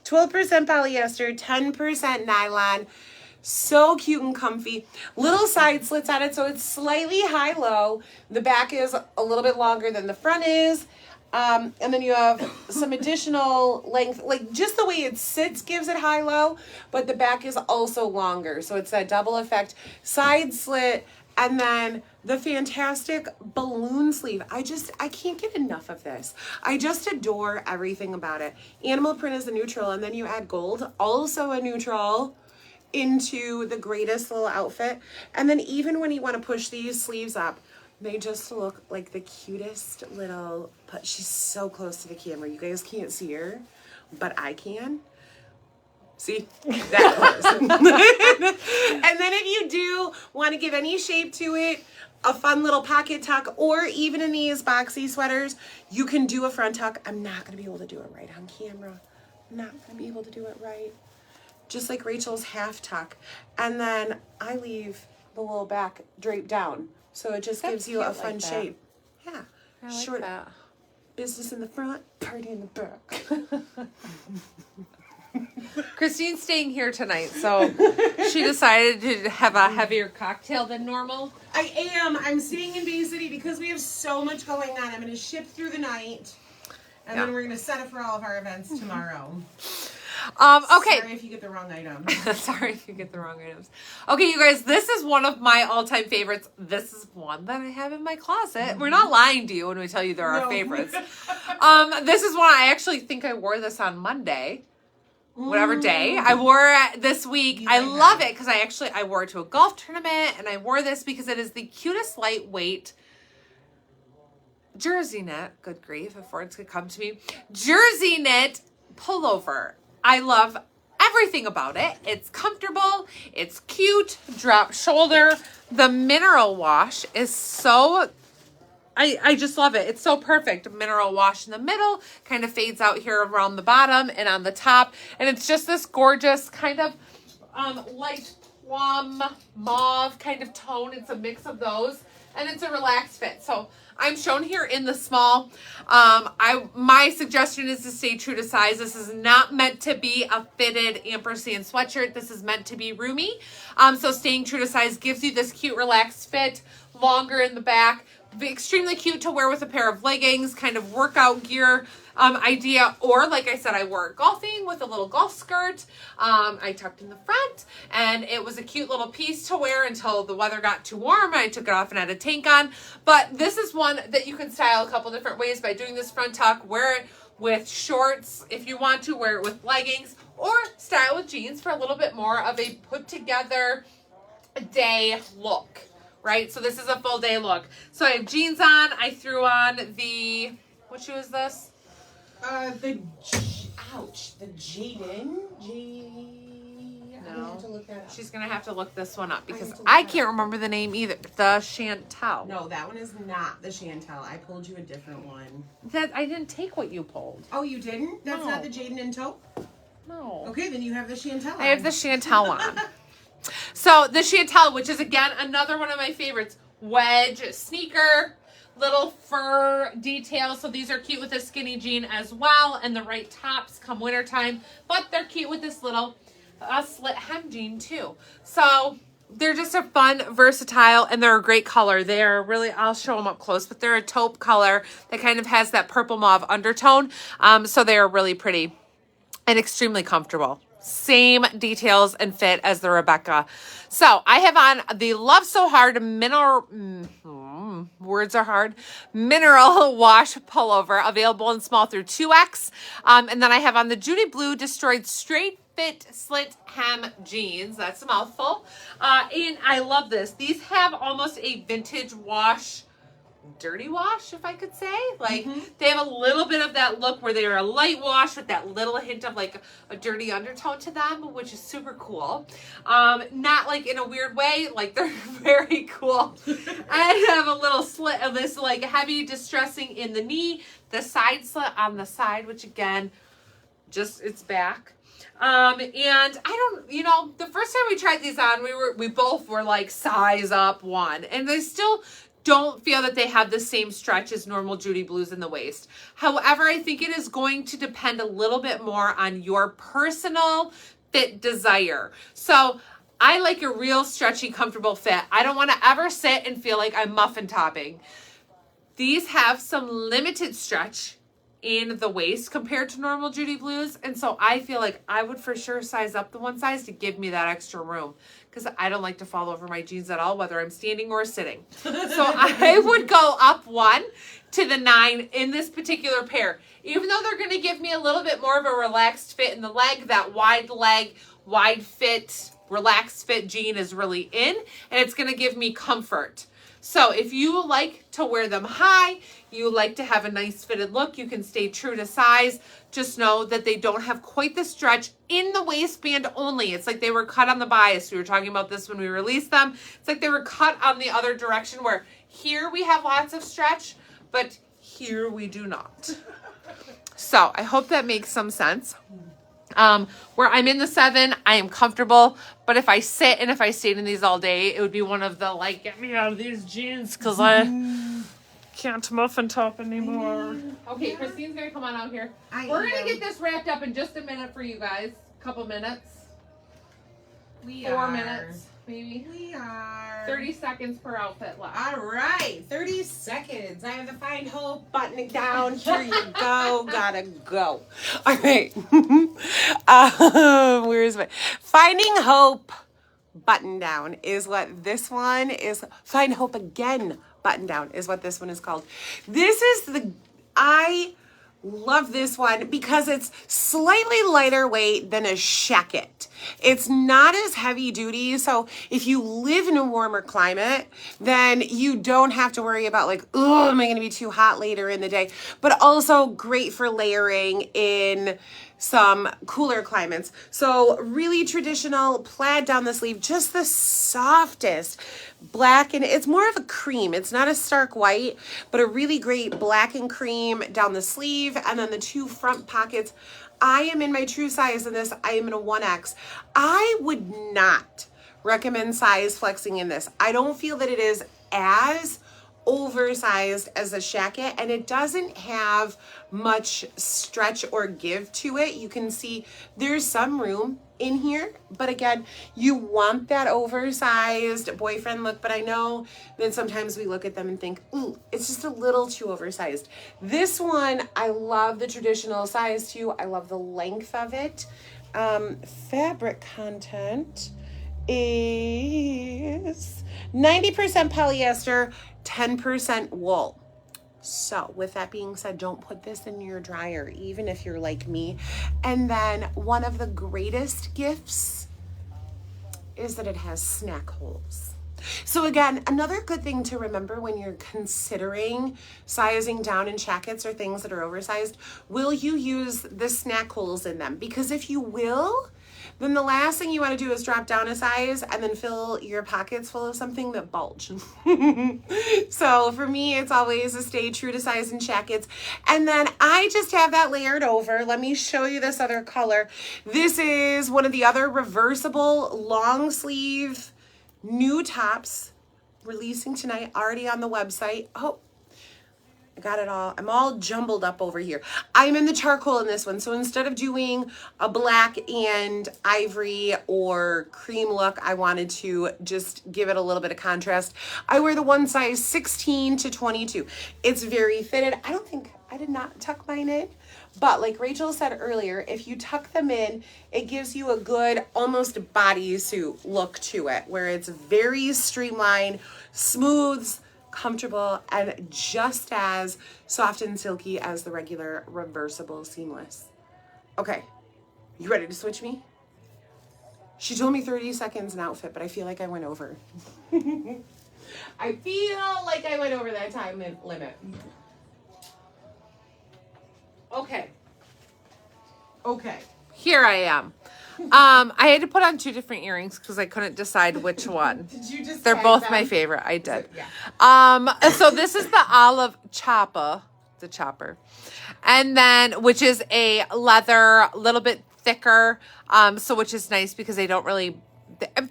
12% polyester, 10% nylon. So cute and comfy. Little side slits on it, so it's slightly high-low. The back is a little bit longer than the front is. And then you have some additional length, like just the way it sits gives it high-low, but the back is also longer. So it's that double effect side slit, and then the fantastic balloon sleeve. I can't get enough of this. I just adore everything about it. Animal print is the neutral, and then you add gold, also a neutral, into the greatest little outfit. And then even when you want to push these sleeves up, they just look like the cutest little, she's so close to the camera. You guys can't see her, but I can. See, that close. And then if you do want to give any shape to it, a fun little pocket tuck, or even in these boxy sweaters, you can do a front tuck. I'm not going to be able to do it right on camera. I'm not going to be able to do it right. Just like Rachel's half tuck. And then I leave the little back draped down. So it just gives you a fun like that. shape. Yeah. I like Short that. business in the front, party in the back. Christine's staying here tonight, so she decided to have a heavier cocktail than normal. I am. I'm staying in Bay City because we have so much going on. I'm going to ship through the night, and then we're going to set up for all of our events tomorrow. Okay. Sorry if you get the wrong item. Sorry if you get the wrong items. Okay, you guys, this is one of my all-time favorites. This is one that I have in my closet. We're not lying to you when we tell you they're our No. favorites. This is one I actually think I wore this on Monday. Whatever day. I wore it this week. I love it because I wore it to a golf tournament, and I wore this because it is the cutest lightweight jersey knit. Good grief, if words could come to me. Jersey knit pullover. I love everything about it. It's comfortable. It's cute. Drop shoulder. The mineral wash is so... I just love it. It's so perfect. Mineral wash in the middle, kind of fades out here around the bottom and on the top. And it's just this gorgeous kind of light plum mauve kind of tone. It's a mix of those. And it's a relaxed fit. So I'm shown here in the small. My suggestion is to stay true to size. This is not meant to be a fitted ampersand sweatshirt. This is meant to be roomy. So staying true to size gives you this cute relaxed fit, longer in the back. Extremely cute to wear with a pair of leggings, kind of workout gear idea. Or like I said, I wore it golfing with a little golf skirt. I tucked in the front, and it was a cute little piece to wear until the weather got too warm. I took it off and had a tank on. But this is one that you can style a couple different ways by doing this front tuck. Wear it with shorts if you want to, wear it with leggings, or style with jeans for a little bit more of a put together day look. Right? So this is a full day look. So I have jeans on. I threw on the, what shoe is this? The Jaden. I'm gonna have to look that up. She's going to have to look this one up because I can't remember the name either. The Chantel. No, that one is not the Chantel. I pulled you a different one. That I didn't take what you pulled. Oh, you didn't? That's No. not the Jaden and Taupe? No. Okay, then you have the Chantel. I have the Chantel on. So the Chantel, which is again another one of my favorites, wedge sneaker, little fur detail. So these are cute with a skinny jean as well, and the right tops come wintertime, but they're cute with this little slit hem jean too. So they're just a fun, versatile, and they're a great color. They're really, I'll show them up close, but they're a taupe color that kind of has that purple mauve undertone. So they are really pretty and extremely comfortable. Same details and fit as the Rebecca. So I have on the Love So Hard mineral wash pullover, available in small through 2X. And then I have on the Judy Blue Destroyed Straight Fit Slit Hem jeans. That's a mouthful. And I love this. These have almost a vintage wash, dirty wash, if I could say. Like they have a little bit of that look where they're a light wash with that little hint of like a dirty undertone to them, which is super cool. Not like in a weird way, like they're very cool. I have a little slit of this like heavy distressing in the knee, the side slit on the side, which again, just it's back. And I don't, the first time we tried these on, we both were like size up 1, and they still don't feel that they have the same stretch as normal Judy Blues in the waist. However, I think it is going to depend a little bit more on your personal fit desire. So I like a real stretchy, comfortable fit. I don't want to ever sit and feel like I'm muffin topping. These have some limited stretch in the waist compared to normal Judy Blues. And so I feel like I would for sure size up the one size to give me that extra room, because I don't like to fall over my jeans at all, whether I'm standing or sitting. So I would go up 1 to the 9 in this particular pair. Even though they're going to give me a little bit more of a relaxed fit in the leg, that wide leg, wide fit, relaxed fit jean is really in, and it's going to give me comfort. So if you like to wear them high, you like to have a nice fitted look, you can stay true to size, just know that they don't have quite the stretch in the waistband only. It's like they were cut on the bias. We were talking about this when we released them. It's like they were cut on the other direction, where here we have lots of stretch, but here we do not. So I hope that makes some sense. Where I'm in the 7, I am comfortable, but if I sit and if I stayed in these all day, it would be one of the, like, get me out of these jeans because I can't muffin top anymore. Okay, Christine's gonna come on out here. We're gonna get this wrapped up in just a minute for you guys. Couple minutes. 4 minutes, maybe. We are. 30 seconds per outfit left. All right, 30 seconds. I have the Find Hope button. Button it down. Here you go. Gotta go. All right. Where's my Finding Hope button down is what this one is. Find Hope Again button down is what this one is called. This is I love this one because it's slightly lighter weight than a shacket. It's not as heavy duty. So if you live in a warmer climate, then you don't have to worry about like, oh, am I going to be too hot later in the day? But also great for layering in some cooler climates. So really traditional plaid down the sleeve, just the softest black, and it's more of a cream. It's not a stark white, but a really great black and cream down the sleeve, and then the 2 front pockets. I am in my true size in this. I am in a 1X. I would not recommend size flexing in this. I don't feel that it is as oversized as a shacket, and it doesn't have much stretch or give to it. You can see there's some room in here, but again, you want that oversized boyfriend look, but I know that sometimes we look at them and think, ooh, it's just a little too oversized. This one, I love the traditional size too. I love the length of it. Fabric content is 90% polyester, 10% wool. So with that being said, don't put this in your dryer, even if you're like me. And then one of the greatest gifts is that it has snack holes. So again, another good thing to remember when you're considering sizing down in jackets or things that are oversized, will you use the snack holes in them? Because if you will, then the last thing you want to do is drop down a size and then fill your pockets full of something that bulge. So for me, it's always a stay true to size in jackets. And then I just have that layered over. Let me show you this other color. This is one of the other reversible long sleeve new tops releasing tonight, already on the website. Oh, I got it all. I'm all jumbled up over here. I'm in the charcoal in this one. So instead of doing a black and ivory or cream look, I wanted to just give it a little bit of contrast. I wear the one size 16 to 22. It's very fitted. I did not tuck mine in, but like Rachel said earlier, if you tuck them in, it gives you a good almost bodysuit look to it, where it's very streamlined, smooth, comfortable, and just as soft and silky as the regular reversible seamless. Okay, you ready to switch me? She told me 30 seconds an outfit, but I feel like I went over. I feel like I went over that time limit. Okay. Okay. Here I am. I had to put on 2 different earrings because I couldn't decide which one. Did you just They're tag both them? my favorite. I did. Yeah. So this is the olive chopper, and then which is a leather, a little bit thicker. So which is nice because they don't really,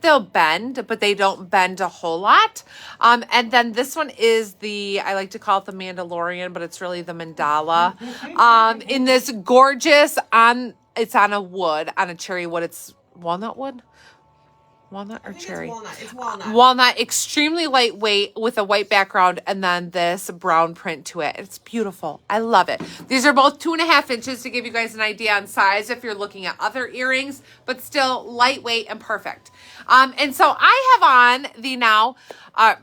they'll bend, but they don't bend a whole lot. And then this one is I like to call it the Mandalorian, but it's really the mandala. In this gorgeous it's on a cherry wood. It's walnut wood? Walnut or cherry? It's walnut. Walnut, extremely lightweight with a white background, and then this brown print to it. It's beautiful. I love it. These are both 2.5 inches to give you guys an idea on size if you're looking at other earrings, but still lightweight and perfect. And so I have on now I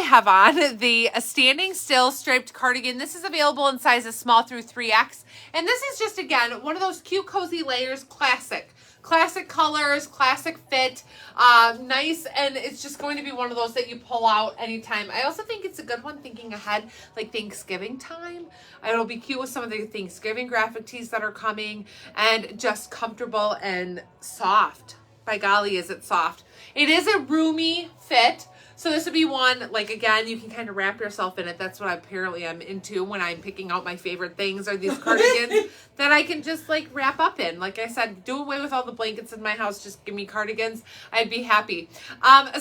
have on the standing still striped cardigan. This is available in sizes small through 3X. And this is just, again, one of those cute, cozy layers, classic. Classic colors, classic fit, nice, and it's just going to be one of those that you pull out anytime. I also think it's a good one thinking ahead, like Thanksgiving time. It'll be cute with some of the Thanksgiving graphic tees that are coming, and just comfortable and soft. By golly, is it soft. It is a roomy fit. So this would be one, like, again, you can kind of wrap yourself in it. That's what apparently I'm into when I'm picking out my favorite things, are these cardigans that I can just, like, wrap up in. Like I said, do away with all the blankets in my house. Just give me cardigans. I'd be happy.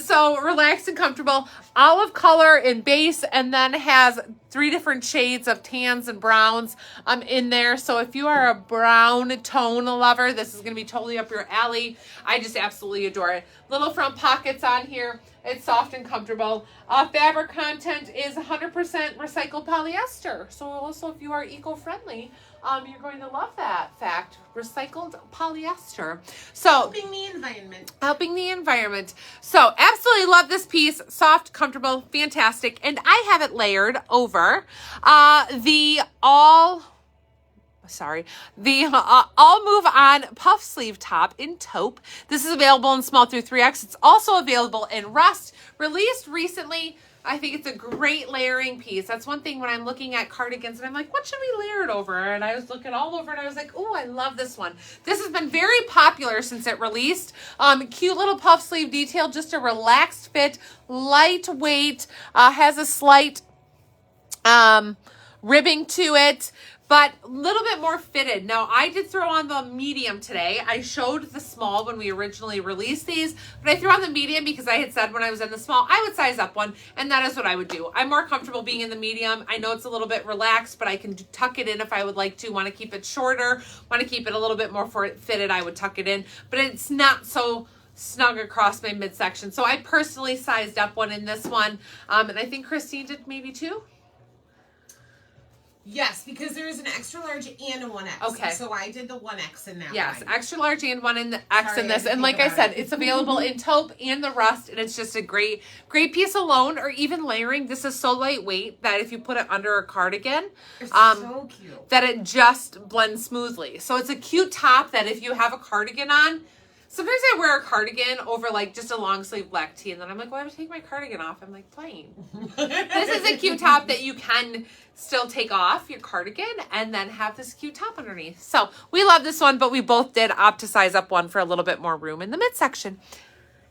So relaxed and comfortable. Olive color in base, and then has 3 different shades of tans and browns in there. So if you are a brown tone lover, this is going to be totally up your alley. I just absolutely adore it. Little front pockets on here. It's soft and comfortable. Fabric content is 100% recycled polyester. So also if you are eco-friendly, you're going to love that fact. Recycled polyester. So Helping the environment. helping the environment. So absolutely love this piece. Soft, comfortable, fantastic. And I have it layered over the All Move On puff sleeve top in taupe. This is available in small through 3X. It's also available in rust. Released recently. I think it's a great layering piece. That's one thing when I'm looking at cardigans and I'm like, what should we layer it over? And I was looking all over and I was like, oh, I love this one. This has been very popular since it released. Cute little puff sleeve detail, just a relaxed fit, lightweight, has a slight ribbing to it, but a little bit more fitted. Now, I did throw on the medium today. I showed the small when we originally released these, but I threw on the medium because I had said when I was in the small, I would size up one, and that is what I would do. I'm more comfortable being in the medium. I know it's a little bit relaxed, but I can tuck it in if I would like to. Want to keep it shorter, want to keep it a little bit more fitted, I would tuck it in, but it's not so snug across my midsection. So I personally sized up one in this one, and I think Christine did maybe 2. Yes, because there is an extra large and a 1X. Okay. So I did the 1X in that Yes, one. extra large and 1 in the X Sorry, in I this. didn't And think like I about said, it. it's available in taupe and the rust, and it's just a great piece alone, or even layering. This is so lightweight that if you put it under a cardigan, It's so cute. that it just blends smoothly. So it's a cute top that if you have a cardigan on, sometimes I wear a cardigan over like just a long sleeve black tee, and then I'm like, well, I have to take my cardigan off. I'm like, plain. This is a cute top that you can still take off your cardigan and then have this cute top underneath. So we love this one, but we both did opt to size up one for a little bit more room in the midsection.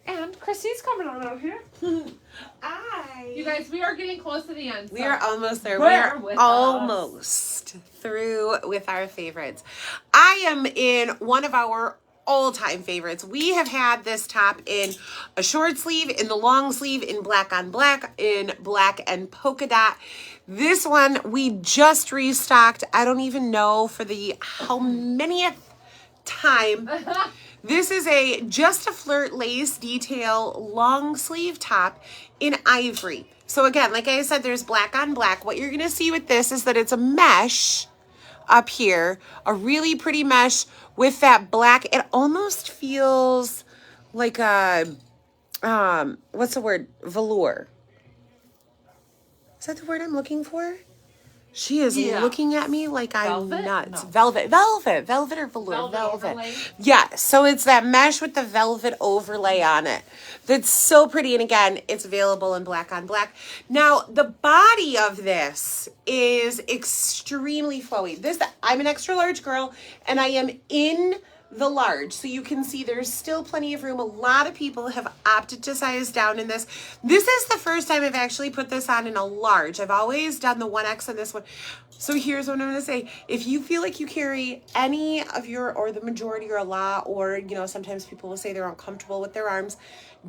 And Christy's coming on out here. You guys, we are getting close to the end. We are almost there. Bear We with are almost through with our favorites. I am in one of our all-time favorites. We have had this top in a short sleeve, in the long sleeve, in black on black, in black and polka dot. This one we just restocked. I don't even know for the how manyth time. This is a Just a Flirt lace detail long sleeve top in ivory. So again, like I said, there's black on black. What you're gonna see with this is that it's a mesh up here, a really pretty mesh with that black. It almost feels like a, what's the word? Velour. Is that the word I'm looking for? She is looking at me like I'm Velvet? nuts. No. Velvet or velour? Velvet overlay? Yeah, so it's that mesh with the velvet overlay on it. That's so pretty. And again, it's available in black on black. Now, the body of this is extremely flowy. I'm an extra large girl, and I am in the large. So you can see there's still plenty of room. A lot of people have opted to size down in this. This is the first time I've actually put this on in a large. I've always done the 1X on this one. So here's what I'm going to say. If you feel like you carry any of your, or the majority or a lot, or, you know, sometimes people will say they're uncomfortable with their arms,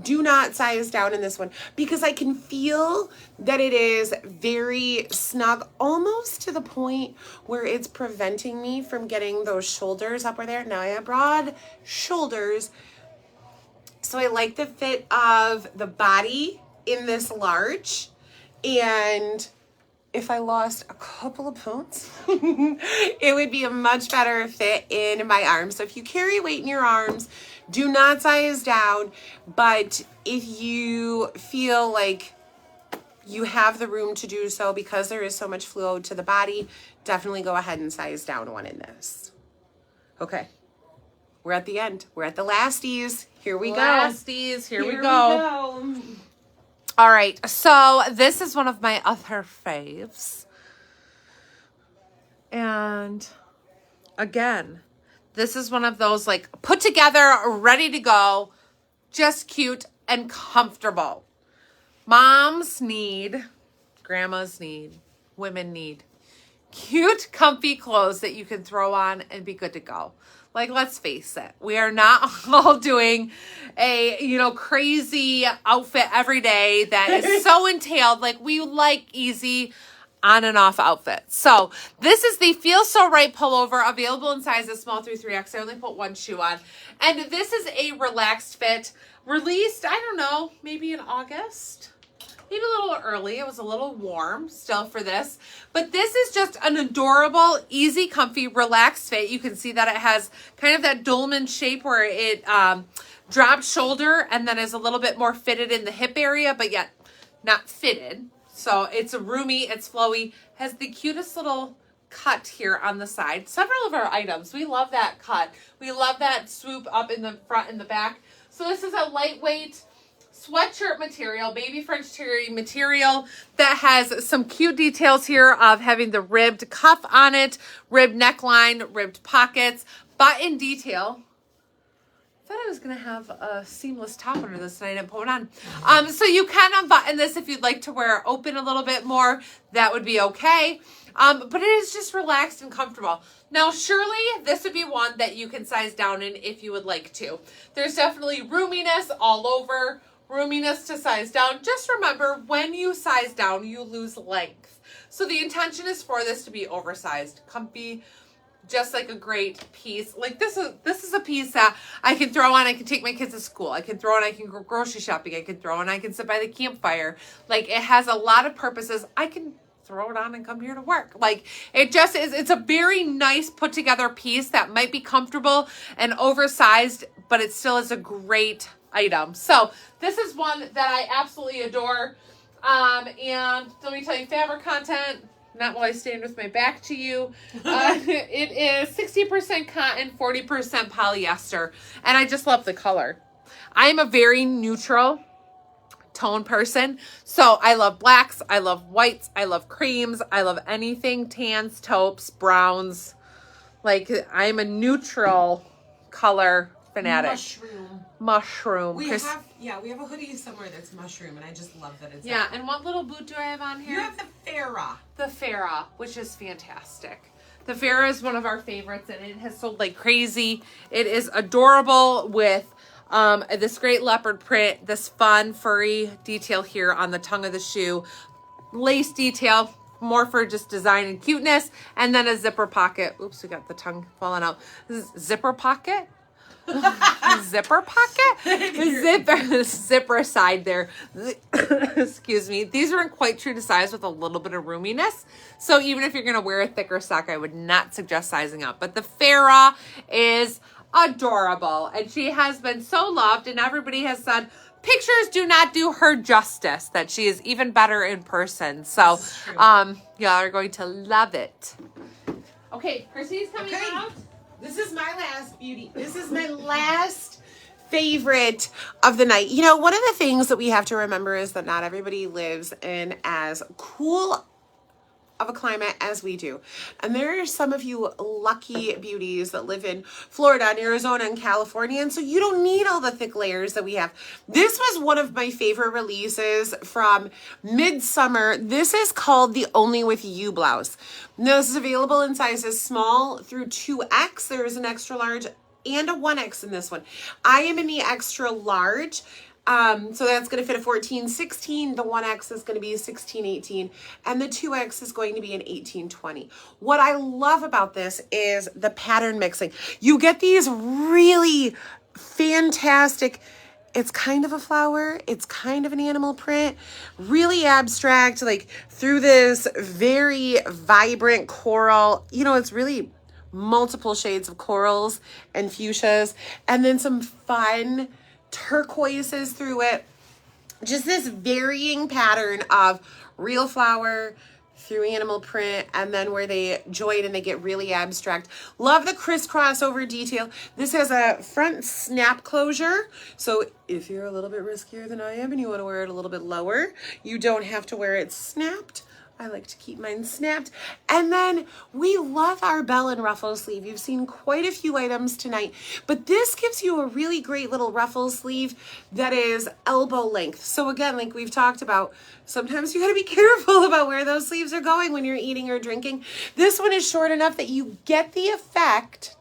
do not size down in this one, because I can feel that it is very snug, almost to the point where it's preventing me from getting those shoulders up where there. Now I have broad shoulders, so I like the fit of the body in this large. And if I lost a couple of pounds, it would be a much better fit in my arms. So if you carry weight in your arms, do not size down. But if you feel like you have the room to do so, because there is so much flow to the body, definitely go ahead and size down one in this. Okay. we're at the end. We're at the lasties. Here we go. Lasties, here we go. All right, so this is one of my other faves. And again, this is one of those like put together, ready to go, just cute and comfortable. Moms need, grandmas need, women need cute, comfy clothes that you can throw on and be good to go. Like, let's face it, we are not all doing a, crazy outfit every day that is so entailed. Like, we like easy on and off outfits. So this is the Feel So Right pullover, available in sizes small through 3X. I only put one shoe on. And this is a relaxed fit, released, I don't know, maybe in August. Maybe a little early. It was a little warm still for this. But this is just an adorable, easy, comfy, relaxed fit. You can see that it has kind of that dolman shape where it drops shoulder and then is a little bit more fitted in the hip area, but yet not fitted. So it's roomy, it's flowy, has the cutest little cut here on the side. Several of our items, we love that cut. We love that swoop up in the front and the back. So this is a lightweight sweatshirt material, baby French terry material that has some cute details here of having the ribbed cuff on it, ribbed neckline, ribbed pockets, button detail. I thought I was going to have a seamless top under this and I didn't put it on. So you can unbutton this if you'd like to wear it open a little bit more. That would be okay. But it is just relaxed and comfortable. Now, surely this would be one that you can size down in if you would like to. There's definitely roominess all over. Roominess to size down. Just remember, when you size down, you lose length. So the intention is for this to be oversized, comfy, just like a great piece. Like this is a piece that I can throw on. I can take my kids to school. I can throw on. I can go grocery shopping. I can throw on. I can sit by the campfire. Like, it has a lot of purposes. I can throw it on and come here to work. Like, it just is. It's a very nice put together piece that might be comfortable and oversized, but it still is a great item. So this is one that I absolutely adore. And let me tell you, fabric content, not while I stand with my back to you. It is 60% cotton, 40% polyester. And I just love the color. I am a very neutral tone person. So I love blacks. I love whites. I love creams. I love anything tans, taupes, browns. Like, I'm a neutral color fanatic. Mushroom. We have a hoodie somewhere that's mushroom, and I just love that it's Yeah, and what little boot do I have on here? You have the Farrah. The Farrah, which is fantastic. The Farrah is one of our favorites, and it has sold like crazy. It is adorable with this great leopard print, this fun furry detail here on the tongue of the shoe, lace detail, more for just design and cuteness, and then a zipper pocket. Oops, we got the tongue falling out. Zipper pocket? Zipper pocket? Zipper side there. Excuse me. These aren't quite true to size with a little bit of roominess. So even if you're going to wear a thicker sock, I would not suggest sizing up. But the Farrah is adorable. And she has been so loved. And everybody has said pictures do not do her justice. That she is even better in person. So y'all are going to love it. Okay, Chrissy's coming out. This is my last beauty. This is my last favorite of the night. You know, one of the things that we have to remember is that not everybody lives in as cool of a climate as we do. And there are some of you lucky beauties that live in Florida and Arizona and California, and so you don't need all the thick layers that we have. This was one of my favorite releases from midsummer. This is called the Only With You blouse. Now, this is available in sizes small through 2X. There is an extra large and a 1X in this one. I am in the extra large. So that's going to fit a 14-16. The 1X is going to be a 16-18. And the 2X is going to be an 18-20. What I love about this is the pattern mixing. You get these really fantastic, it's kind of a flower, it's kind of an animal print, really abstract, like through this very vibrant coral. You know, it's really multiple shades of corals and fuchsias, and then some fun turquoises through it. Just this varying pattern of real flower, through animal print, and then where they join and they get really abstract. Love the crisscross over detail. This has a front snap closure, so if you're a little bit riskier than I am and you want to wear it a little bit lower, you don't have to wear it snapped. I like to keep mine snapped. And then we love our bell and ruffle sleeve. You've seen quite a few items tonight, but this gives you a really great little ruffle sleeve that is elbow length. So again, like we've talked about, sometimes you gotta be careful about where those sleeves are going when you're eating or drinking. This one is short enough that you get the effect,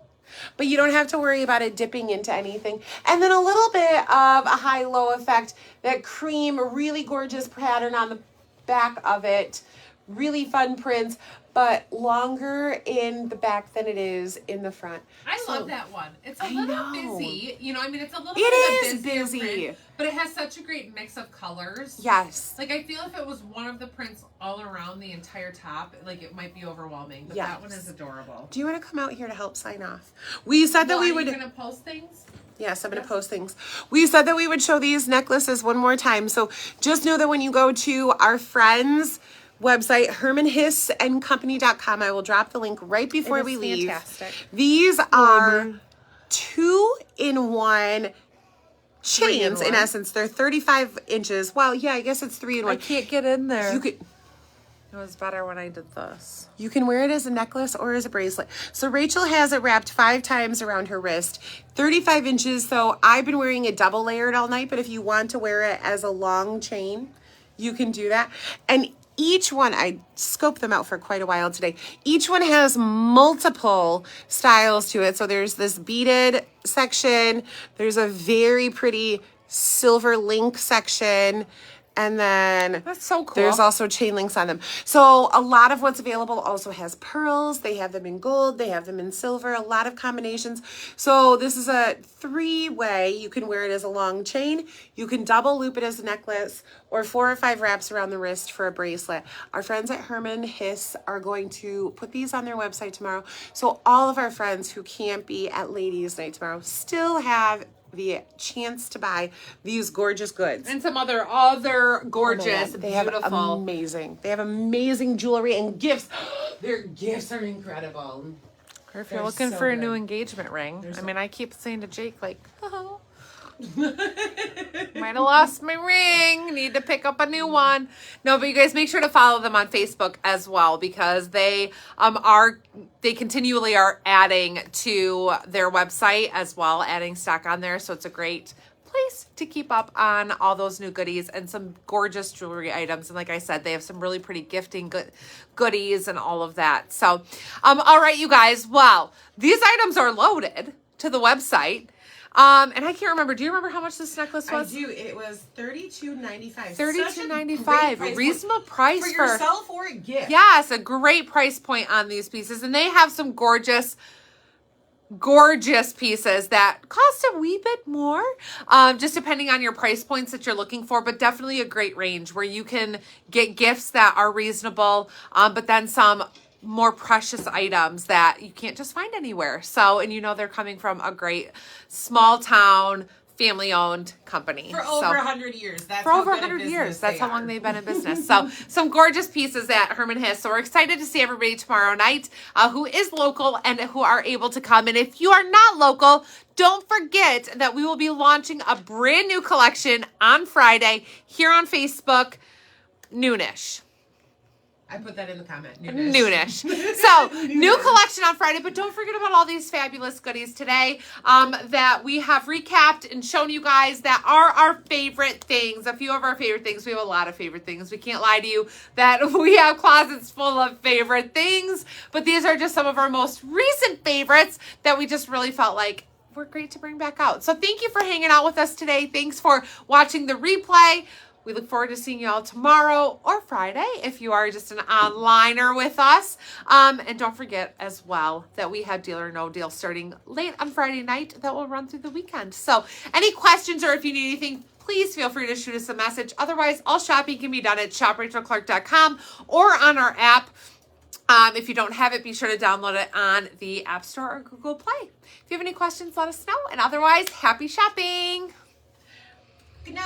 but you don't have to worry about it dipping into anything. And then a little bit of a high-low effect, that cream, really gorgeous pattern on the back of it. Really fun prints, but longer in the back than it is in the front. I love that one. It's a little busy. You know, I mean, it's a little It bit is busy. print, but it has such a great mix of colors. Yes. Like, I feel if it was one of the prints all around the entire top, like, it might be overwhelming. But Yes. that one is adorable. Do you want to come out here to help sign off? We said that we would... Are you going to post things? Yes, I'm going to post things. We said that we would show these necklaces one more time. So just know that when you go to our friends' website, hermanhissandcompany.com, I will drop the link right before we leave. Fantastic. These are 2-in-1 chains. In one. essence, they're 35 inches. Well, yeah, I guess it's 3-in-1. I can't get in there. You could... It was better when I did this. You can wear it as a necklace or as a bracelet. So Rachel has it wrapped 5 times around her wrist. 35 inches, so I've been wearing it double layered all night, but if you want to wear it as a long chain, you can do that. And each one, I scoped them out for quite a while today. Each one has multiple styles to it. So there's this beaded section. There's a very pretty silver link section. And then That's so cool. there's also chain links on them. So a lot of what's available also has pearls. They have them in gold. They have them in silver. A lot of combinations. So this is a 3-way. You can wear it as a long chain. You can double loop it as a necklace, or 4 or 5 wraps around the wrist for a bracelet. Our friends at Herman Hiss are going to put these on their website tomorrow. So all of our friends who can't be at Ladies Night tomorrow still have the chance to buy these gorgeous goods. And some other gorgeous, They have beautiful. amazing jewelry and gifts. Their gifts are incredible. Or if you're They're looking so for a good. new engagement ring. I mean, I keep saying to Jake, like, oh, might have lost my ring. Need to pick up a new one. No, but you guys make sure to follow them on Facebook as well, because they continually are adding to their website as well, adding stock on there. So it's a great place to keep up on all those new goodies and some gorgeous jewelry items. And like I said, they have some really pretty gifting goodies and all of that. So, all right, you guys. Well, these items are loaded to the website. And I can't remember. Do you remember how much this necklace was? I do. It was $32.95. $32.95. Reasonable price for yourself or a gift. Yes, a great price point on these pieces. And they have some gorgeous pieces that cost a wee bit more, just depending on your price points that you're looking for, but definitely a great range where you can get gifts that are reasonable, but then some more precious items that you can't just find anywhere. So, and you know, they're coming from a great small town, family-owned company. For over 100 years. That's For how over good a 100 business years. That's they how are. long they've been in business. So some gorgeous pieces at Herman Hiss. So we're excited to see everybody tomorrow night who is local and who are able to come. And if you are not local, don't forget that we will be launching a brand new collection on Friday here on Facebook, noonish. I put that in the comment. Noonish. So, new collection on Friday, but don't forget about all these fabulous goodies today that we have recapped and shown you guys that are our favorite things. A few of our favorite things. We have a lot of favorite things. We can't lie to you that we have closets full of favorite things, but these are just some of our most recent favorites that we just really felt like were great to bring back out. So, thank you for hanging out with us today. Thanks for watching the replay. We look forward to seeing you all tomorrow or Friday if you are just an onliner with us. And don't forget as well that we have Deal or No Deal starting late on Friday night that will run through the weekend. So any questions or if you need anything, please feel free to shoot us a message. Otherwise, all shopping can be done at shoprachelclark.com or on our app. If you don't have it, be sure to download it on the App Store or Google Play. If you have any questions, let us know. And otherwise, happy shopping. Good night.